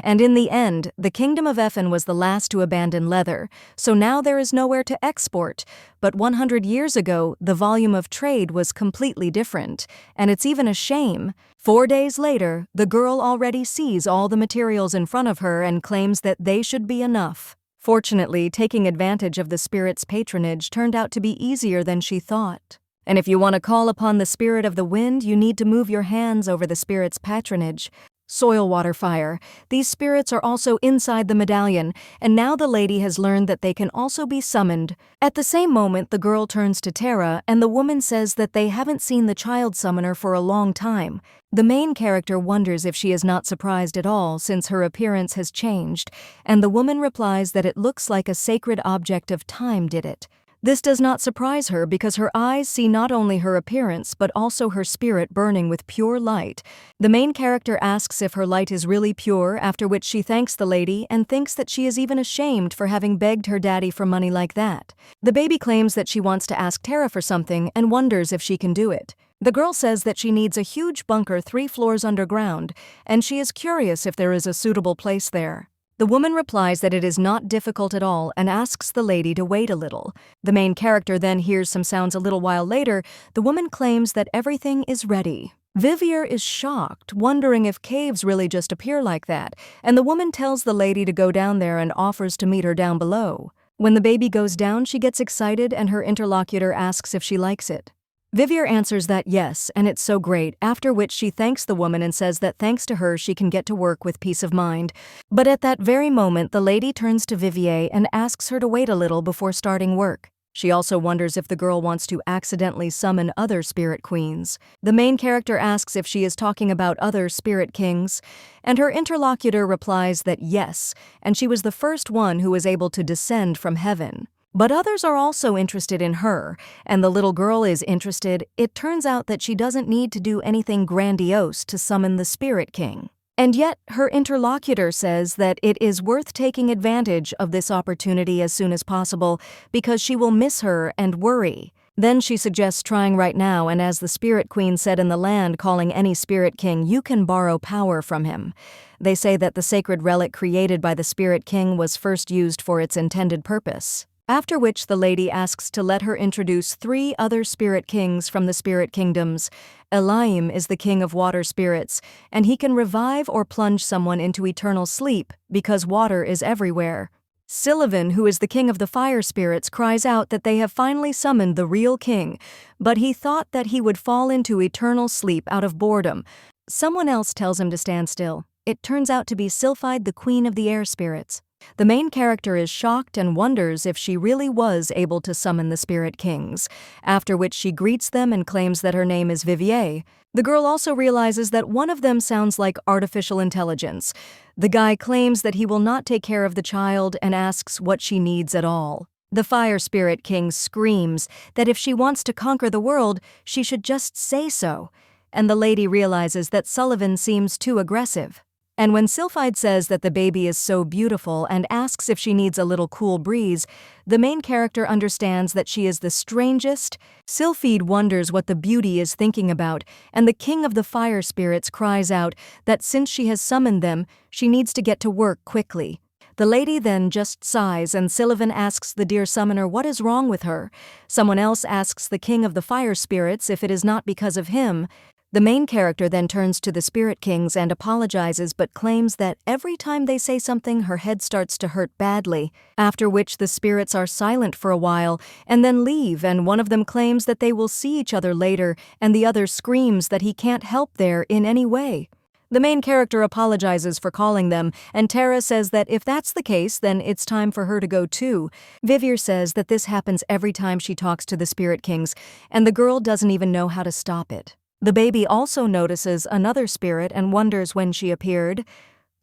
And in the end, the kingdom of Orphan was the last to abandon leather, so now there is nowhere to export. But 100 years ago, the volume of trade was completely different, and it's even a shame. 4 days later, the girl already sees all the materials in front of her and claims that they should be enough. Fortunately, taking advantage of the spirit's patronage turned out to be easier than she thought. And if you want to call upon the spirit of the wind, you need to move your hands over the spirit's patronage. Soil, water, fire. These spirits are also inside the medallion, and now the lady has learned that they can also be summoned. At the same moment, the girl turns to Tara, and the woman says that they haven't seen the child summoner for a long time. The main character wonders if she is not surprised at all, since her appearance has changed, and the woman replies that it looks like a sacred object of time did it. This does not surprise her because her eyes see not only her appearance but also her spirit burning with pure light. The main character asks if her light is really pure, after which she thanks the lady and thinks that she is even ashamed for having begged her daddy for money like that. The baby claims that she wants to ask Tara for something and wonders if she can do it. The girl says that she needs a huge bunker 3 floors underground, and she is curious if there is a suitable place there. The woman replies that it is not difficult at all and asks the lady to wait a little. The main character then hears some sounds a little while later. The woman claims that everything is ready. Vivier is shocked, wondering if caves really just appear like that, and the woman tells the lady to go down there and offers to meet her down below. When the baby goes down, she gets excited and her interlocutor asks if she likes it. Vivier answers that yes, and it's so great, after which she thanks the woman and says that thanks to her she can get to work with peace of mind. But at that very moment, the lady turns to Vivier and asks her to wait a little before starting work. She also wonders if the girl wants to accidentally summon other spirit queens. The main character asks if she is talking about other spirit kings, and her interlocutor replies that yes, and she was the first one who was able to descend from heaven. But others are also interested in her, and the little girl is interested. It turns out that she doesn't need to do anything grandiose to summon the Spirit King. And yet, her interlocutor says that it is worth taking advantage of this opportunity as soon as possible because she will miss her and worry. Then she suggests trying right now, and as the Spirit Queen said in the land, calling any Spirit King, you can borrow power from him. They say that the sacred relic created by the Spirit King was first used for its intended purpose. After which the lady asks to let her introduce 3 other spirit kings from the spirit kingdoms. Elaim is the king of water spirits, and he can revive or plunge someone into eternal sleep because water is everywhere. Sylvan, who is the king of the fire spirits, cries out that they have finally summoned the real king, but he thought that he would fall into eternal sleep out of boredom. Someone else tells him to stand still. It turns out to be Sylphide, the queen of the air spirits. The main character is shocked and wonders if she really was able to summon the spirit kings, after which she greets them and claims that her name is Vivier. The girl also realizes that one of them sounds like artificial intelligence. The guy claims that he will not take care of the child and asks what she needs at all. The fire spirit king screams that if she wants to conquer the world, she should just say so, and the lady realizes that Sullivan seems too aggressive. And when Sylphide says that the baby is so beautiful and asks if she needs a little cool breeze, the main character understands that she is the strangest. Sylphide wonders what the beauty is thinking about, and the king of the fire spirits cries out that since she has summoned them, she needs to get to work quickly. The lady then just sighs, and Sullivan asks the dear summoner what is wrong with her. Someone else asks the king of the fire spirits if it is not because of him. The main character then turns to the spirit kings and apologizes but claims that every time they say something her head starts to hurt badly, after which the spirits are silent for a while and then leave, and one of them claims that they will see each other later and the other screams that he can't help there in any way. The main character apologizes for calling them, and Tara says that if that's the case, then it's time for her to go too. Vivier says that this happens every time she talks to the spirit kings, and the girl doesn't even know how to stop it. The baby also notices another spirit and wonders when she appeared.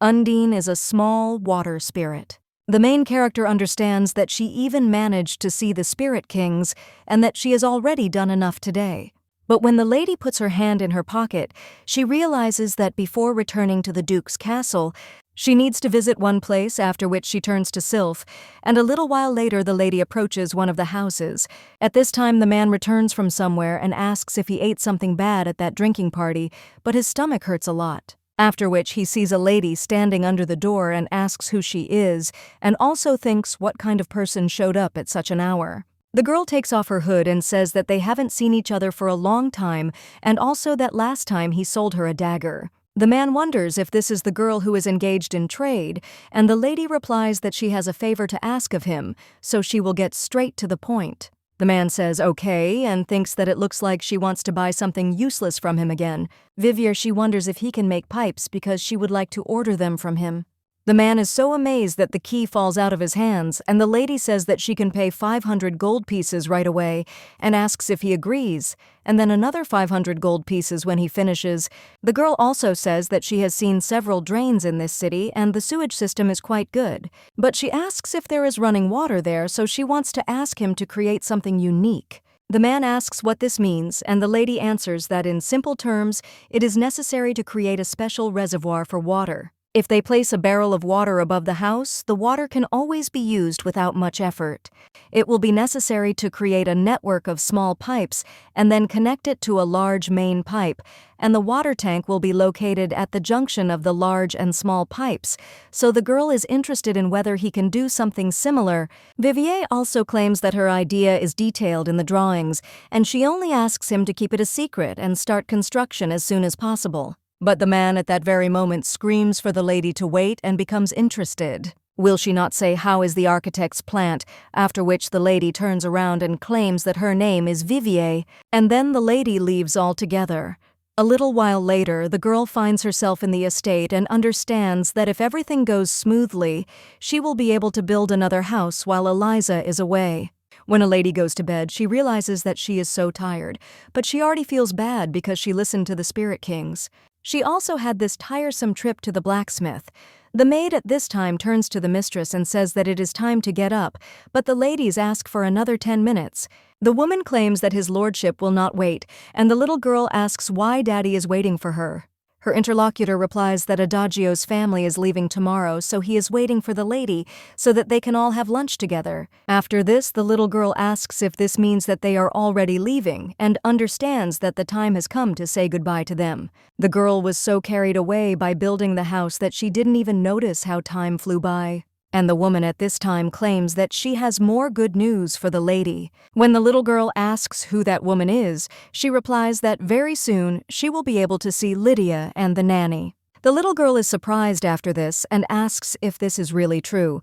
Undine is a small water spirit. The main character understands that she even managed to see the spirit kings and that she has already done enough today. But when the lady puts her hand in her pocket, she realizes that before returning to the Duke's castle, she needs to visit one place, after which she turns to Sylph, and a little while later the lady approaches one of the houses. At this time the man returns from somewhere and asks if he ate something bad at that drinking party, but his stomach hurts a lot. After which he sees a lady standing under the door and asks who she is, and also thinks what kind of person showed up at such an hour. The girl takes off her hood and says that they haven't seen each other for a long time, and also that last time he sold her a dagger. The man wonders if this is the girl who is engaged in trade, and the lady replies that she has a favor to ask of him, so she will get straight to the point. The man says okay and thinks that it looks like she wants to buy something useless from him again. Vivier, she wonders if he can make pipes because she would like to order them from him. The man is so amazed that the key falls out of his hands, and the lady says that she can pay 500 gold pieces right away and asks if he agrees, and then another 500 gold pieces when he finishes. The girl also says that she has seen several drains in this city and the sewage system is quite good, but she asks if there is running water there, so she wants to ask him to create something unique. The man asks what this means, and the lady answers that in simple terms, it is necessary to create a special reservoir for water. If they place a barrel of water above the house, the water can always be used without much effort. It will be necessary to create a network of small pipes and then connect it to a large main pipe, and the water tank will be located at the junction of the large and small pipes, so the girl is interested in whether he can do something similar. Vivier also claims that her idea is detailed in the drawings, and she only asks him to keep it a secret and start construction as soon as possible. But the man at that very moment screams for the lady to wait and becomes interested. Will she not say how is the architect's plant, after which the lady turns around and claims that her name is Vivier, and then the lady leaves altogether. A little while later, the girl finds herself in the estate and understands that if everything goes smoothly, she will be able to build another house while Eliza is away. When a lady goes to bed, she realizes that she is so tired, but she already feels bad because she listened to the spirit kings. She also had this tiresome trip to the blacksmith. The maid at this time turns to the mistress and says that it is time to get up, but the ladies ask for another 10 minutes. The woman claims that his lordship will not wait, and the little girl asks why Daddy is waiting for her. Her interlocutor replies that Adagio's family is leaving tomorrow, so he is waiting for the lady so that they can all have lunch together. After this, the little girl asks if this means that they are already leaving and understands that the time has come to say goodbye to them. The girl was so carried away by building the house that she didn't even notice how time flew by. And the woman at this time claims that she has more good news for the lady. When the little girl asks who that woman is, she replies that very soon she will be able to see Lydia and the nanny. The little girl is surprised after this and asks if this is really true.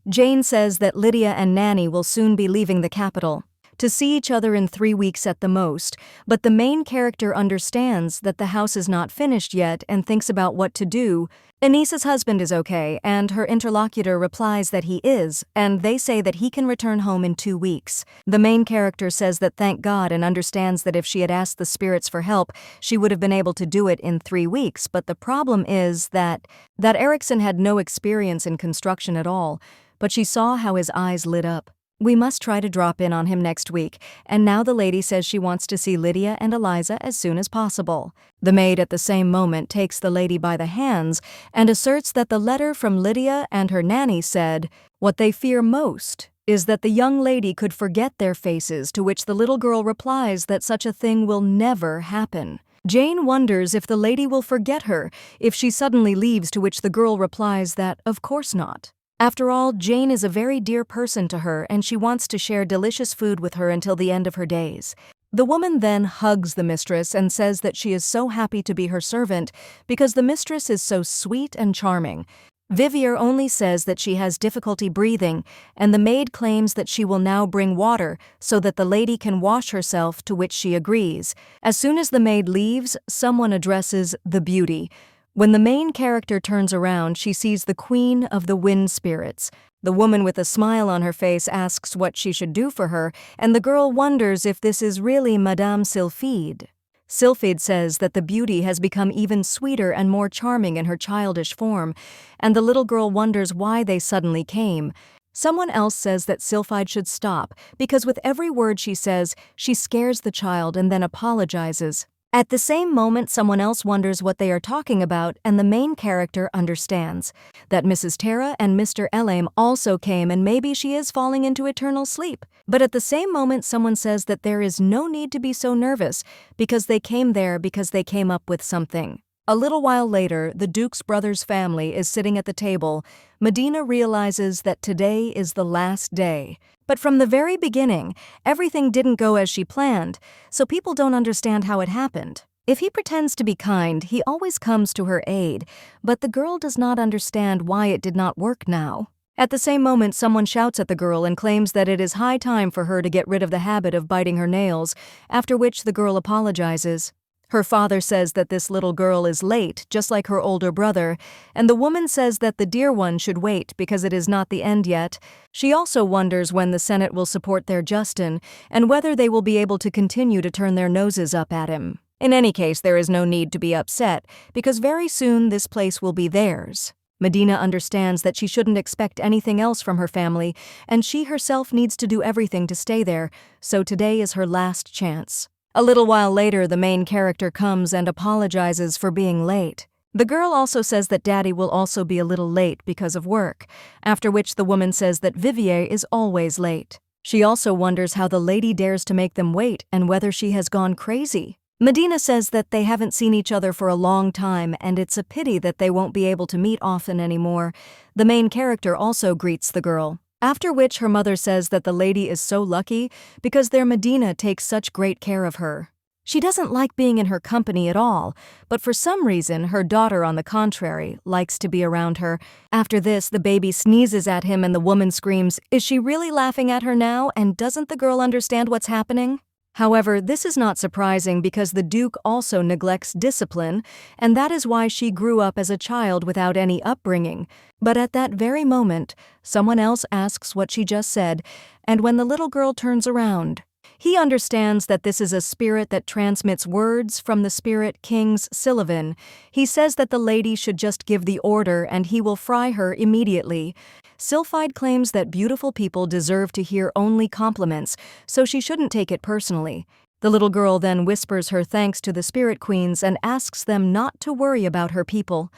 Jane says that Lydia and Nanny will soon be leaving the capital. to see each other in 3 weeks at the most, but the main character understands that the house is not finished yet and thinks about what to do. Anissa's husband is okay, and her interlocutor replies that he is, and they say that he can return home in 2 weeks. The main character says that thank God and understands that if she had asked the spirits for help, she would have been able to do it in 3 weeks, but the problem is that Erickson had no experience in construction at all, but she saw how his eyes lit up. We must try to drop in on him next week, and now the lady says she wants to see Lydia and Eliza as soon as possible. The maid at the same moment takes the lady by the hands and asserts that the letter from Lydia and her nanny said, "What they fear most is that the young lady could forget their faces," to which the little girl replies that such a thing will never happen. Jane wonders if the lady will forget her if she suddenly leaves, to which the girl replies that of course not. After all, Jane is a very dear person to her and she wants to share delicious food with her until the end of her days. The woman then hugs the mistress and says that she is so happy to be her servant because the mistress is so sweet and charming. Vivier only says that she has difficulty breathing, and the maid claims that she will now bring water so that the lady can wash herself, to which she agrees. As soon as the maid leaves, someone addresses the beauty. When the main character turns around, she sees the queen of the wind spirits. The woman with a smile on her face asks what she should do for her, and the girl wonders if this is really Madame Sylphide. Sylphide says that the beauty has become even sweeter and more charming in her childish form, and the little girl wonders why they suddenly came. Someone else says that Sylphide should stop, because with every word she says, she scares the child and then apologizes. At the same moment, someone else wonders what they are talking about, and the main character understands that Mrs. Tara and Mr. Elaim also came and maybe she is falling into eternal sleep. But at the same moment, someone says that there is no need to be so nervous because they came there because they came up with something. A little while later, the Duke's brother's family is sitting at the table. Medina realizes that today is the last day. But from the very beginning, everything didn't go as she planned, so people don't understand how it happened. If he pretends to be kind, he always comes to her aid, but the girl does not understand why it did not work now. At the same moment, someone shouts at the girl and claims that it is high time for her to get rid of the habit of biting her nails, after which the girl apologizes. Her father says that this little girl is late, just like her older brother, and the woman says that the dear one should wait because it is not the end yet. She also wonders when the Senate will support their Justin, and whether they will be able to continue to turn their noses up at him. In any case, there is no need to be upset, because very soon this place will be theirs. Medina understands that she shouldn't expect anything else from her family, and she herself needs to do everything to stay there, so today is her last chance. A little while later, the main character comes and apologizes for being late. The girl also says that Daddy will also be a little late because of work, after which the woman says that Vivier is always late. She also wonders how the lady dares to make them wait and whether she has gone crazy. Medina says that they haven't seen each other for a long time and it's a pity that they won't be able to meet often anymore. The main character also greets the girl. After which her mother says that the lady is so lucky because their Medina takes such great care of her. She doesn't like being in her company at all, but for some reason her daughter, on the contrary, likes to be around her. After this, the baby sneezes at him and the woman screams, "Is she really laughing at her now, and doesn't the girl understand what's happening?" However, this is not surprising because the Duke also neglects discipline, and that is why she grew up as a child without any upbringing. But at that very moment, someone else asks what she just said, and when the little girl turns around, he understands that this is a spirit that transmits words from the spirit King's Sullivan. He says that the lady should just give the order and he will fry her immediately. Sylphide claims that beautiful people deserve to hear only compliments, so she shouldn't take it personally. The little girl then whispers her thanks to the spirit queens and asks them not to worry about her people.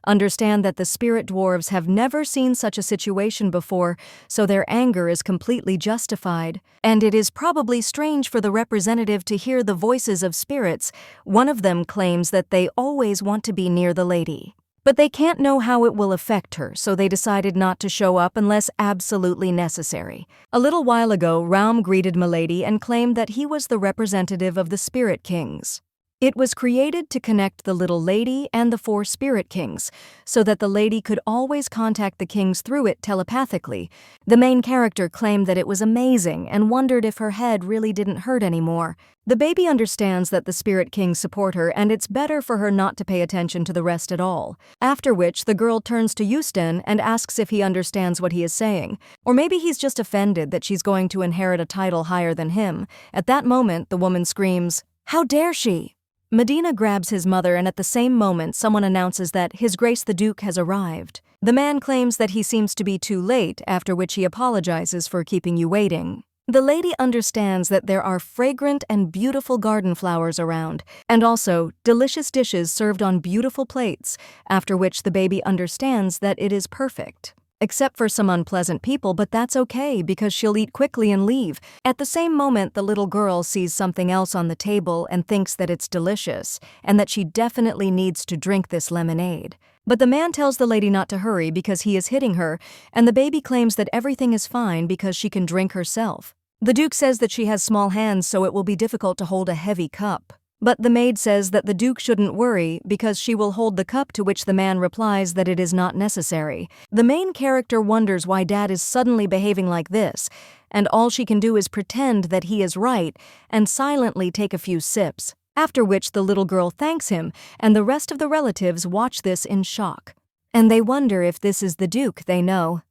Understand that the spirit dwarves have never seen such a situation before, so their anger is completely justified. And it is probably strange for the representative to hear the voices of spirits. One of them claims that they always want to be near the lady. But they can't know how it will affect her, so they decided not to show up unless absolutely necessary. A little while ago, Raum greeted Milady and claimed that he was the representative of the Spirit Kings. It was created to connect the little lady and the four spirit kings, so that the lady could always contact the kings through it telepathically. The main character claimed that it was amazing and wondered if her head really didn't hurt anymore. The baby understands that the spirit kings support her and it's better for her not to pay attention to the rest at all. After which, the girl turns to Houston and asks if he understands what he is saying. Or maybe he's just offended that she's going to inherit a title higher than him. At that moment, the woman screams, "How dare she!" Medina grabs his mother, and at the same moment someone announces that His Grace the Duke has arrived. The man claims that he seems to be too late, after which he apologizes for keeping you waiting. The lady understands that there are fragrant and beautiful garden flowers around, and also delicious dishes served on beautiful plates, after which the baby understands that it is perfect. Except for some unpleasant people, but that's okay because she'll eat quickly and leave. At the same moment, the little girl sees something else on the table and thinks that it's delicious, and that she definitely needs to drink this lemonade. But the man tells the lady not to hurry because he is hitting her, and the baby claims that everything is fine because she can drink herself. The Duke says that she has small hands, so it will be difficult to hold a heavy cup. But the maid says that the Duke shouldn't worry because she will hold the cup, to which the man replies that it is not necessary. The main character wonders why Dad is suddenly behaving like this, and all she can do is pretend that he is right and silently take a few sips, after which the little girl thanks him, and the rest of the relatives watch this in shock. And they wonder if this is the Duke they know.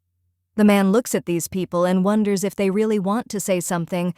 The man looks at these people and wonders if they really want to say something.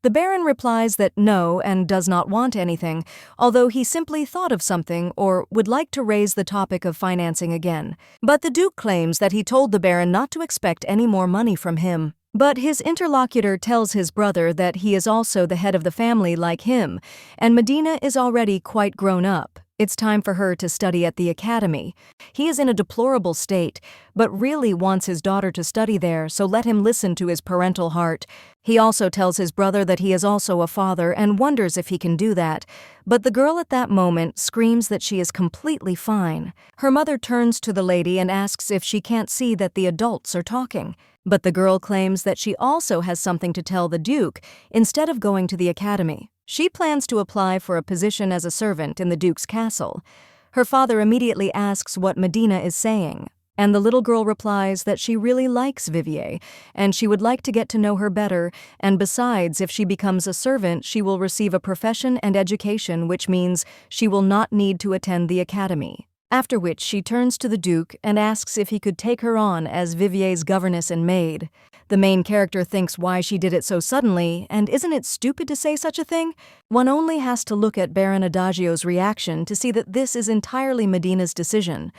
The Baron replies that no and does not want anything, although he simply thought of something or would like to raise the topic of financing again. But the Duke claims that he told the Baron not to expect any more money from him. But his interlocutor tells his brother that he is also the head of the family like him, and Medina is already quite grown up. It's time for her to study at the academy. He is in a deplorable state, but really wants his daughter to study there, so let him listen to his parental heart. He also tells his brother that he is also a father and wonders if he can do that. But the girl at that moment screams that she is completely fine. Her mother turns to the lady and asks if she can't see that the adults are talking. But the girl claims that she also has something to tell the Duke instead of going to the academy. She plans to apply for a position as a servant in the Duke's castle. Her father immediately asks what Medina is saying, and the little girl replies that she really likes Vivier, and she would like to get to know her better, and besides, if she becomes a servant, she will receive a profession and education, which means she will not need to attend the academy. After which she turns to the Duke and asks if he could take her on as Vivier's governess and maid. The main character thinks why she did it so suddenly, and isn't it stupid to say such a thing? One only has to look at Baron Adagio's reaction to see that this is entirely Medina's decision.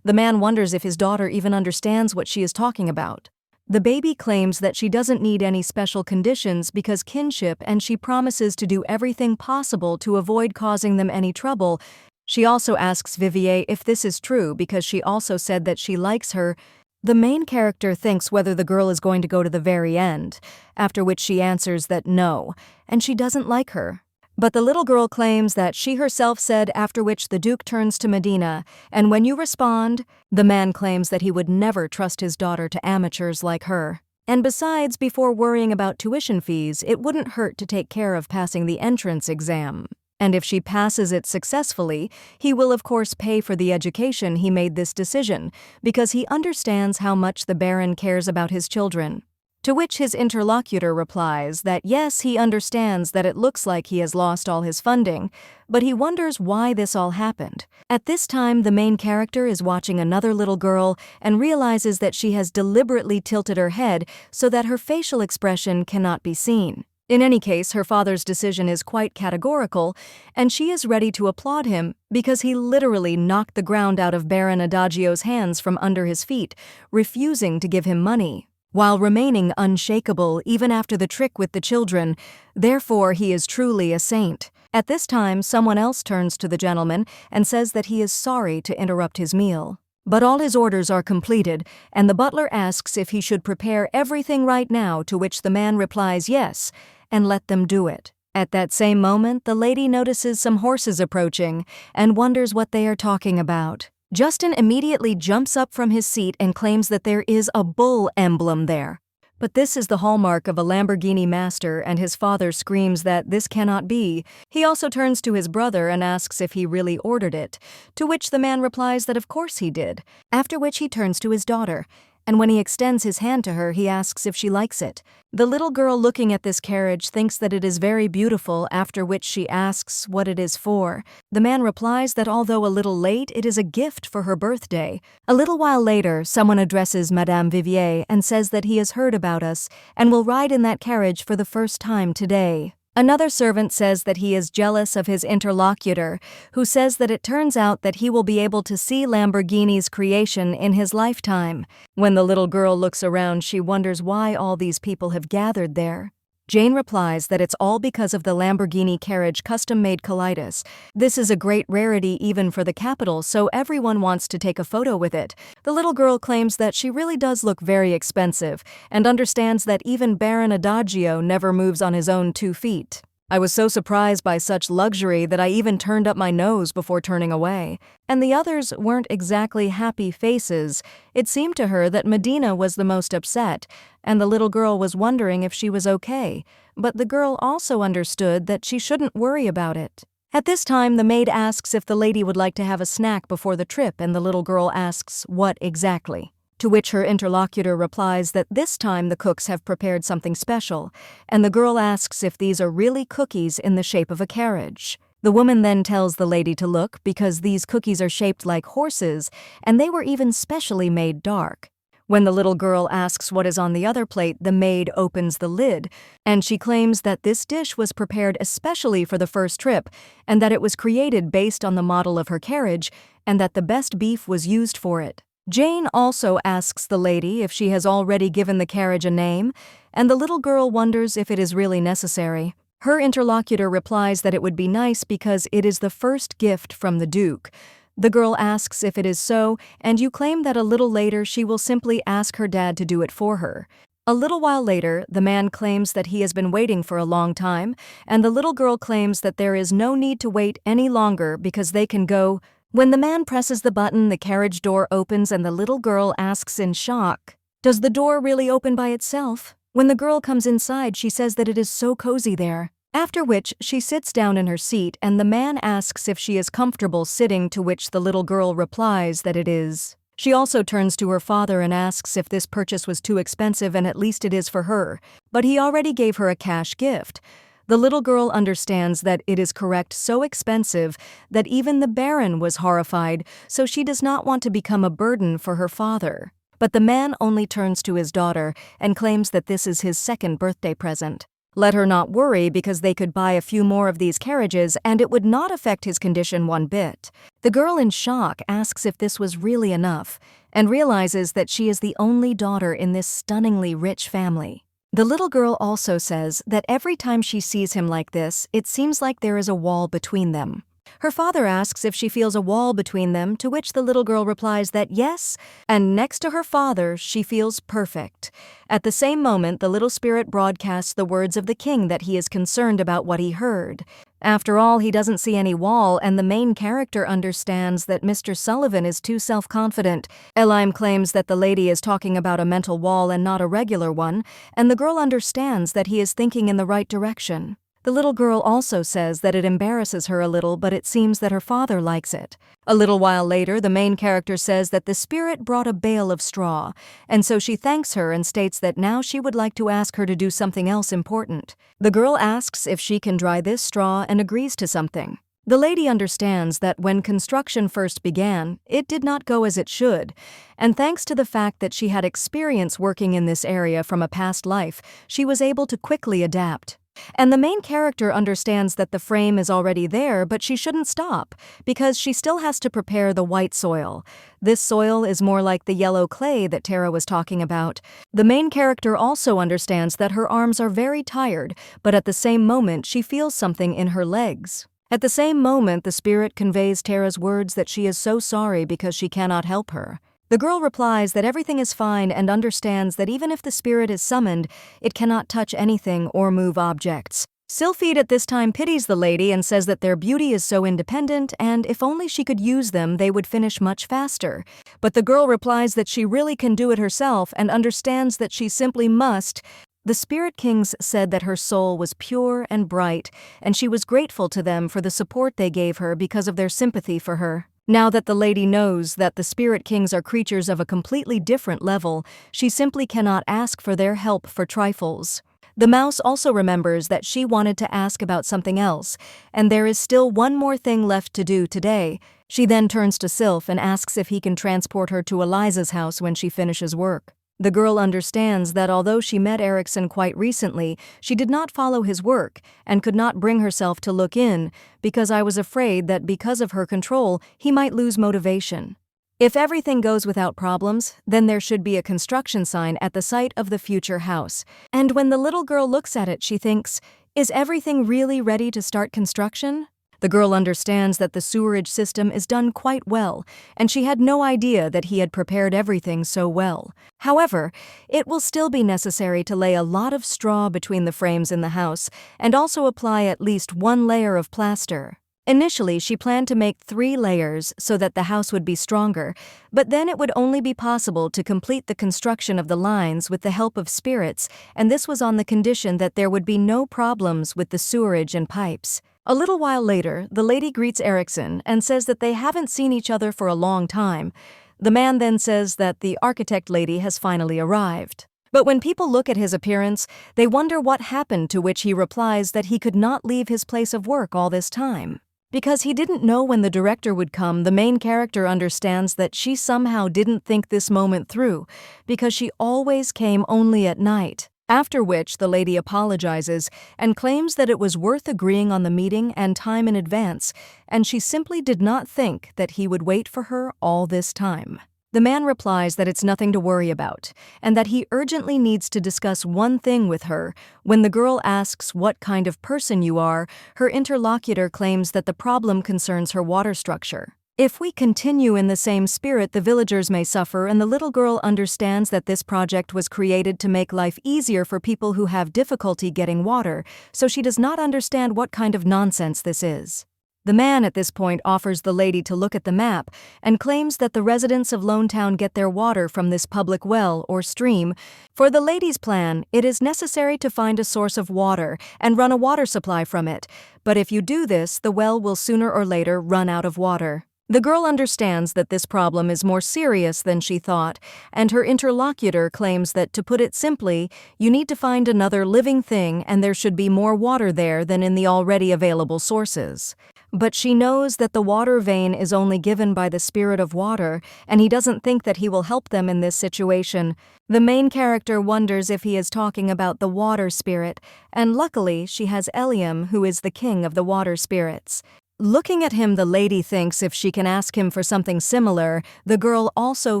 The man wonders if his daughter even understands what she is talking about. The baby claims that she doesn't need any special conditions because kinship, and she promises to do everything possible to avoid causing them any trouble. She also asks Vivier if this is true because she also said that she likes her. The main character thinks whether the girl is going to go to the very end, after which she answers that no, and she doesn't like her. But the little girl claims that she herself said, after which the Duke turns to Medina, and when you respond, the man claims that he would never trust his daughter to amateurs like her. And besides, before worrying about tuition fees, it wouldn't hurt to take care of passing the entrance exam. And if she passes it successfully, he will of course pay for the education. He made this decision because he understands how much the Baron cares about his children. To which his interlocutor replies that yes, he understands that it looks like he has lost all his funding, but he wonders why this all happened. At this time, the main character is watching another little girl and realizes that she has deliberately tilted her head so that her facial expression cannot be seen. In any case, her father's decision is quite categorical, and she is ready to applaud him because he literally knocked the ground out of Baron Adagio's hands from under his feet, refusing to give him money, while remaining unshakable even after the trick with the children. Therefore, he is truly a saint. At this time, someone else turns to the gentleman and says that he is sorry to interrupt his meal. But all his orders are completed, and the butler asks if he should prepare everything right now, to which the man replies yes, and let them do it. At that same moment, the lady notices some horses approaching and wonders what they are talking about. Justin immediately jumps up from his seat and claims that there is a bull emblem there. But this is the hallmark of a Lamborghini master, and his father screams that this cannot be. He also turns to his brother and asks if he really ordered it, to which the man replies that of course he did, after which he turns to his daughter, and when he extends his hand to her, he asks if she likes it. The little girl looking at this carriage thinks that it is very beautiful, after which she asks what it is for. The man replies that although a little late, it is a gift for her birthday. A little while later, someone addresses Madame Vivier and says that he has heard about us and will ride in that carriage for the first time today. Another servant says that he is jealous of his interlocutor, who says that it turns out that he will be able to see Lamborghini's creation in his lifetime. When the little girl looks around, she wonders why all these people have gathered there. Jane replies that it's all because of the Lamborghini carriage custom-made Kaleidos. This is a great rarity even for the capital, so everyone wants to take a photo with it. The little girl claims that she really does look very expensive, and understands that even Baron Adagio never moves on his own 2 feet. I was so surprised by such luxury that I even turned up my nose before turning away. And the others weren't exactly happy faces. It seemed to her that Medina was the most upset, and the little girl was wondering if she was okay, but the girl also understood that she shouldn't worry about it. At this time, the maid asks if the lady would like to have a snack before the trip, and the little girl asks what exactly. To which her interlocutor replies that this time the cooks have prepared something special, and the girl asks if these are really cookies in the shape of a carriage. The woman then tells the lady to look because these cookies are shaped like horses, and they were even specially made dark. When the little girl asks what is on the other plate, the maid opens the lid, and she claims that this dish was prepared especially for the first trip, and that it was created based on the model of her carriage, and that the best beef was used for it. Jane also asks the lady if she has already given the carriage a name, and the little girl wonders if it is really necessary. Her interlocutor replies that it would be nice because it is the first gift from the Duke. The girl asks if it is so, and you claim that a little later she will simply ask her dad to do it for her. A little while later, the man claims that he has been waiting for a long time, and the little girl claims that there is no need to wait any longer because they can go. When the man presses the button, the carriage door opens and the little girl asks in shock, "Does the door really open by itself?" When the girl comes inside, she says that it is so cozy there. After which, she sits down in her seat and the man asks if she is comfortable sitting, to which the little girl replies that it is. She also turns to her father and asks if this purchase was too expensive, and at least it is for her, but he already gave her a cash gift. The little girl understands that it is correct, so expensive that even the Baron was horrified, so she does not want to become a burden for her father. But the man only turns to his daughter and claims that this is his second birthday present. Let her not worry because they could buy a few more of these carriages and it would not affect his condition one bit. The girl in shock asks if this was really enough and realizes that she is the only daughter in this stunningly rich family. The little girl also says that every time she sees him like this, it seems like there is a wall between them. Her father asks if she feels a wall between them, to which the little girl replies that yes, and next to her father, she feels perfect. At the same moment, the little spirit broadcasts the words of the king that he is concerned about what he heard. After all, he doesn't see any wall, and the main character understands that Mr. Sullivan is too self-confident. Elaim claims that the lady is talking about a mental wall and not a regular one, and the girl understands that he is thinking in the right direction. The little girl also says that it embarrasses her a little, but it seems that her father likes it. A little while later, the main character says that the spirit brought a bale of straw, and so she thanks her and states that now she would like to ask her to do something else important. The girl asks if she can dry this straw and agrees to something. The lady understands that when construction first began, it did not go as it should, and thanks to the fact that she had experience working in this area from a past life, she was able to quickly adapt. And the main character understands that the frame is already there, but she shouldn't stop, because she still has to prepare the white soil. This soil is more like the yellow clay that Tara was talking about. The main character also understands that her arms are very tired, but at the same moment she feels something in her legs. At the same moment, the spirit conveys Tara's words that she is so sorry because she cannot help her. The girl replies that everything is fine and understands that even if the spirit is summoned, it cannot touch anything or move objects. Sylphide at this time pities the lady and says that their beauty is so independent and if only she could use them they would finish much faster. But the girl replies that she really can do it herself and understands that she simply must. The Spirit Kings said that her soul was pure and bright, and she was grateful to them for the support they gave her because of their sympathy for her. Now that the lady knows that the Spirit Kings are creatures of a completely different level, she simply cannot ask for their help for trifles. The mouse also remembers that she wanted to ask about something else, and there is still one more thing left to do today. She then turns to Sylph and asks if he can transport her to Eliza's house when she finishes work. The girl understands that although she met Erickson quite recently, she did not follow his work and could not bring herself to look in because I was afraid that because of her control, he might lose motivation. If everything goes without problems, then there should be a construction sign at the site of the future house. And when the little girl looks at it, she thinks, is everything really ready to start construction? The girl understands that the sewerage system is done quite well, and she had no idea that he had prepared everything so well. However, it will still be necessary to lay a lot of straw between the frames in the house and also apply at least one layer of plaster. Initially, she planned to make 3 layers so that the house would be stronger, but then it would only be possible to complete the construction of the lines with the help of spirits, and this was on the condition that there would be no problems with the sewerage and pipes. A little while later, the lady greets Erickson and says that they haven't seen each other for a long time. The man then says that the architect lady has finally arrived. But when people look at his appearance, they wonder what happened, to which he replies that he could not leave his place of work all this time. Because he didn't know when the director would come, the main character understands that she somehow didn't think this moment through, because she always came only at night. After which, the lady apologizes and claims that it was worth agreeing on the meeting and time in advance, and she simply did not think that he would wait for her all this time. The man replies that it's nothing to worry about, and that he urgently needs to discuss one thing with her. When the girl asks what kind of person you are, her interlocutor claims that the problem concerns her water structure. If we continue in the same spirit, the villagers may suffer, and the little girl understands that this project was created to make life easier for people who have difficulty getting water, so she does not understand what kind of nonsense this is. The man at this point offers the lady to look at the map and claims that the residents of Lone Town get their water from this public well or stream. For the lady's plan, it is necessary to find a source of water and run a water supply from it, but if you do this, the well will sooner or later run out of water. The girl understands that this problem is more serious than she thought, and her interlocutor claims that, to put it simply, you need to find another living thing and there should be more water there than in the already available sources. But she knows that the water vein is only given by the spirit of water, and he doesn't think that he will help them in this situation. The main character wonders if he is talking about the water spirit, and luckily she has Eliam, who is the king of the water spirits. Looking at him, the lady thinks if she can ask him for something similar, the girl also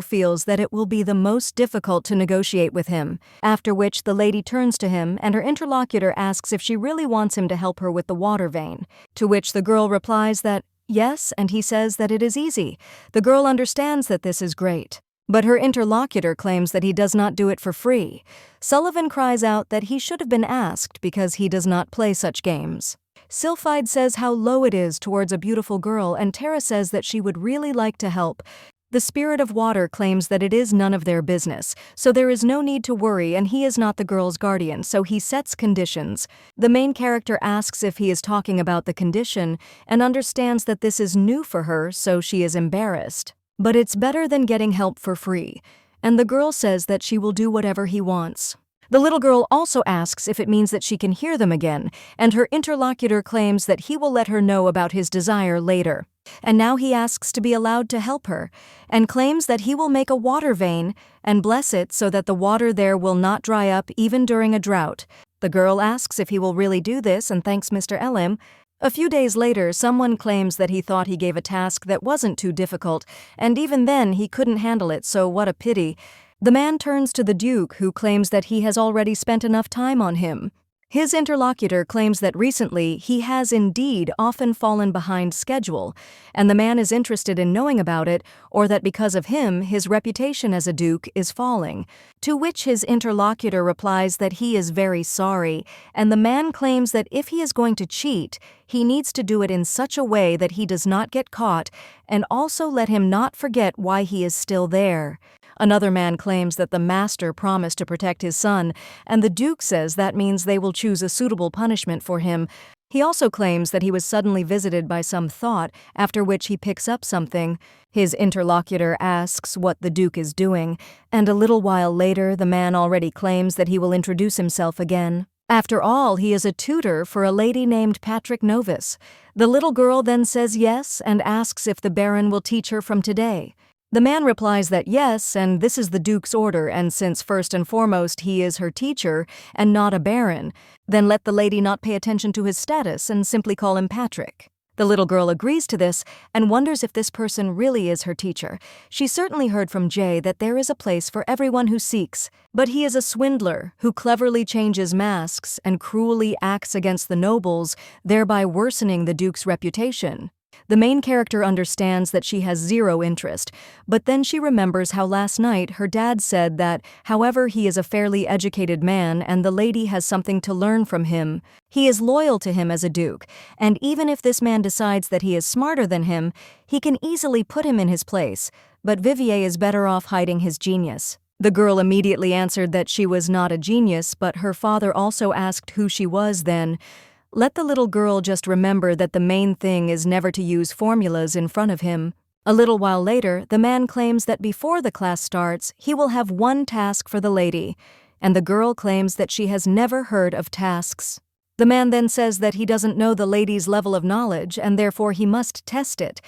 feels that it will be the most difficult to negotiate with him, after which the lady turns to him and her interlocutor asks if she really wants him to help her with the water vein, to which the girl replies that yes, and he says that it is easy. The girl understands that this is great, but her interlocutor claims that he does not do it for free. Sullivan cries out that he should have been asked because he does not play such games. Sylphide says how low it is towards a beautiful girl, and Tara says that she would really like to help. The spirit of water claims that it is none of their business, so there is no need to worry, and he is not the girl's guardian, so he sets conditions. The main character asks if he is talking about the condition, and understands that this is new for her, so she is embarrassed. But it's better than getting help for free, and the girl says that she will do whatever he wants. The little girl also asks if it means that she can hear them again, and her interlocutor claims that he will let her know about his desire later. And now he asks to be allowed to help her, and claims that he will make a water vein and bless it so that the water there will not dry up even during a drought. The girl asks if he will really do this and thanks Mr. Elim. A few days later, someone claims that he thought he gave a task that wasn't too difficult, and even then he couldn't handle it, so what a pity. The man turns to the Duke, who claims that he has already spent enough time on him. His interlocutor claims that recently he has indeed often fallen behind schedule, and the man is interested in knowing about it, or that because of him his reputation as a duke is falling. To which his interlocutor replies that he is very sorry, and the man claims that if he is going to cheat, he needs to do it in such a way that he does not get caught, and also let him not forget why he is still there. Another man claims that the master promised to protect his son, and the duke says that means they will choose a suitable punishment for him. He also claims that he was suddenly visited by some thought, after which he picks up something. His interlocutor asks what the duke is doing, and a little while later the man already claims that he will introduce himself again. After all, he is a tutor for a lady named Patrick Novice. The little girl then says yes and asks if the baron will teach her from today. The man replies that yes, and this is the duke's order, and since first and foremost he is her teacher and not a baron, then let the lady not pay attention to his status and simply call him Patrick. The little girl agrees to this and wonders if this person really is her teacher. She certainly heard from Jay that there is a place for everyone who seeks, but he is a swindler who cleverly changes masks and cruelly acts against the nobles, thereby worsening the duke's reputation. The main character understands that she has zero interest, but then she remembers how last night her dad said that, however, he is a fairly educated man and the lady has something to learn from him. He is loyal to him as a duke, and even if this man decides that he is smarter than him, he can easily put him in his place, but Vivier is better off hiding his genius. The girl immediately answered that she was not a genius, but her father also asked who she was then. Let the little girl just remember that the main thing is never to use formulas in front of him. A little while later, the man claims that before the class starts, he will have one task for the lady, and the girl claims that she has never heard of tasks. The man then says that he doesn't know the lady's level of knowledge and therefore he must test it.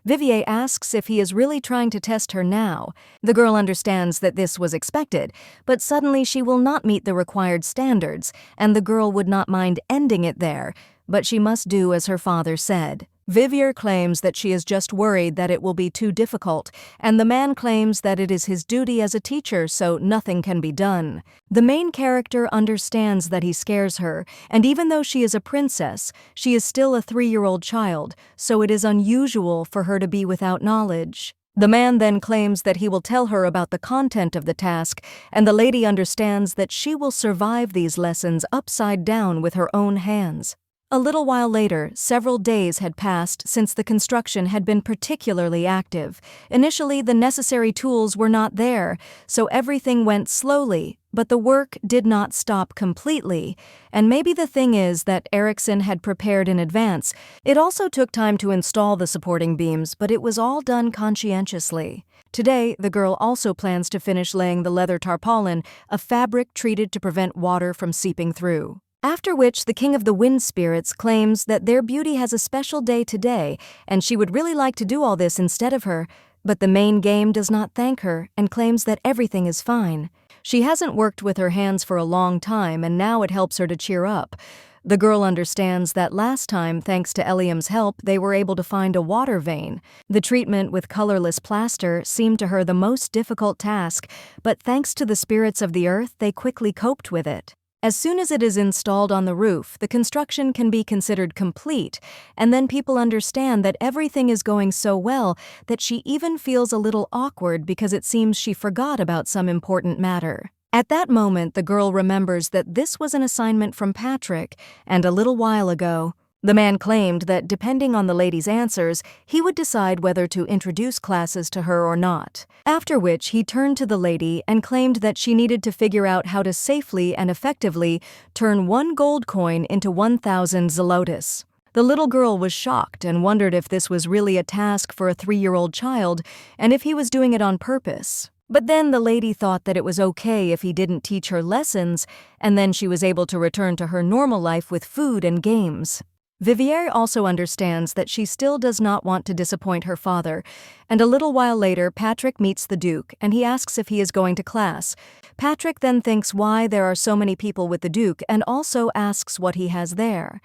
Vivier asks if he is really trying to test her now. The girl understands that this was expected, but suddenly she will not meet the required standards, and the girl would not mind ending it there, but she must do as her father said. Vivier claims that she is just worried that it will be too difficult, and the man claims that it is his duty as a teacher, so nothing can be done. The main character understands that he scares her, and even though she is a princess, she is still a 3-year-old child, so it is unusual for her to be without knowledge. The man then claims that he will tell her about the content of the task, and the lady understands that she will survive these lessons upside down with her own hands. A little while later, several days had passed since the construction had been particularly active. Initially, the necessary tools were not there, so everything went slowly, but the work did not stop completely. And maybe the thing is that Erickson had prepared in advance. It also took time to install the supporting beams, but it was all done conscientiously. Today, the girl also plans to finish laying the leather tarpaulin, a fabric treated to prevent water from seeping through. After which, the king of the wind spirits claims that their beauty has a special day today, and she would really like to do all this instead of her, but the main game does not thank her and claims that everything is fine. She hasn't worked with her hands for a long time, and now it helps her to cheer up. The girl understands that last time, thanks to Eliam's help, they were able to find a water vein. The treatment with colorless plaster seemed to her the most difficult task, but thanks to the spirits of the earth, they quickly coped with it. As soon as it is installed on the roof, the construction can be considered complete, and then people understand that everything is going so well that she even feels a little awkward because it seems she forgot about some important matter. At that moment, the girl remembers that this was an assignment from Patrick, and a little while ago, the man claimed that depending on the lady's answers, he would decide whether to introduce classes to her or not. After which, he turned to the lady and claimed that she needed to figure out how to safely and effectively turn 1 gold coin into 1,000 zlotus. The little girl was shocked and wondered if this was really a task for a 3-year-old child and if he was doing it on purpose. But then the lady thought that it was okay if he didn't teach her lessons, and then she was able to return to her normal life with food and games. Vivier also understands that she still does not want to disappoint her father, and a little while later Patrick meets the Duke and he asks if he is going to class. Patrick then thinks why there are so many people with the Duke and also asks what he has there.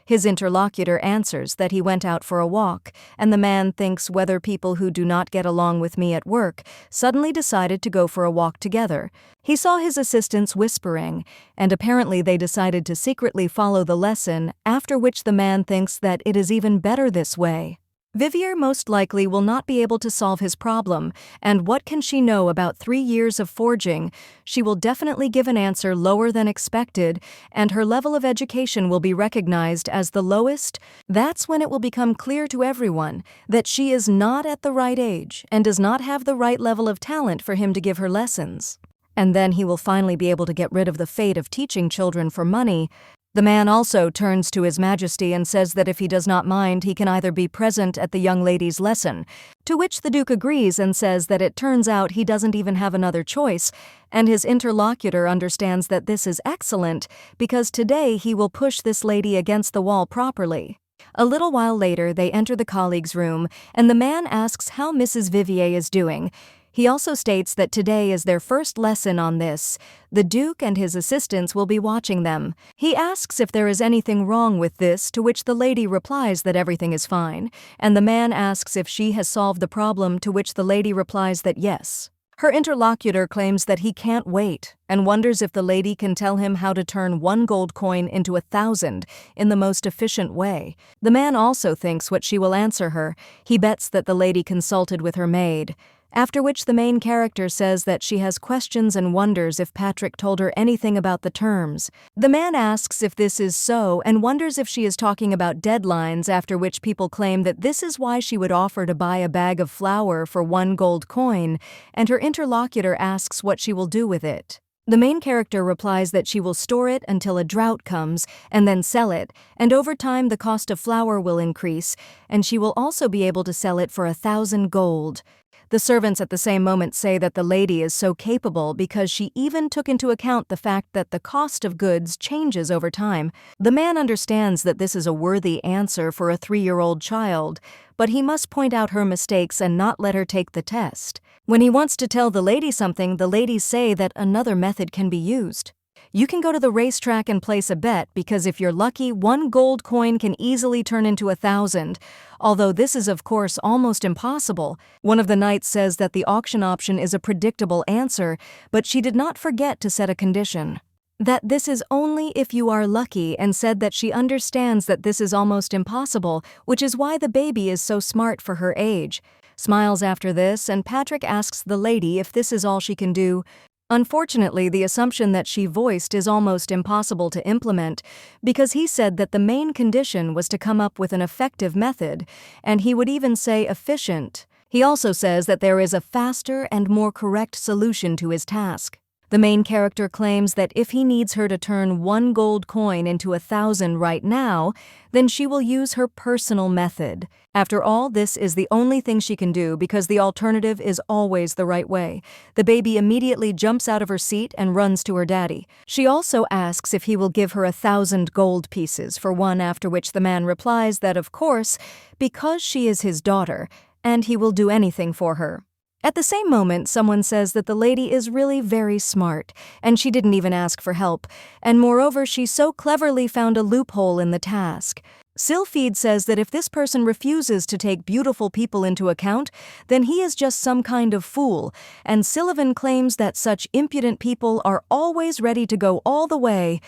His interlocutor answers that he went out for a walk, and the man thinks whether people who do not get along with me at work suddenly decided to go for a walk together. He saw his assistants whispering, and apparently they decided to secretly follow the lesson, after which the man thinks that it is even better this way. Vivier most likely will not be able to solve his problem, and what can she know about 3 years of forging? She will definitely give an answer lower than expected, and her level of education will be recognized as the lowest. That's when it will become clear to everyone that she is not at the right age and does not have the right level of talent for him to give her lessons. And then he will finally be able to get rid of the fate of teaching children for money. The man also turns to His Majesty and says that if he does not mind, he can either be present at the young lady's lesson, to which the Duke agrees and says that it turns out he doesn't even have another choice, and his interlocutor understands that this is excellent because today he will push this lady against the wall properly. A little while later, they enter the colleagues' room, and the man asks how Mrs. Vivier is doing. He also states that today is their first lesson on this. The Duke and his assistants will be watching them. He asks if there is anything wrong with this, to which the lady replies that everything is fine, and the man asks if she has solved the problem, to which the lady replies that yes. Her interlocutor claims that he can't wait and wonders if the lady can tell him how to turn 1 gold coin into 1,000 in the most efficient way. The man also thinks what she will answer her. He bets that the lady consulted with her maid. After which the main character says that she has questions and wonders if Patrick told her anything about the terms. The man asks if this is so and wonders if she is talking about deadlines, after which people claim that this is why she would offer to buy a bag of flour for 1 gold coin, and her interlocutor asks what she will do with it. The main character replies that she will store it until a drought comes and then sell it, and over time the cost of flour will increase, and she will also be able to sell it for 1,000 gold. The servants at the same moment say that the lady is so capable because she even took into account the fact that the cost of goods changes over time. The man understands that this is a worthy answer for a 3-year-old child, but he must point out her mistakes and not let her take the test. When he wants to tell the lady something, the ladies say that another method can be used. You can go to the racetrack and place a bet because if you're lucky, 1 gold coin can easily turn into 1,000. Although this is of course almost impossible. One of the knights says that the auction option is a predictable answer, but she did not forget to set a condition. That this is only if you are lucky, and said that she understands that this is almost impossible, which is why the baby is so smart for her age. Smiles after this, and Patrick asks the lady if this is all she can do. Unfortunately, the assumption that she voiced is almost impossible to implement, because he said that the main condition was to come up with an effective method, and he would even say efficient. He also says that there is a faster and more correct solution to his task. The main character claims that if he needs her to turn 1 gold coin into 1,000 right now, then she will use her personal method. After all, this is the only thing she can do because the alternative is always the right way. The baby immediately jumps out of her seat and runs to her daddy. She also asks if he will give her 1,000 gold pieces for one, after which the man replies that of course, because she is his daughter, and he will do anything for her. At the same moment, someone says that the lady is really very smart, and she didn't even ask for help, and moreover she so cleverly found a loophole in the task. Sylphide says that if this person refuses to take beautiful people into account, then he is just some kind of fool, and Sullivan claims that such impudent people are always ready to go all the way.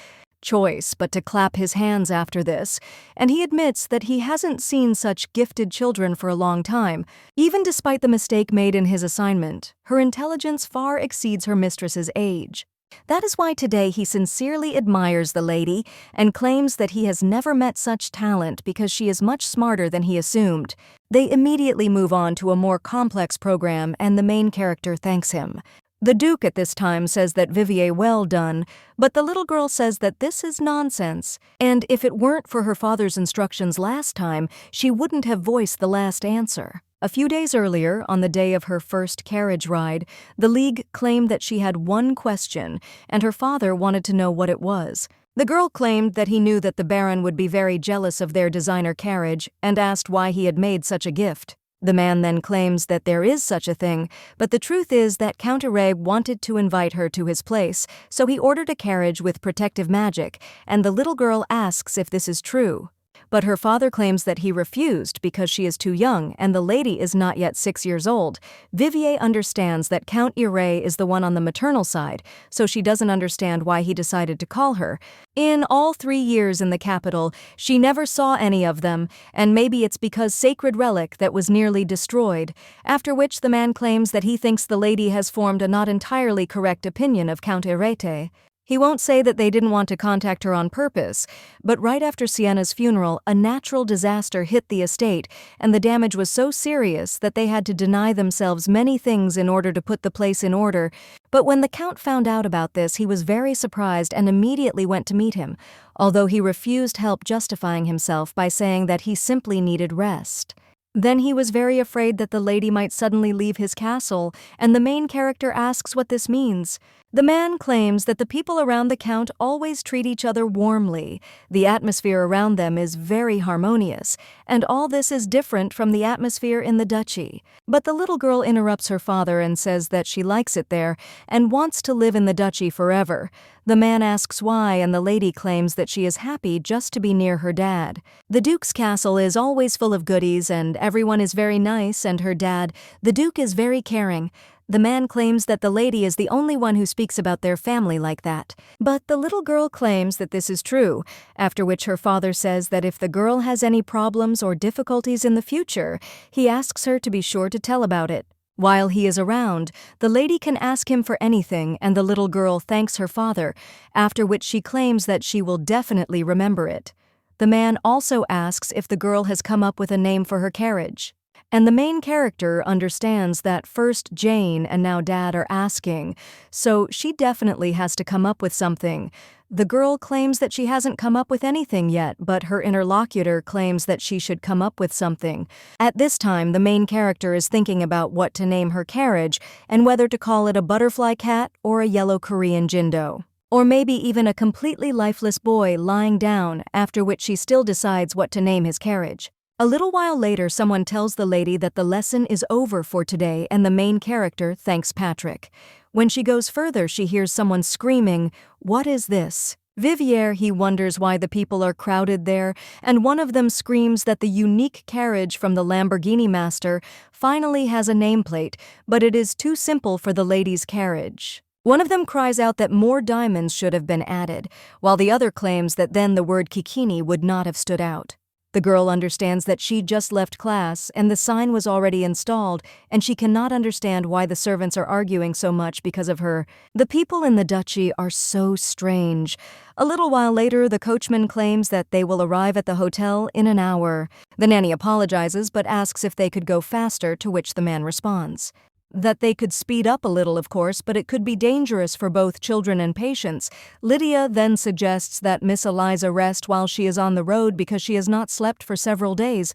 Choice but to clap his hands after this, and he admits that he hasn't seen such gifted children for a long time. Even despite the mistake made in his assignment, her intelligence far exceeds her mistress's age. That is why today he sincerely admires the lady and claims that he has never met such talent because she is much smarter than he assumed. They immediately move on to a more complex program, and the main character thanks him. The Duke at this time says that Vivier well done, but the little girl says that this is nonsense, and if it weren't for her father's instructions last time, she wouldn't have voiced the last answer. A few days earlier, on the day of her first carriage ride, the League claimed that she had one question, and her father wanted to know what it was. The girl claimed that he knew that the Baron would be very jealous of their designer carriage and asked why he had made such a gift. The man then claims that there is such a thing, but the truth is that Count Array wanted to invite her to his place, so he ordered a carriage with protective magic, and the little girl asks if this is true. but her father claims that he refused because she is too young and the lady is not yet 6 years old. Vivier understands that Count Iray is the one on the maternal side, so she doesn't understand why he decided to call her. In all 3 years in the capital, she never saw any of them, and maybe it's because sacred relic that was nearly destroyed, after which the man claims that he thinks the lady has formed a not entirely correct opinion of Count Irete. He won't say that they didn't want to contact her on purpose, but right after Sienna's funeral, a natural disaster hit the estate, and the damage was so serious that they had to deny themselves many things in order to put the place in order. But when the Count found out about this, he was very surprised and immediately went to meet him, although he refused help, justifying himself by saying that he simply needed rest. Then he was very afraid that the lady might suddenly leave his castle, and the main character asks what this means. The man claims that the people around the Count always treat each other warmly. The atmosphere around them is very harmonious, and all this is different from the atmosphere in the duchy. But the little girl interrupts her father and says that she likes it there and wants to live in the duchy forever. The man asks why, and the lady claims that she is happy just to be near her dad. The Duke's castle is always full of goodies, and everyone is very nice, and her dad, the Duke, is very caring. The man claims that the lady is the only one who speaks about their family like that. But the little girl claims that this is true, after which her father says that if the girl has any problems or difficulties in the future, he asks her to be sure to tell about it. While he is around, the lady can ask him for anything, and the little girl thanks her father, after which she claims that she will definitely remember it. The man also asks if the girl has come up with a name for her carriage. And the main character understands that first Jane and now Dad are asking, so she definitely has to come up with something. The girl claims that she hasn't come up with anything yet, but her interlocutor claims that she should come up with something. At this time, the main character is thinking about what to name her carriage and whether to call it a butterfly cat or a yellow Korean jindo. Or maybe even a completely lifeless boy lying down, after which she still decides what to name his carriage. A little while later, someone tells the lady that the lesson is over for today, and the main character thanks Patrick. When she goes further, she hears someone screaming, "What is this?" Vivier, he wonders why the people are crowded there, and one of them screams that the unique carriage from the Lamborghini master finally has a nameplate, but it is too simple for the lady's carriage. One of them cries out that more diamonds should have been added, while the other claims that then the word Kikini would not have stood out. The girl understands that she just left class and the sign was already installed, and she cannot understand why the servants are arguing so much because of her. The people in the duchy are so strange. A little while later, the coachman claims that they will arrive at the hotel in an hour. The nanny apologizes but asks if they could go faster, to which the man responds that they could speed up a little, of course, but it could be dangerous for both children and patients. Lydia then suggests that Miss Eliza rest while she is on the road because she has not slept for several days,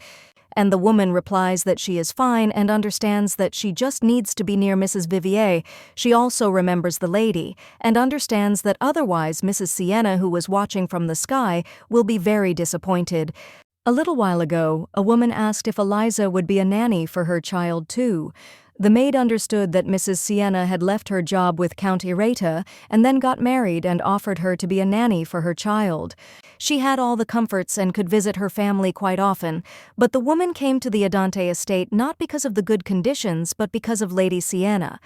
and the woman replies that she is fine and understands that she just needs to be near Mrs. Vivier. She also remembers the lady, and understands that otherwise Mrs. Sienna, who was watching from the sky, will be very disappointed. A little while ago, a woman asked if Eliza would be a nanny for her child too. The maid understood that Mrs. Sienna had left her job with Count Ireta and then got married and offered her to be a nanny for her child. She had all the comforts and could visit her family quite often, but the woman came to the Adante estate not because of the good conditions but because of Lady Sienna.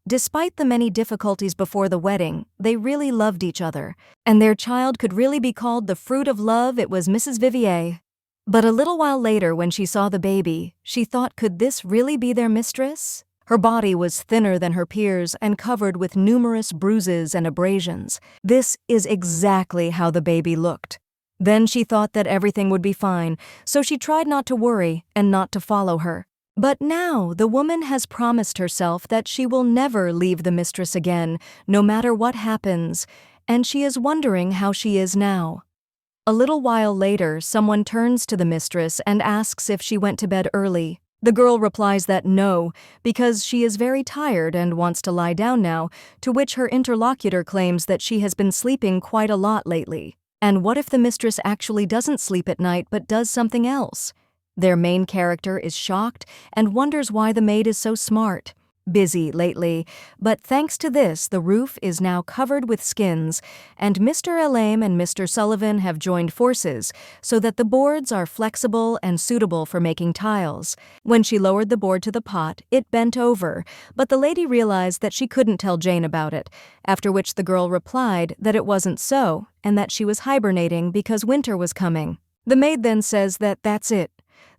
Despite the many difficulties before the wedding, they really loved each other, and their child could really be called the fruit of love. It was Mrs. Vivier. But a little while later, when she saw the baby, she thought, could this really be their mistress? Her body was thinner than her peers and covered with numerous bruises and abrasions. This is exactly how the baby looked. Then she thought that everything would be fine, so she tried not to worry and not to follow her. But now the woman has promised herself that she will never leave the mistress again, no matter what happens, and she is wondering how she is now. A little while later, someone turns to the mistress and asks if she went to bed early. The girl replies that no, because she is very tired and wants to lie down now, to which her interlocutor claims that she has been sleeping quite a lot lately. And what if the mistress actually doesn't sleep at night but does something else? Their main character is shocked and wonders why the maid is so smart. busy lately, but thanks to this, the roof is now covered with skins, and Mr. Elaine and Mr. Sullivan have joined forces so that the boards are flexible and suitable for making tiles. When she lowered the board to the pot, it bent over, but the lady realized that she couldn't tell Jane about it, after which the girl replied that it wasn't so, and that she was hibernating because winter was coming. The maid then says that that's it.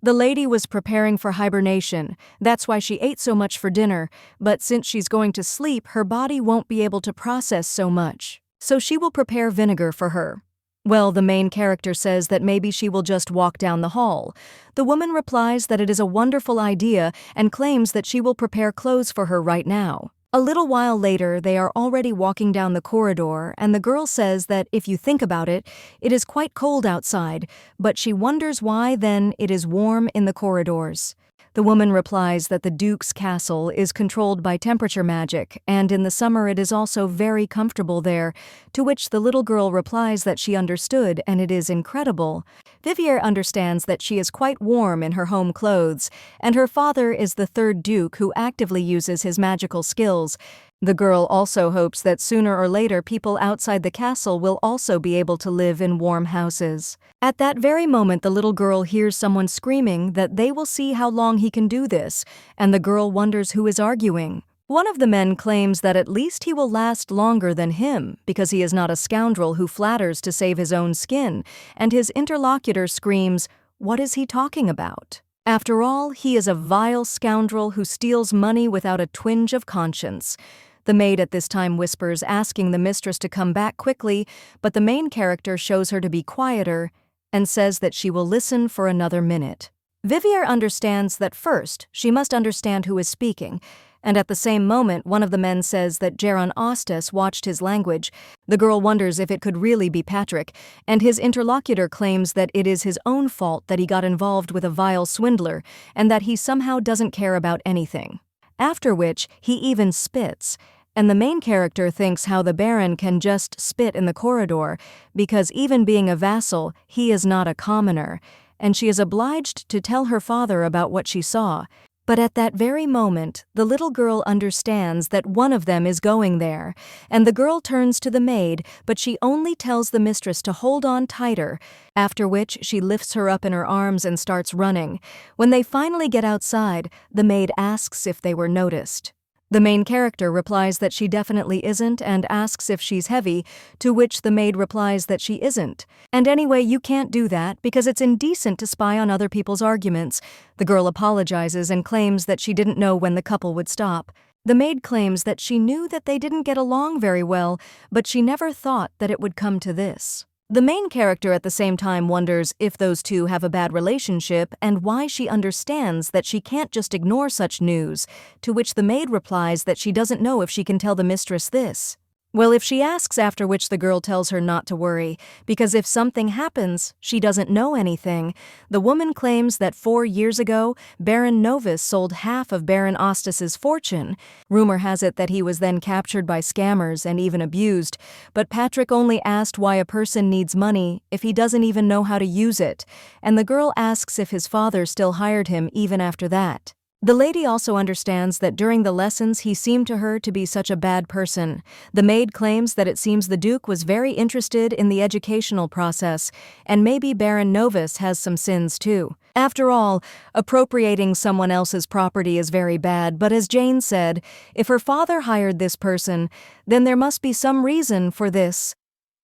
The lady was preparing for hibernation, that's why she ate so much for dinner, but since she's going to sleep, her body won't be able to process so much. So she will prepare vinegar for her. Well, the main character says that maybe she will just walk down the hall. The woman replies that it is a wonderful idea and claims that she will prepare clothes for her right now. A little while later, they are already walking down the corridor, and the girl says that if you think about it, it is quite cold outside, but she wonders why then it is warm in the corridors. The woman replies that the Duke's castle is controlled by temperature magic, and in the summer it is also very comfortable there, to which the little girl replies that she understood and it is incredible. Vivier understands that she is quite warm in her home clothes, and her father is the third Duke who actively uses his magical skills. The girl also hopes that sooner or later people outside the castle will also be able to live in warm houses. At that very moment, the little girl hears someone screaming that they will see how long he can do this, and the girl wonders who is arguing. One of the men claims that at least he will last longer than him, because he is not a scoundrel who flatters to save his own skin, and his interlocutor screams, "What is he talking about?" After all, he is a vile scoundrel who steals money without a twinge of conscience. The maid at this time whispers, asking the mistress to come back quickly, but the main character shows her to be quieter and says that she will listen for another minute. Vivier understands that first she must understand who is speaking, and at the same moment one of the men says that Jaron Ostis watched his language. The girl wonders if it could really be Patrick, and his interlocutor claims that it is his own fault that he got involved with a vile swindler and that he somehow doesn't care about anything. After which, he even spits, and the main character thinks how the Baron can just spit in the corridor, because even being a vassal, he is not a commoner, and she is obliged to tell her father about what she saw. But at that very moment, the little girl understands that one of them is going there, and the girl turns to the maid, but she only tells the mistress to hold on tighter, after which she lifts her up in her arms and starts running. When they finally get outside, the maid asks if they were noticed. The main character replies that she definitely isn't and asks if she's heavy, to which the maid replies that she isn't. And anyway, you can't do that because it's indecent to spy on other people's arguments. The girl apologizes and claims that she didn't know when the couple would stop. The maid claims that she knew that they didn't get along very well, but she never thought that it would come to this. The main character at the same time wonders if those two have a bad relationship and why she understands that she can't just ignore such news, to which the maid replies that she doesn't know if she can tell the mistress this. Well, if she asks, after which the girl tells her not to worry, because if something happens, she doesn't know anything. The woman claims that 4 years ago, Baron Novus sold half of Baron Ostis's fortune. Rumor has it that he was then captured by scammers and even abused, but Patrick only asked why a person needs money if he doesn't even know how to use it, and the girl asks if his father still hired him even after that. The lady also understands that during the lessons he seemed to her to be such a bad person. The maid claims that it seems the Duke was very interested in the educational process, and maybe Baron Novus has some sins too. After all, appropriating someone else's property is very bad, but as Jane said, if her father hired this person, then there must be some reason for this.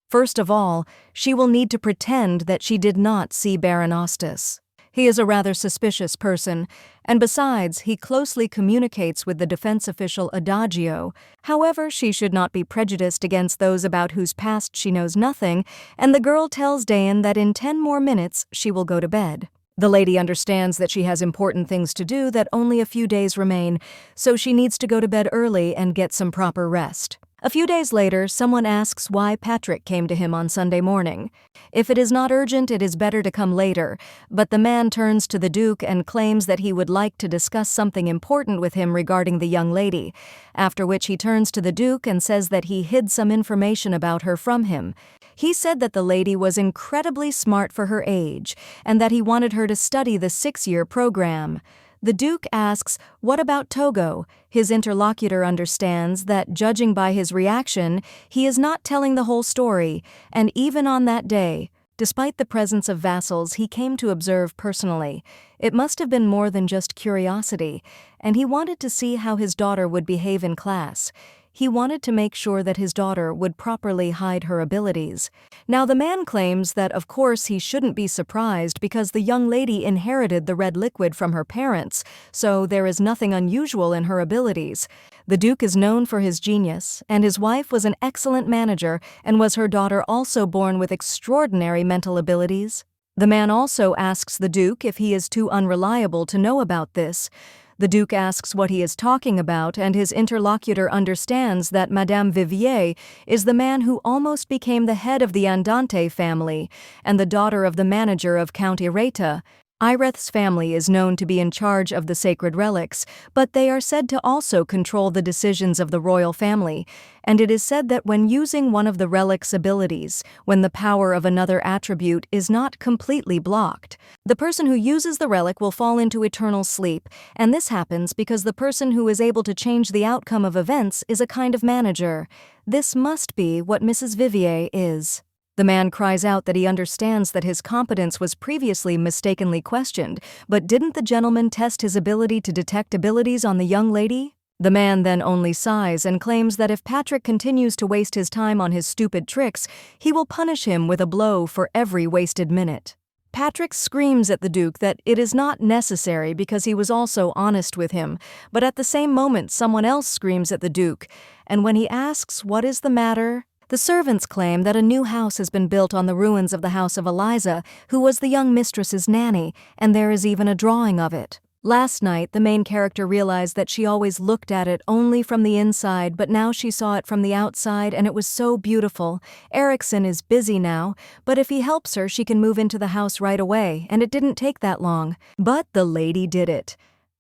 First of all, she will need to pretend that she did not see Baron Ostis. He is a rather suspicious person, and besides, he closely communicates with the defense official Adagio. However, she should not be prejudiced against those about whose past she knows nothing, and the girl tells Dayan that in 10 more minutes she will go to bed. The lady understands that she has important things to do, that only a few days remain, so she needs to go to bed early and get some proper rest. A few days later, someone asks why Patrick came to him on Sunday morning. If it is not urgent, it is better to come later, but the man turns to the Duke and claims that he would like to discuss something important with him regarding the young lady, after which he turns to the Duke and says that he hid some information about her from him. He said that the lady was incredibly smart for her age, and that he wanted her to study the 6-year program. The Duke asks, "What about Togo?" His interlocutor understands that, judging by his reaction, he is not telling the whole story, and even on that day, despite the presence of vassals he came to observe personally, it must have been more than just curiosity, and he wanted to see how his daughter would behave in class. He wanted to make sure that his daughter would properly hide her abilities. Now the man claims that of course he shouldn't be surprised because the young lady inherited the red liquid from her parents, so there is nothing unusual in her abilities. The Duke is known for his genius, and his wife was an excellent manager, and was her daughter also born with extraordinary mental abilities? The man also asks the Duke if he is too unreliable to know about this. The Duke asks what he is talking about, and his interlocutor understands that Madame Vivier is the man who almost became the head of the Andante family, and the daughter of the manager of Count Ireta. Ireth's family is known to be in charge of the sacred relics, but they are said to also control the decisions of the royal family, and it is said that when using one of the relic's abilities, when the power of another attribute is not completely blocked, the person who uses the relic will fall into eternal sleep, and this happens because the person who is able to change the outcome of events is a kind of manager. This must be what Mrs. Vivier is. The man cries out that he understands that his competence was previously mistakenly questioned, but didn't the gentleman test his ability to detect abilities on the young lady? The man then only sighs and claims that if Patrick continues to waste his time on his stupid tricks, he will punish him with a blow for every wasted minute. Patrick screams at the Duke that it is not necessary because he was also honest with him, but at the same moment someone else screams at the Duke, and when he asks what is the matter, the servants claim that a new house has been built on the ruins of the house of Eliza, who was the young mistress's nanny, and there is even a drawing of it. Last night, the main character realized that she always looked at it only from the inside, but now she saw it from the outside, and it was so beautiful. Erickson is busy now, but if he helps her, she can move into the house right away, and it didn't take that long. But the lady did it.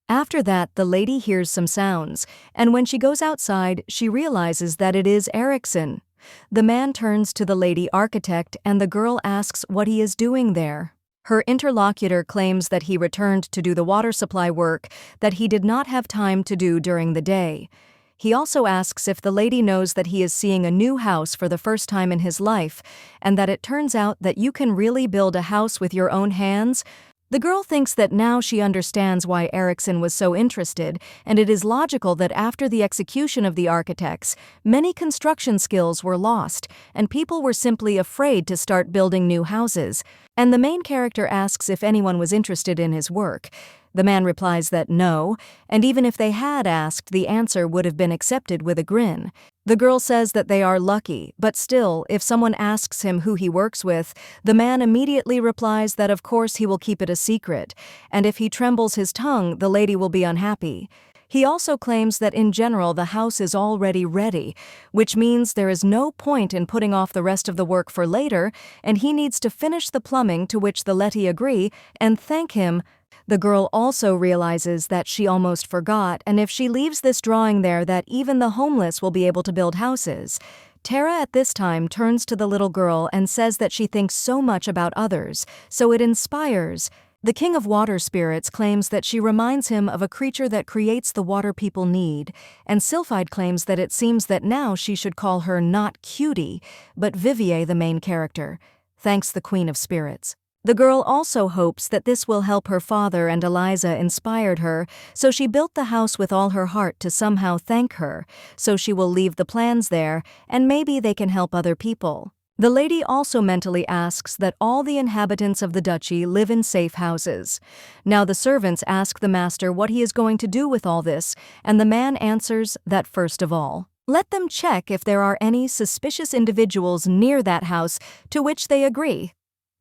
After that, the lady hears some sounds, and when she goes outside, she realizes that it is Erickson. The man turns to the lady architect, and the girl asks what he is doing there. Her interlocutor claims that he returned to do the water supply work that he did not have time to do during the day. He also asks if the lady knows that he is seeing a new house for the first time in his life, and that it turns out that you can really build a house with your own hands. The girl thinks that now she understands why Erickson was so interested, and it is logical that after the execution of the architects, many construction skills were lost, and people were simply afraid to start building new houses. And the main character asks if anyone was interested in his work. The man replies that no, and even if they had asked, the answer would have been accepted with a grin. The girl says that they are lucky, but still, if someone asks him who he works with, the man immediately replies that of course he will keep it a secret, and if he trembles his tongue, the lady will be unhappy. He also claims that in general the house is already ready, which means there is no point in putting off the rest of the work for later, and he needs to finish the plumbing, to which the Letty agree and thank him. The girl also realizes that she almost forgot, and if she leaves this drawing there, that even the homeless will be able to build houses. Tara at this time turns to the little girl and says that she thinks so much about others, so it inspires. The king of water spirits claims that she reminds him of a creature that creates the water people need, and Sylphide claims that it seems that now she should call her not Cutie, but Vivier, the main character. Thanks the queen of spirits. The girl also hopes that this will help her father, and Eliza inspired her, so she built the house with all her heart to somehow thank her, so she will leave the plans there, and maybe they can help other people. The lady also mentally asks that all the inhabitants of the duchy live in safe houses. Now the servants ask the master what he is going to do with all this, and the man answers that first of all, let them check if there are any suspicious individuals near that house, to which they agree.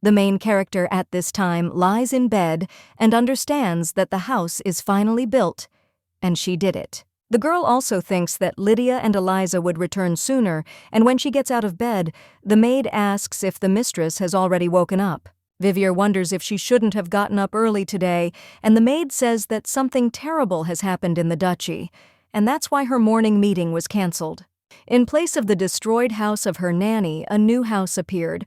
The main character at this time lies in bed and understands that the house is finally built, and she did it. The girl also thinks that Lydia and Eliza would return sooner, and when she gets out of bed, the maid asks if the mistress has already woken up. Vivier wonders if she shouldn't have gotten up early today, and the maid says that something terrible has happened in the duchy, and that's why her morning meeting was cancelled. In place of the destroyed house of her nanny, a new house appeared.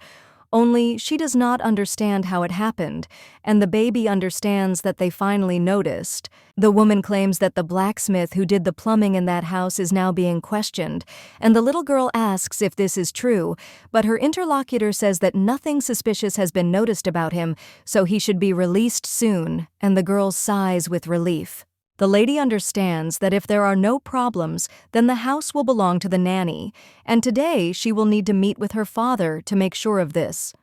only she does not understand how it happened, and the baby understands that they finally noticed. The woman claims that the blacksmith who did the plumbing in that house is now being questioned, and the little girl asks if this is true, but her interlocutor says that nothing suspicious has been noticed about him, so he should be released soon, and the girl sighs with relief. The lady understands that if there are no problems, then the house will belong to the nanny, and today she will need to meet with her father to make sure of this.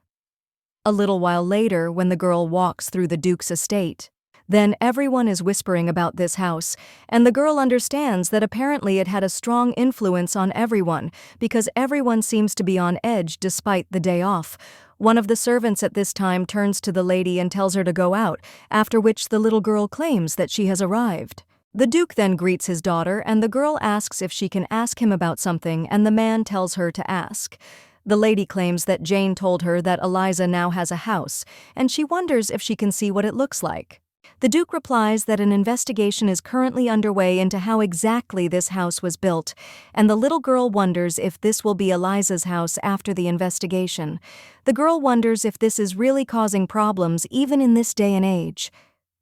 A little while later, when the girl walks through the Duke's estate, then everyone is whispering about this house, and the girl understands that apparently it had a strong influence on everyone, because everyone seems to be on edge despite the day off. One of the servants at this time turns to the lady and tells her to go out, after which the little girl claims that she has arrived. The Duke then greets his daughter, and the girl asks if she can ask him about something, and the man tells her to ask. The lady claims that Jane told her that Eliza now has a house, and she wonders if she can see what it looks like. The Duke replies that an investigation is currently underway into how exactly this house was built, and the little girl wonders if this will be Eliza's house after the investigation. The girl wonders if this is really causing problems even in this day and age.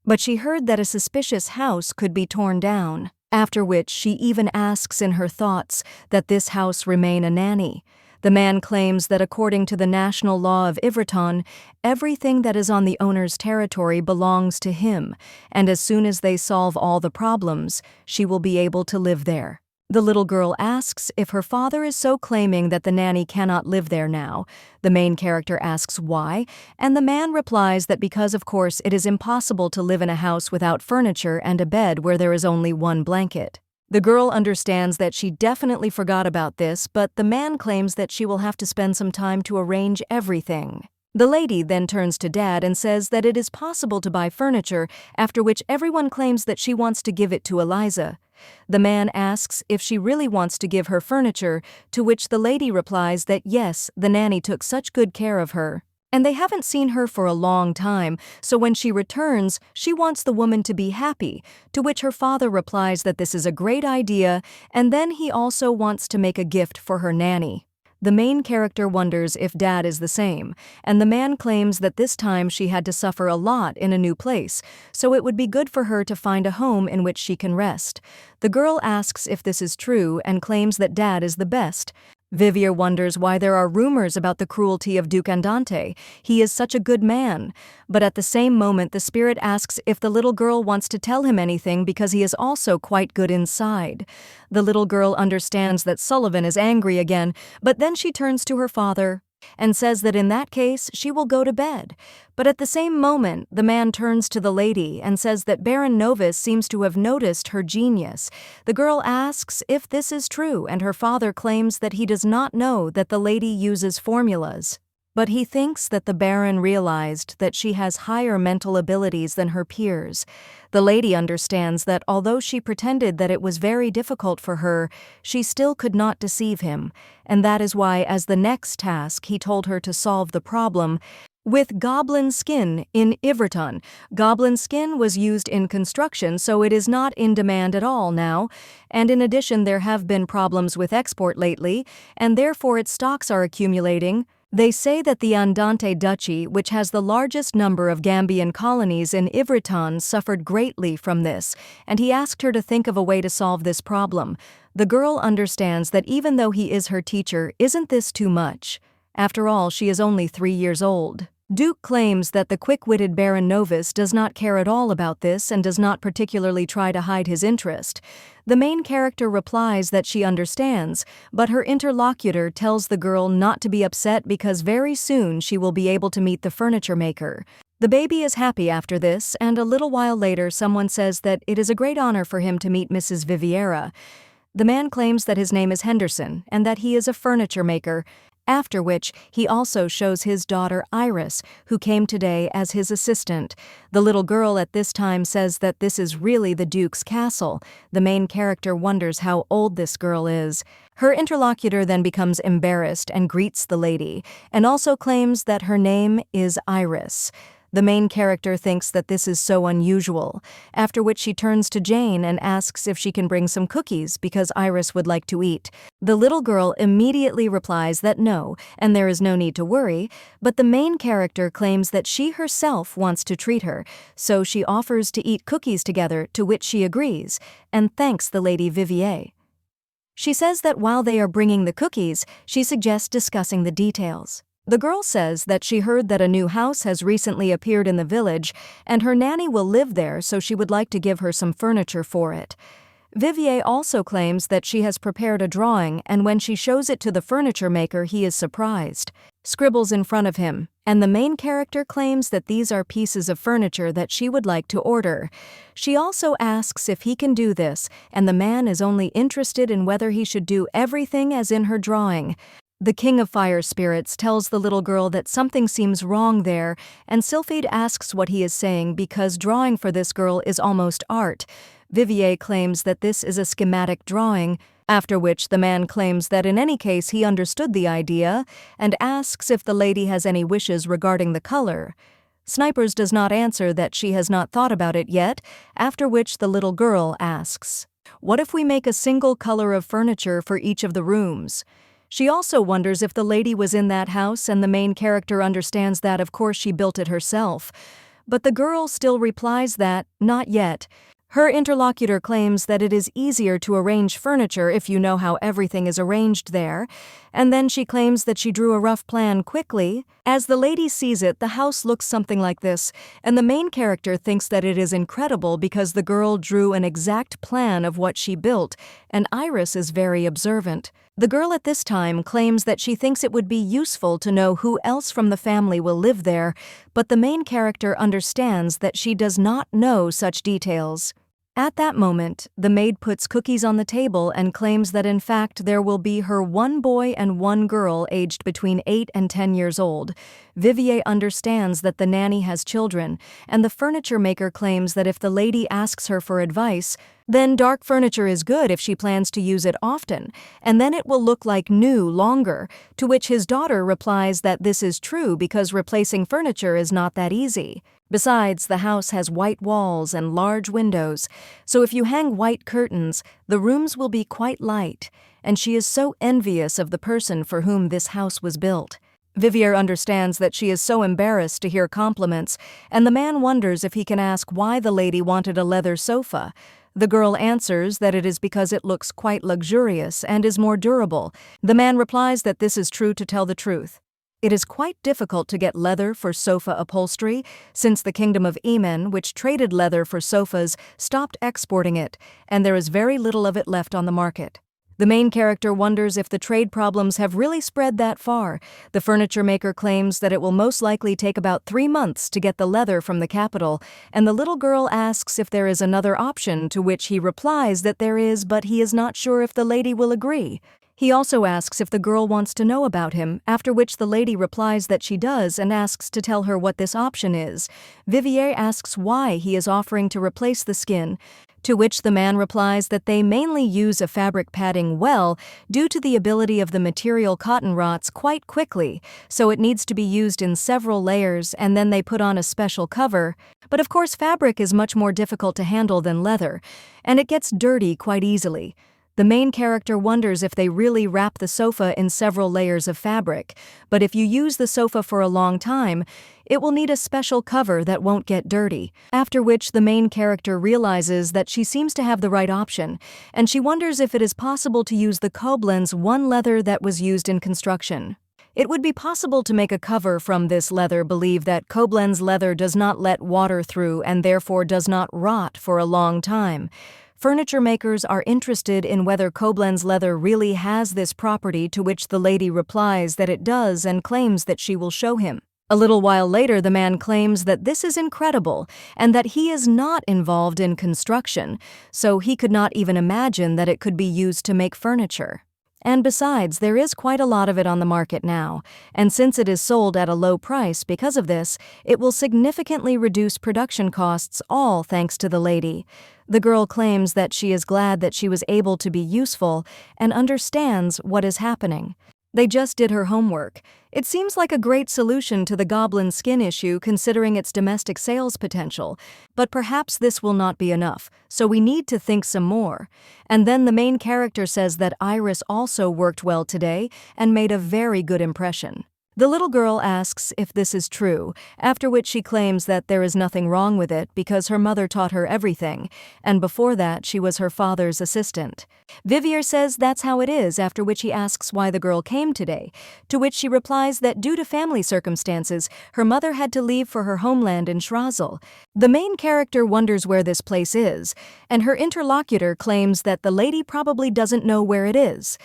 But she heard that a suspicious house could be torn down, after which she even asks in her thoughts that this house remain a nanny. The man claims that according to the national law of Ivraton, everything that is on the owner's territory belongs to him, and as soon as they solve all the problems, she will be able to live there. The little girl asks if her father is so claiming that the nanny cannot live there now. The main character asks why, and the man replies that because of course it is impossible to live in a house without furniture and a bed where there is only one blanket. The girl understands that she definitely forgot about this, but the man claims that she will have to spend some time to arrange everything. The lady then turns to Dad and says that it is possible to buy furniture, after which everyone claims that she wants to give it to Eliza. The man asks if she really wants to give her furniture, to which the lady replies that yes, the nanny took such good care of her, and they haven't seen her for a long time, so when she returns, she wants the woman to be happy, to which her father replies that this is a great idea, and then he also wants to make a gift for her nanny. The main character wonders if Dad is the same, and the man claims that this time she had to suffer a lot in a new place, so it would be good for her to find a home in which she can rest. The girl asks if this is true and claims that Dad is the best. Vivier wonders why there are rumors about the cruelty of Duke Andante. He is such a good man. But at the same moment, the spirit asks if the little girl wants to tell him anything because he is also quite good inside. The little girl understands that Sullivan is angry again, but then she turns to her father and says that in that case she will go to bed. But at the same moment, the man turns to the lady and says that Baron Novus seems to have noticed her genius. The girl asks if this is true, and her father claims that he does not know that the lady uses formulas. But he thinks that the Baron realized that she has higher mental abilities than her peers. The lady understands that although she pretended that it was very difficult for her, she still could not deceive him, and that is why as the next task he told her to solve the problem with goblin skin in Ivraton. Goblin skin was used in construction, so it is not in demand at all now, and in addition there have been problems with export lately, and therefore its stocks are accumulating. They say that the Andante duchy, which has the largest number of Gambian colonies in Ivraton, suffered greatly from this, and he asked her to think of a way to solve this problem. The girl understands that even though he is her teacher, isn't this too much? After all, she is only 3 years old. Duke claims that the quick-witted Baron Novus does not care at all about this and does not particularly try to hide his interest. The main character replies that she understands, but her interlocutor tells the girl not to be upset because very soon she will be able to meet the furniture maker. The baby is happy after this, and a little while later someone says that it is a great honor for him to meet Mrs. Viviera. The man claims that his name is Henderson and that he is a furniture maker, after which he also shows his daughter Iris, who came today as his assistant. The little girl at this time says that this is really the Duke's castle. The main character wonders how old this girl is. Her interlocutor then becomes embarrassed and greets the lady, and also claims that her name is Iris. The main character thinks that this is so unusual, after which she turns to Jane and asks if she can bring some cookies because Iris would like to eat. The little girl immediately replies that no, and there is no need to worry, but the main character claims that she herself wants to treat her, so she offers to eat cookies together, to which she agrees, and thanks the Lady Vivier. She says that while they are bringing the cookies, she suggests discussing the details. The girl says that she heard that a new house has recently appeared in the village, and her nanny will live there, so she would like to give her some furniture for it. Vivier also claims that she has prepared a drawing, and when she shows it to the furniture maker, he is surprised, scribbles in front of him, and the main character claims that these are pieces of furniture that she would like to order. She also asks if he can do this, and the man is only interested in whether he should do everything as in her drawing. The King of Fire Spirits tells the little girl that something seems wrong there, and Sylphide asks what he is saying because drawing for this girl is almost art. Vivier claims that this is a schematic drawing, after which the man claims that in any case he understood the idea and asks if the lady has any wishes regarding the color. Snipers does not answer that she has not thought about it yet, after which the little girl asks, "What if we make a single color of furniture for each of the rooms?" She also wonders if the lady was in that house, and the main character understands that of course she built it herself. But the girl still replies that, not yet. Her interlocutor claims that it is easier to arrange furniture if you know how everything is arranged there, and then she claims that she drew a rough plan quickly. As the lady sees it, the house looks something like this, and the main character thinks that it is incredible because the girl drew an exact plan of what she built, and Iris is very observant. The girl at this time claims that she thinks it would be useful to know who else from the family will live there, but the main character understands that she does not know such details. At that moment, the maid puts cookies on the table and claims that in fact there will be her one boy and one girl aged between 8 and 10 years old. Vivier understands that the nanny has children, and the furniture maker claims that if the lady asks her for advice, then dark furniture is good if she plans to use it often, and then it will look like new longer, to which his daughter replies that this is true because replacing furniture is not that easy. Besides, the house has white walls and large windows, so if you hang white curtains, the rooms will be quite light, and she is so envious of the person for whom this house was built. Vivier understands that she is so embarrassed to hear compliments, and the man wonders if he can ask why the lady wanted a leather sofa. The girl answers that it is because it looks quite luxurious and is more durable. The man replies that this is true to tell the truth. It is quite difficult to get leather for sofa upholstery, since the Kingdom of Emen, which traded leather for sofas, stopped exporting it, and there is very little of it left on the market. The main character wonders if the trade problems have really spread that far. The furniture maker claims that it will most likely take about 3 months to get the leather from the capital, and the little girl asks if there is another option, to which he replies that there is, but he is not sure if the lady will agree. He also asks if the girl wants to know about him, after which the lady replies that she does and asks to tell her what this option is. Vivier asks why he is offering to replace the skin, to which the man replies that they mainly use a fabric padding well due to the ability of the material cotton rots quite quickly, so it needs to be used in several layers and then they put on a special cover. But of course fabric is much more difficult to handle than leather, and it gets dirty quite easily. The main character wonders if they really wrap the sofa in several layers of fabric, but if you use the sofa for a long time, it will need a special cover that won't get dirty, after which the main character realizes that she seems to have the right option, and she wonders if it is possible to use the Koblenz one leather that was used in construction. It would be possible to make a cover from this leather, believe that Koblenz leather does not let water through and therefore does not rot for a long time. Furniture makers are interested in whether Koblenz leather really has this property, to which the lady replies that it does and claims that she will show him. A little while later, the man claims that this is incredible and that he is not involved in construction, so he could not even imagine that it could be used to make furniture. And besides, there is quite a lot of it on the market now, and since it is sold at a low price because of this, it will significantly reduce production costs, all thanks to the lady. The girl claims that she is glad that she was able to be useful and understands what is happening. They just did her homework. It seems like a great solution to the goblin skin issue considering its domestic sales potential, but perhaps this will not be enough, so we need to think some more. And then the main character says that Iris also worked well today and made a very good impression. The little girl asks if this is true, after which she claims that there is nothing wrong with it because her mother taught her everything, and before that she was her father's assistant. Vivier says that's how it is, after which he asks why the girl came today, to which she replies that due to family circumstances, her mother had to leave for her homeland in Schrazel. The main character wonders where this place is, and her interlocutor claims that the lady probably doesn't know where it is.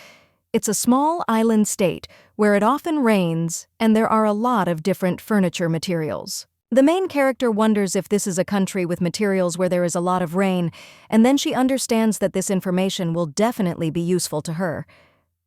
It's a small island state where it often rains and there are a lot of different furniture materials. The main character wonders if this is a country with materials where there is a lot of rain, and then she understands that this information will definitely be useful to her.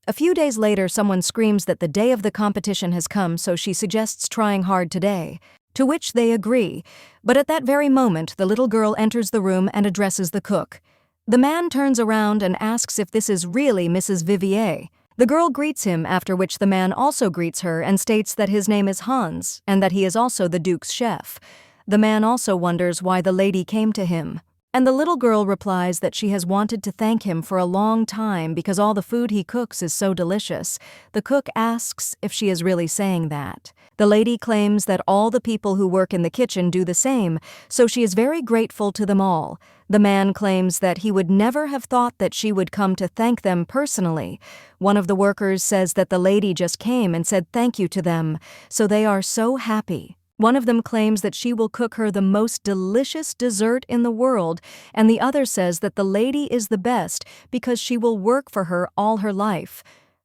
A few days later, someone screams that the day of the competition has come, so she suggests trying hard today, to which they agree. But at that very moment, the little girl enters the room and addresses the cook. The man turns around and asks if this is really Mrs. Vivier. The girl greets him, after which the man also greets her and states that his name is Hans and that he is also the Duke's chef. The man also wonders why the lady came to him. And the little girl replies that she has wanted to thank him for a long time because all the food he cooks is so delicious. The cook asks if she is really saying that. The lady claims that all the people who work in the kitchen do the same, so she is very grateful to them all. The man claims that he would never have thought that she would come to thank them personally. One of the workers says that the lady just came and said thank you to them, so they are so happy. One of them claims that she will cook her the most delicious dessert in the world, and the other says that the lady is the best because she will work for her all her life.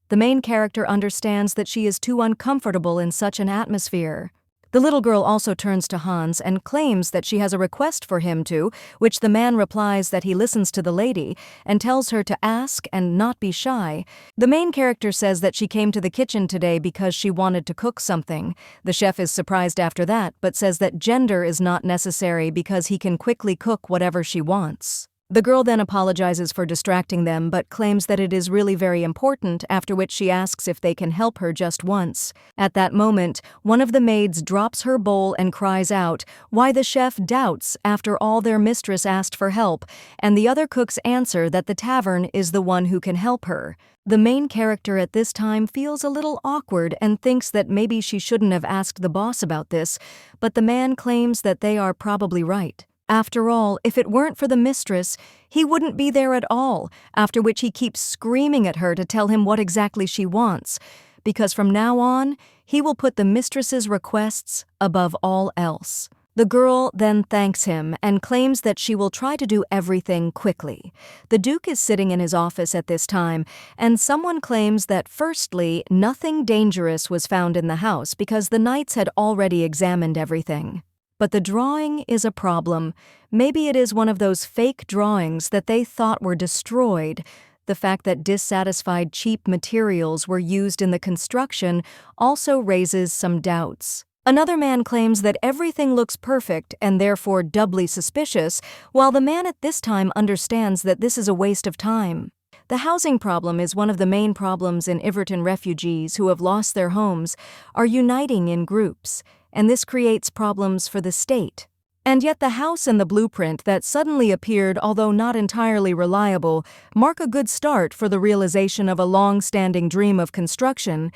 The main character understands that she is too uncomfortable in such an atmosphere. The little girl also turns to Hans and claims that she has a request for him to, which the man replies that he listens to the lady and tells her to ask and not be shy. The main character says that she came to the kitchen today because she wanted to cook something. The chef is surprised after that, but says that gender is not necessary because he can quickly cook whatever she wants. The girl then apologizes for distracting them but claims that it is really very important, after which she asks if they can help her just once. At that moment, one of the maids drops her bowl and cries out why the chef doubts after all their mistress asked for help, and the other cooks answer that the tavern is the one who can help her. The main character at this time feels a little awkward and thinks that maybe she shouldn't have asked the boss about this, but the man claims that they are probably right. After all, if it weren't for the mistress, he wouldn't be there at all, after which he keeps screaming at her to tell him what exactly she wants, because from now on, he will put the mistress's requests above all else. The girl then thanks him and claims that she will try to do everything quickly. The Duke is sitting in his office at this time, and someone claims that firstly, nothing dangerous was found in the house because the knights had already examined everything. But the drawing is a problem. Maybe it is one of those fake drawings that they thought were destroyed. The fact that dissatisfied cheap materials were used in the construction also raises some doubts. Another man claims that everything looks perfect and therefore doubly suspicious, while the man at this time understands that this is a waste of time. The housing problem is one of the main problems in Everton. Refugees who have lost their homes are uniting in groups, and this creates problems for the state. And yet the house and the blueprint that suddenly appeared, although not entirely reliable, mark a good start for the realization of a long-standing dream of construction.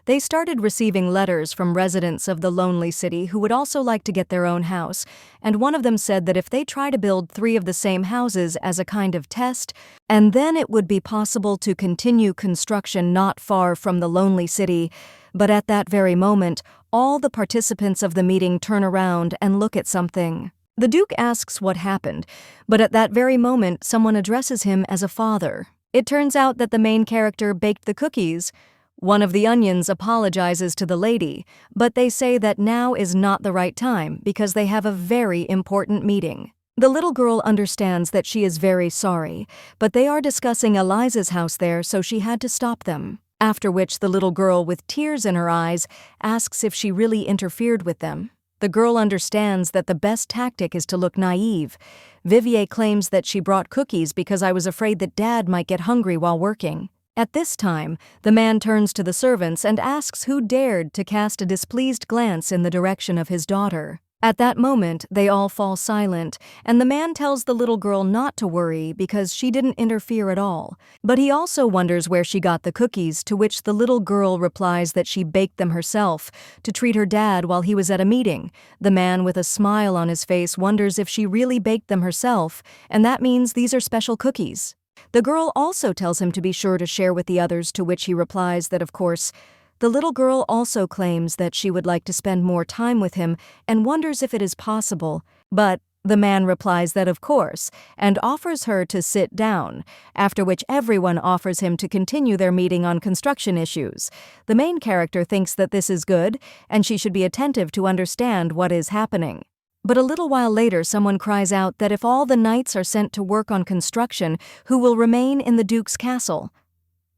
They started receiving letters from residents of the lonely city who would also like to get their own house, and one of them said that if they try to build 3 of the same houses as a kind of test, and then it would be possible to continue construction not far from the lonely city. But at that very moment, all the participants of the meeting turn around and look at something. The Duke asks what happened, but at that very moment someone addresses him as a father. It turns out that the main character baked the cookies. One of the onions apologizes to the lady, but they say that now is not the right time because they have a very important meeting. The little girl understands that she is very sorry, but they are discussing Eliza's house there, so she had to stop them. After which the little girl, with tears in her eyes, asks if she really interfered with them. The girl understands that the best tactic is to look naive. Vivier claims that she brought cookies because I was afraid that Dad might get hungry while working. At this time, the man turns to the servants and asks who dared to cast a displeased glance in the direction of his daughter. At that moment, they all fall silent, and the man tells the little girl not to worry because she didn't interfere at all. But he also wonders where she got the cookies, to which the little girl replies that she baked them herself to treat her dad while he was at a meeting. The man, with a smile on his face, wonders if she really baked them herself, and that means these are special cookies. The girl also tells him to be sure to share with the others, to which he replies that, of course. The little girl also claims that she would like to spend more time with him and wonders if it is possible, but the man replies that of course, and offers her to sit down, after which everyone offers him to continue their meeting on construction issues. The main character thinks that this is good, and she should be attentive to understand what is happening. But a little while later, someone cries out that if all the knights are sent to work on construction, who will remain in the Duke's castle?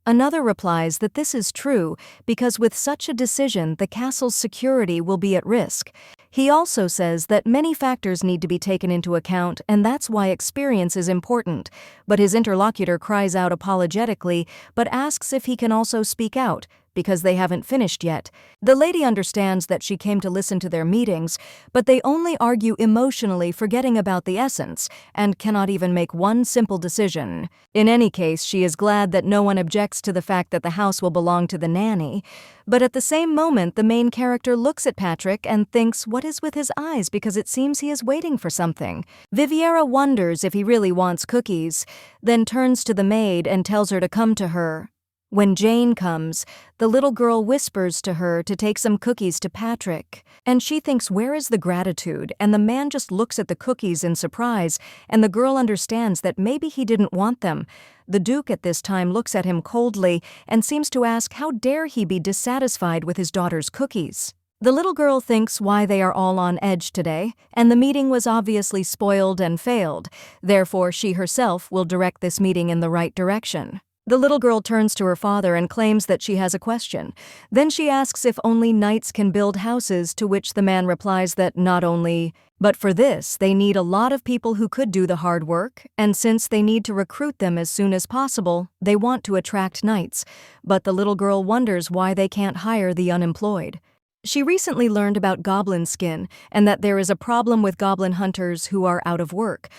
Another replies that this is true because with such a decision the castle's security will be at risk. He also says that many factors need to be taken into account and that's why experience is important, but his interlocutor cries out apologetically but asks if he can also speak out, because they haven't finished yet. The lady understands that she came to listen to their meetings, but they only argue emotionally, forgetting about the essence, and cannot even make one simple decision. In any case, she is glad that no one objects to the fact that the house will belong to the nanny, but at the same moment the main character looks at Patrick and thinks what is with his eyes, because it seems he is waiting for something. Viviera wonders if he really wants cookies, then turns to the maid and tells her to come to her. When Jane comes, the little girl whispers to her to take some cookies to Patrick, and she thinks where is the gratitude, and the man just looks at the cookies in surprise, and the girl understands that maybe he didn't want them. The Duke at this time looks at him coldly and seems to ask how dare he be dissatisfied with his daughter's cookies. The little girl thinks why they are all on edge today, and the meeting was obviously spoiled and failed, therefore she herself will direct this meeting in the right direction. The little girl turns to her father and claims that she has a question. Then she asks if only knights can build houses, to which the man replies that not only, but for this they need a lot of people who could do the hard work, and since they need to recruit them as soon as possible, they want to attract knights. But the little girl wonders why they can't hire the unemployed. She recently learned about goblin skin and that there is a problem with goblin hunters who are out of work.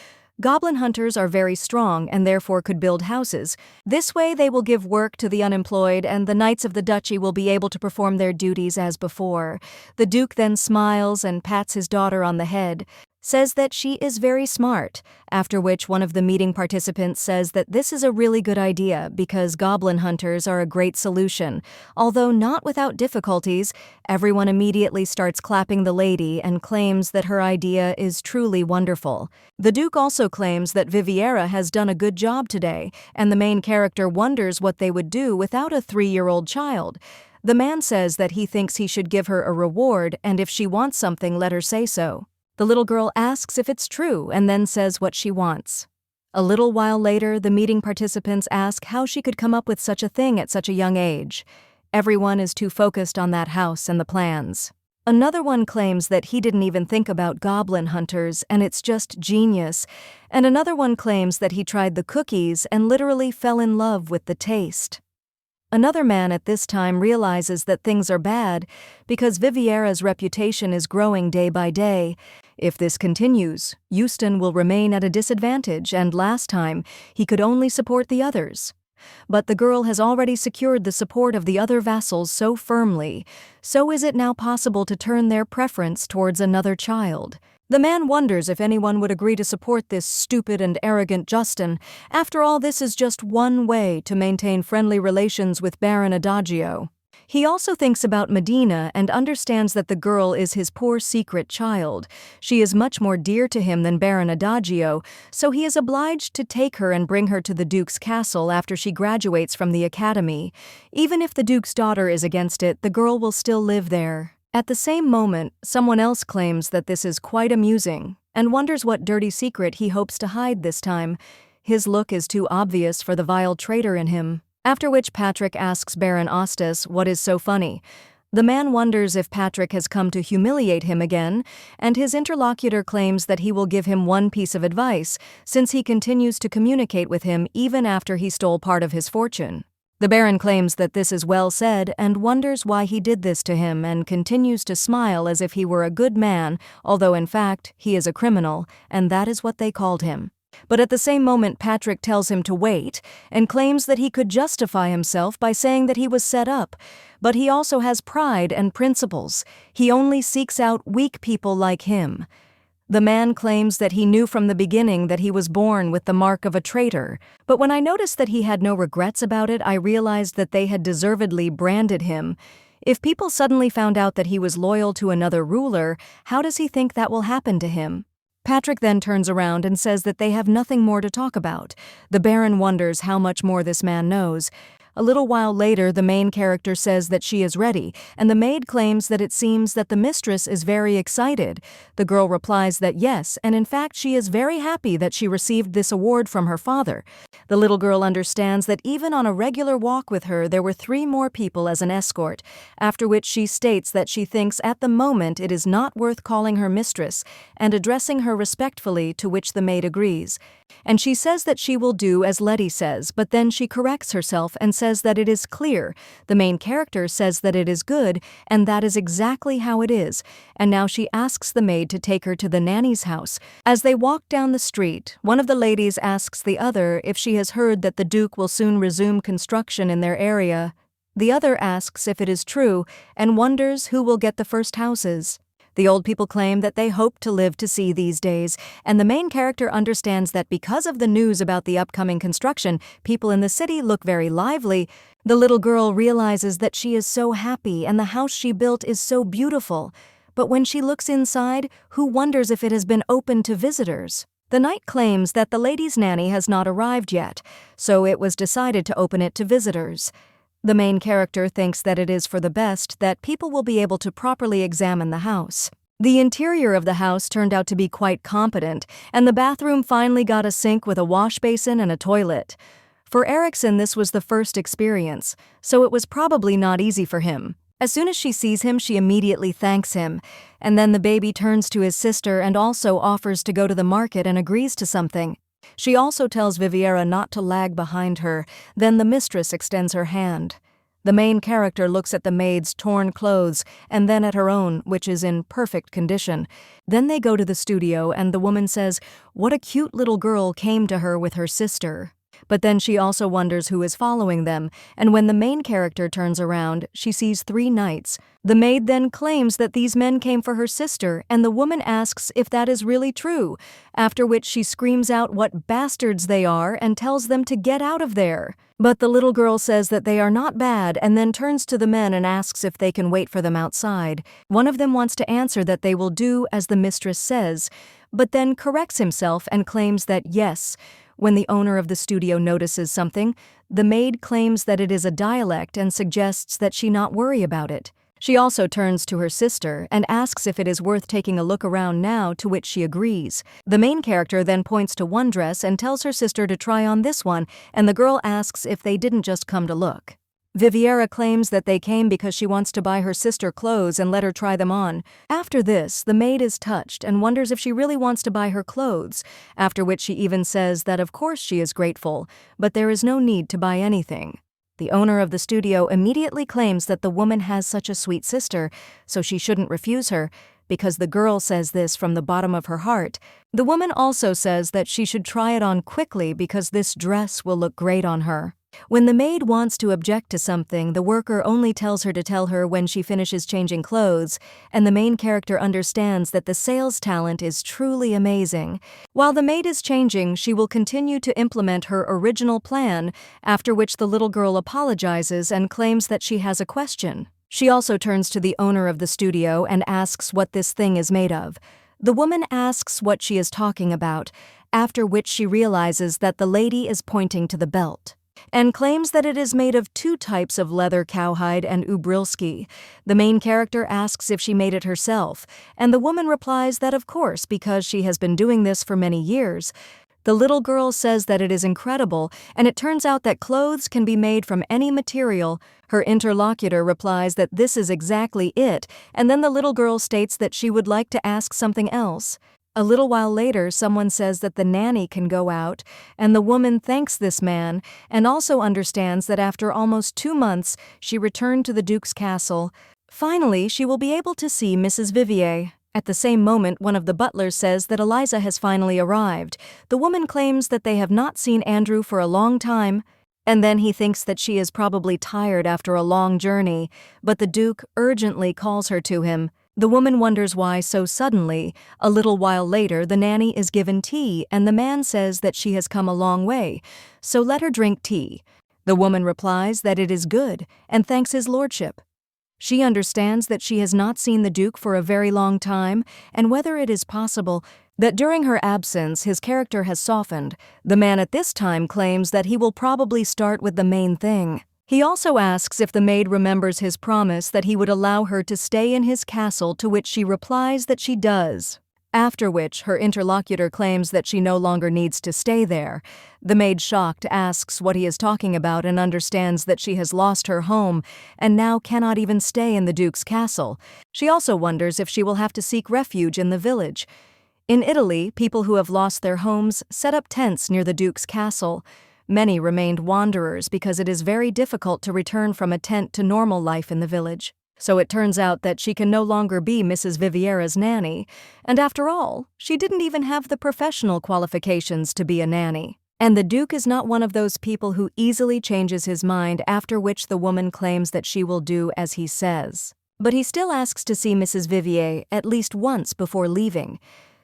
Goblin hunters are very strong and therefore could build houses. This way they will give work to the unemployed and the knights of the duchy will be able to perform their duties as before. The Duke then smiles and pats his daughter on the head, says that she is very smart, after which one of the meeting participants says that this is a really good idea because goblin hunters are a great solution. Although not without difficulties, everyone immediately starts clapping the lady and claims that her idea is truly wonderful. The Duke also claims that Viviera has done a good job today, and the main character wonders what they would do without a 3-year-old child. The man says that he thinks he should give her a reward, and if she wants something, let her say so. The little girl asks if it's true and then says what she wants. A little while later, the meeting participants ask how she could come up with such a thing at such a young age. Everyone is too focused on that house and the plans. Another one claims that he didn't even think about goblin hunters and it's just genius. And another one claims that he tried the cookies and literally fell in love with the taste. Another man at this time realizes that things are bad because Viviera's reputation is growing day by day. If this continues, Euston will remain at a disadvantage, and last time, he could only support the others. But the girl has already secured the support of the other vassals so firmly, so is it now possible to turn their preference towards another child? The man wonders if anyone would agree to support this stupid and arrogant Justin. After all, this is just one way to maintain friendly relations with Baron Adagio. He also thinks about Medina and understands that the girl is his poor secret child. She is much more dear to him than Baron Adagio, so he is obliged to take her and bring her to the Duke's castle after she graduates from the academy. Even if the Duke's daughter is against it, the girl will still live there. At the same moment, someone else claims that this is quite amusing and wonders what dirty secret he hopes to hide this time. His look is too obvious for the vile traitor in him. After which Patrick asks Baron Ostis what is so funny. The man wonders if Patrick has come to humiliate him again, and his interlocutor claims that he will give him one piece of advice, since he continues to communicate with him even after he stole part of his fortune. The Baron claims that this is well said and wonders why he did this to him and continues to smile as if he were a good man, although in fact he is a criminal, and that is what they called him. But at the same moment Patrick tells him to wait and claims that he could justify himself by saying that he was set up, but he also has pride and principles. He only seeks out weak people like him. The man claims that he knew from the beginning that he was born with the mark of a traitor, but when I noticed that he had no regrets about it, I realized that they had deservedly branded him. If people suddenly found out that he was loyal to another ruler, how does he think that will happen to him? Patrick then turns around and says that they have nothing more to talk about. The Baron wonders how much more this man knows. A little while later, the main character says that she is ready, and the maid claims that it seems that the mistress is very excited. The girl replies that yes, and in fact she is very happy that she received this award from her father. The little girl understands that even on a regular walk with her there were 3 more people as an escort, after which she states that she thinks at the moment it is not worth calling her mistress, and addressing her respectfully, to which the maid agrees. And she says that she will do as Letty says, but then she corrects herself and says that it is clear. The main character says that it is good, and that is exactly how it is. And now she asks the maid to take her to the nanny's house. As they walk down the street, one of the ladies asks the other if she has heard that the Duke will soon resume construction in their area. The other asks if it is true, and wonders who will get the first houses. The old people claim that they hope to live to see these days, and the main character understands that because of the news about the upcoming construction, people in the city look very lively. The little girl realizes that she is so happy and the house she built is so beautiful. But when she looks inside, who wonders if it has been opened to visitors? The knight claims that the lady's nanny has not arrived yet, so it was decided to open it to visitors. The main character thinks that it is for the best that people will be able to properly examine the house. The interior of the house turned out to be quite competent, and the bathroom finally got a sink with a wash basin and a toilet. For Erickson, this was the first experience, so it was probably not easy for him. As soon as she sees him, she immediately thanks him, and then the baby turns to his sister and also offers to go to the market and agrees to something. She also tells Viviera not to lag behind her, then the mistress extends her hand. The main character looks at the maid's torn clothes and then at her own, which is in perfect condition. Then they go to the studio and the woman says, "What a cute little girl came to her with her sister." But then she also wonders who is following them, and when the main character turns around, she sees 3 knights. The maid then claims that these men came for her sister, and the woman asks if that is really true, after which she screams out what bastards they are and tells them to get out of there. But the little girl says that they are not bad and then turns to the men and asks if they can wait for them outside. One of them wants to answer that they will do as the mistress says, but then corrects himself and claims that yes. When the owner of the studio notices something, the maid claims that it is a dialect and suggests that she not worry about it. She also turns to her sister and asks if it is worth taking a look around now, to which she agrees. The main character then points to one dress and tells her sister to try on this one, and the girl asks if they didn't just come to look. Viviera claims that they came because she wants to buy her sister clothes and let her try them on. After this, the maid is touched and wonders if she really wants to buy her clothes, after which she even says that of course she is grateful, but there is no need to buy anything. The owner of the studio immediately claims that the woman has such a sweet sister, so she shouldn't refuse her, because the girl says this from the bottom of her heart. The woman also says that she should try it on quickly because this dress will look great on her. When the maid wants to object to something, the worker only tells her to tell her when she finishes changing clothes, and the main character understands that the sales talent is truly amazing. While the maid is changing, she will continue to implement her original plan, after which the little girl apologizes and claims that she has a question. She also turns to the owner of the studio and asks what this thing is made of. The woman asks what she is talking about, after which she realizes that the lady is pointing to the belt, and claims that it is made of 2 types of leather, cowhide and ubrilski. The main character asks if she made it herself, and the woman replies that of course, because she has been doing this for many years. The little girl says that it is incredible, and it turns out that clothes can be made from any material. Her interlocutor replies that this is exactly it, and then the little girl states that she would like to ask something else. A little while later, someone says that the nanny can go out, and the woman thanks this man and also understands that after almost 2 months, she returned to the Duke's castle. Finally, she will be able to see Mrs. Vivier. At the same moment, one of the butlers says that Eliza has finally arrived. The woman claims that they have not seen Andrew for a long time, and then he thinks that she is probably tired after a long journey, but the Duke urgently calls her to him. The woman wonders why so suddenly. A little while later, the nanny is given tea, and the man says that she has come a long way, so let her drink tea. The woman replies that it is good, and thanks his lordship. She understands that she has not seen the Duke for a very long time, and whether it is possible that during her absence his character has softened. The man at this time claims that he will probably start with the main thing. He also asks if the maid remembers his promise that he would allow her to stay in his castle, to which she replies that she does. After which, her interlocutor claims that she no longer needs to stay there. The maid, shocked, asks what he is talking about and understands that she has lost her home and now cannot even stay in the Duke's castle. She also wonders if she will have to seek refuge in the village. In Italy, people who have lost their homes set up tents near the Duke's castle. Many remained wanderers because it is very difficult to return from a tent to normal life in the village. So it turns out that she can no longer be Mrs. Viviera's nanny, and after all, she didn't even have the professional qualifications to be a nanny. And the Duke is not one of those people who easily changes his mind, after which the woman claims that she will do as he says. But he still asks to see Mrs. Vivier at least once before leaving.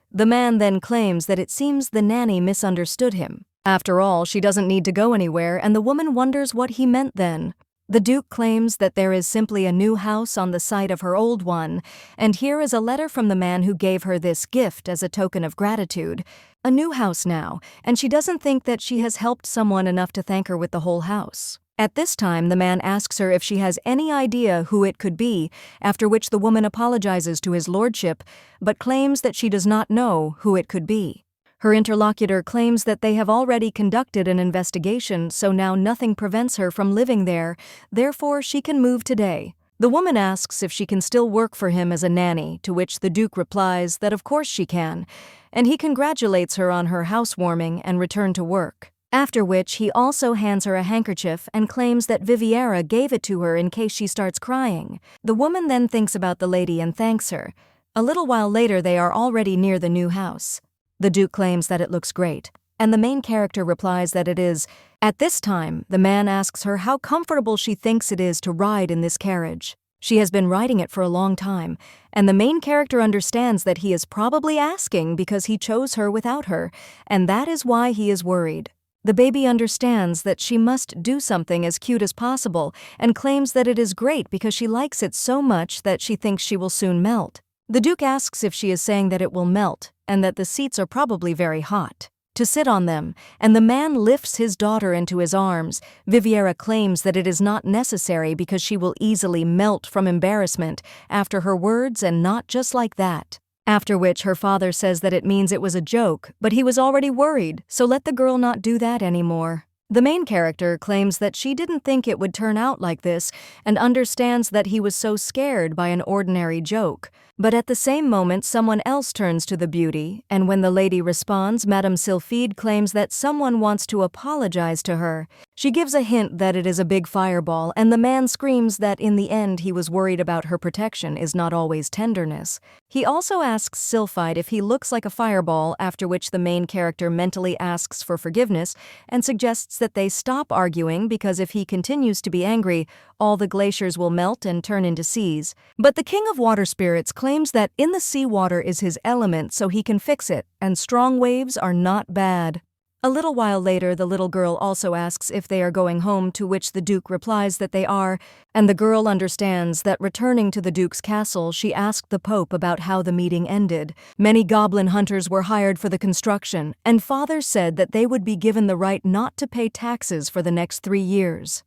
The man then claims that it seems the nanny misunderstood him. After all, she doesn't need to go anywhere, and the woman wonders what he meant then. The Duke claims that there is simply a new house on the site of her old one, and here is a letter from the man who gave her this gift as a token of gratitude. A new house now, and she doesn't think that she has helped someone enough to thank her with the whole house. At this time, the man asks her if she has any idea who it could be, after which the woman apologizes to his lordship, but claims that she does not know who it could be. Her interlocutor claims that they have already conducted an investigation, so now nothing prevents her from living there, therefore she can move today. The woman asks if she can still work for him as a nanny, to which the Duke replies that of course she can, and he congratulates her on her housewarming and return to work. After which he also hands her a handkerchief and claims that Viviera gave it to her in case she starts crying. The woman then thinks about the lady and thanks her. A little while later they are already near the new house. The Duke claims that it looks great, and the main character replies that it is. At this time, the man asks her how comfortable she thinks it is to ride in this carriage. She has been riding it for a long time, and the main character understands that he is probably asking because he chose her without her, and that is why he is worried. The baby understands that she must do something as cute as possible and claims that it is great because she likes it so much that she thinks she will soon melt. The Duke asks if she is saying that it will melt and that the seats are probably very hot to sit on them, and the man lifts his daughter into his arms. Viviera claims that it is not necessary because she will easily melt from embarrassment after her words, and not just like that. After which her father says that it means it was a joke, but he was already worried, so let the girl not do that anymore. The main character claims that she didn't think it would turn out like this and understands that he was so scared by an ordinary joke. But at the same moment someone else turns to the beauty, and when the lady responds, Madame Sylphide claims that someone wants to apologize to her. She gives a hint that it is a big fireball, and the man screams that in the end he was worried about her protection is not always tenderness. He also asks Sylphide if he looks like a fireball, after which the main character mentally asks for forgiveness and suggests that they stop arguing because if he continues to be angry, all the glaciers will melt and turn into seas. But the king of water spirits claims that in the sea water is his element, so he can fix it, and strong waves are not bad. A little while later, the little girl also asks if they are going home, to which the Duke replies that they are, and the girl understands that returning to the Duke's castle, she asked the Pope about how the meeting ended. Many goblin hunters were hired for the construction, and Father said that they would be given the right not to pay taxes for the next 3 years.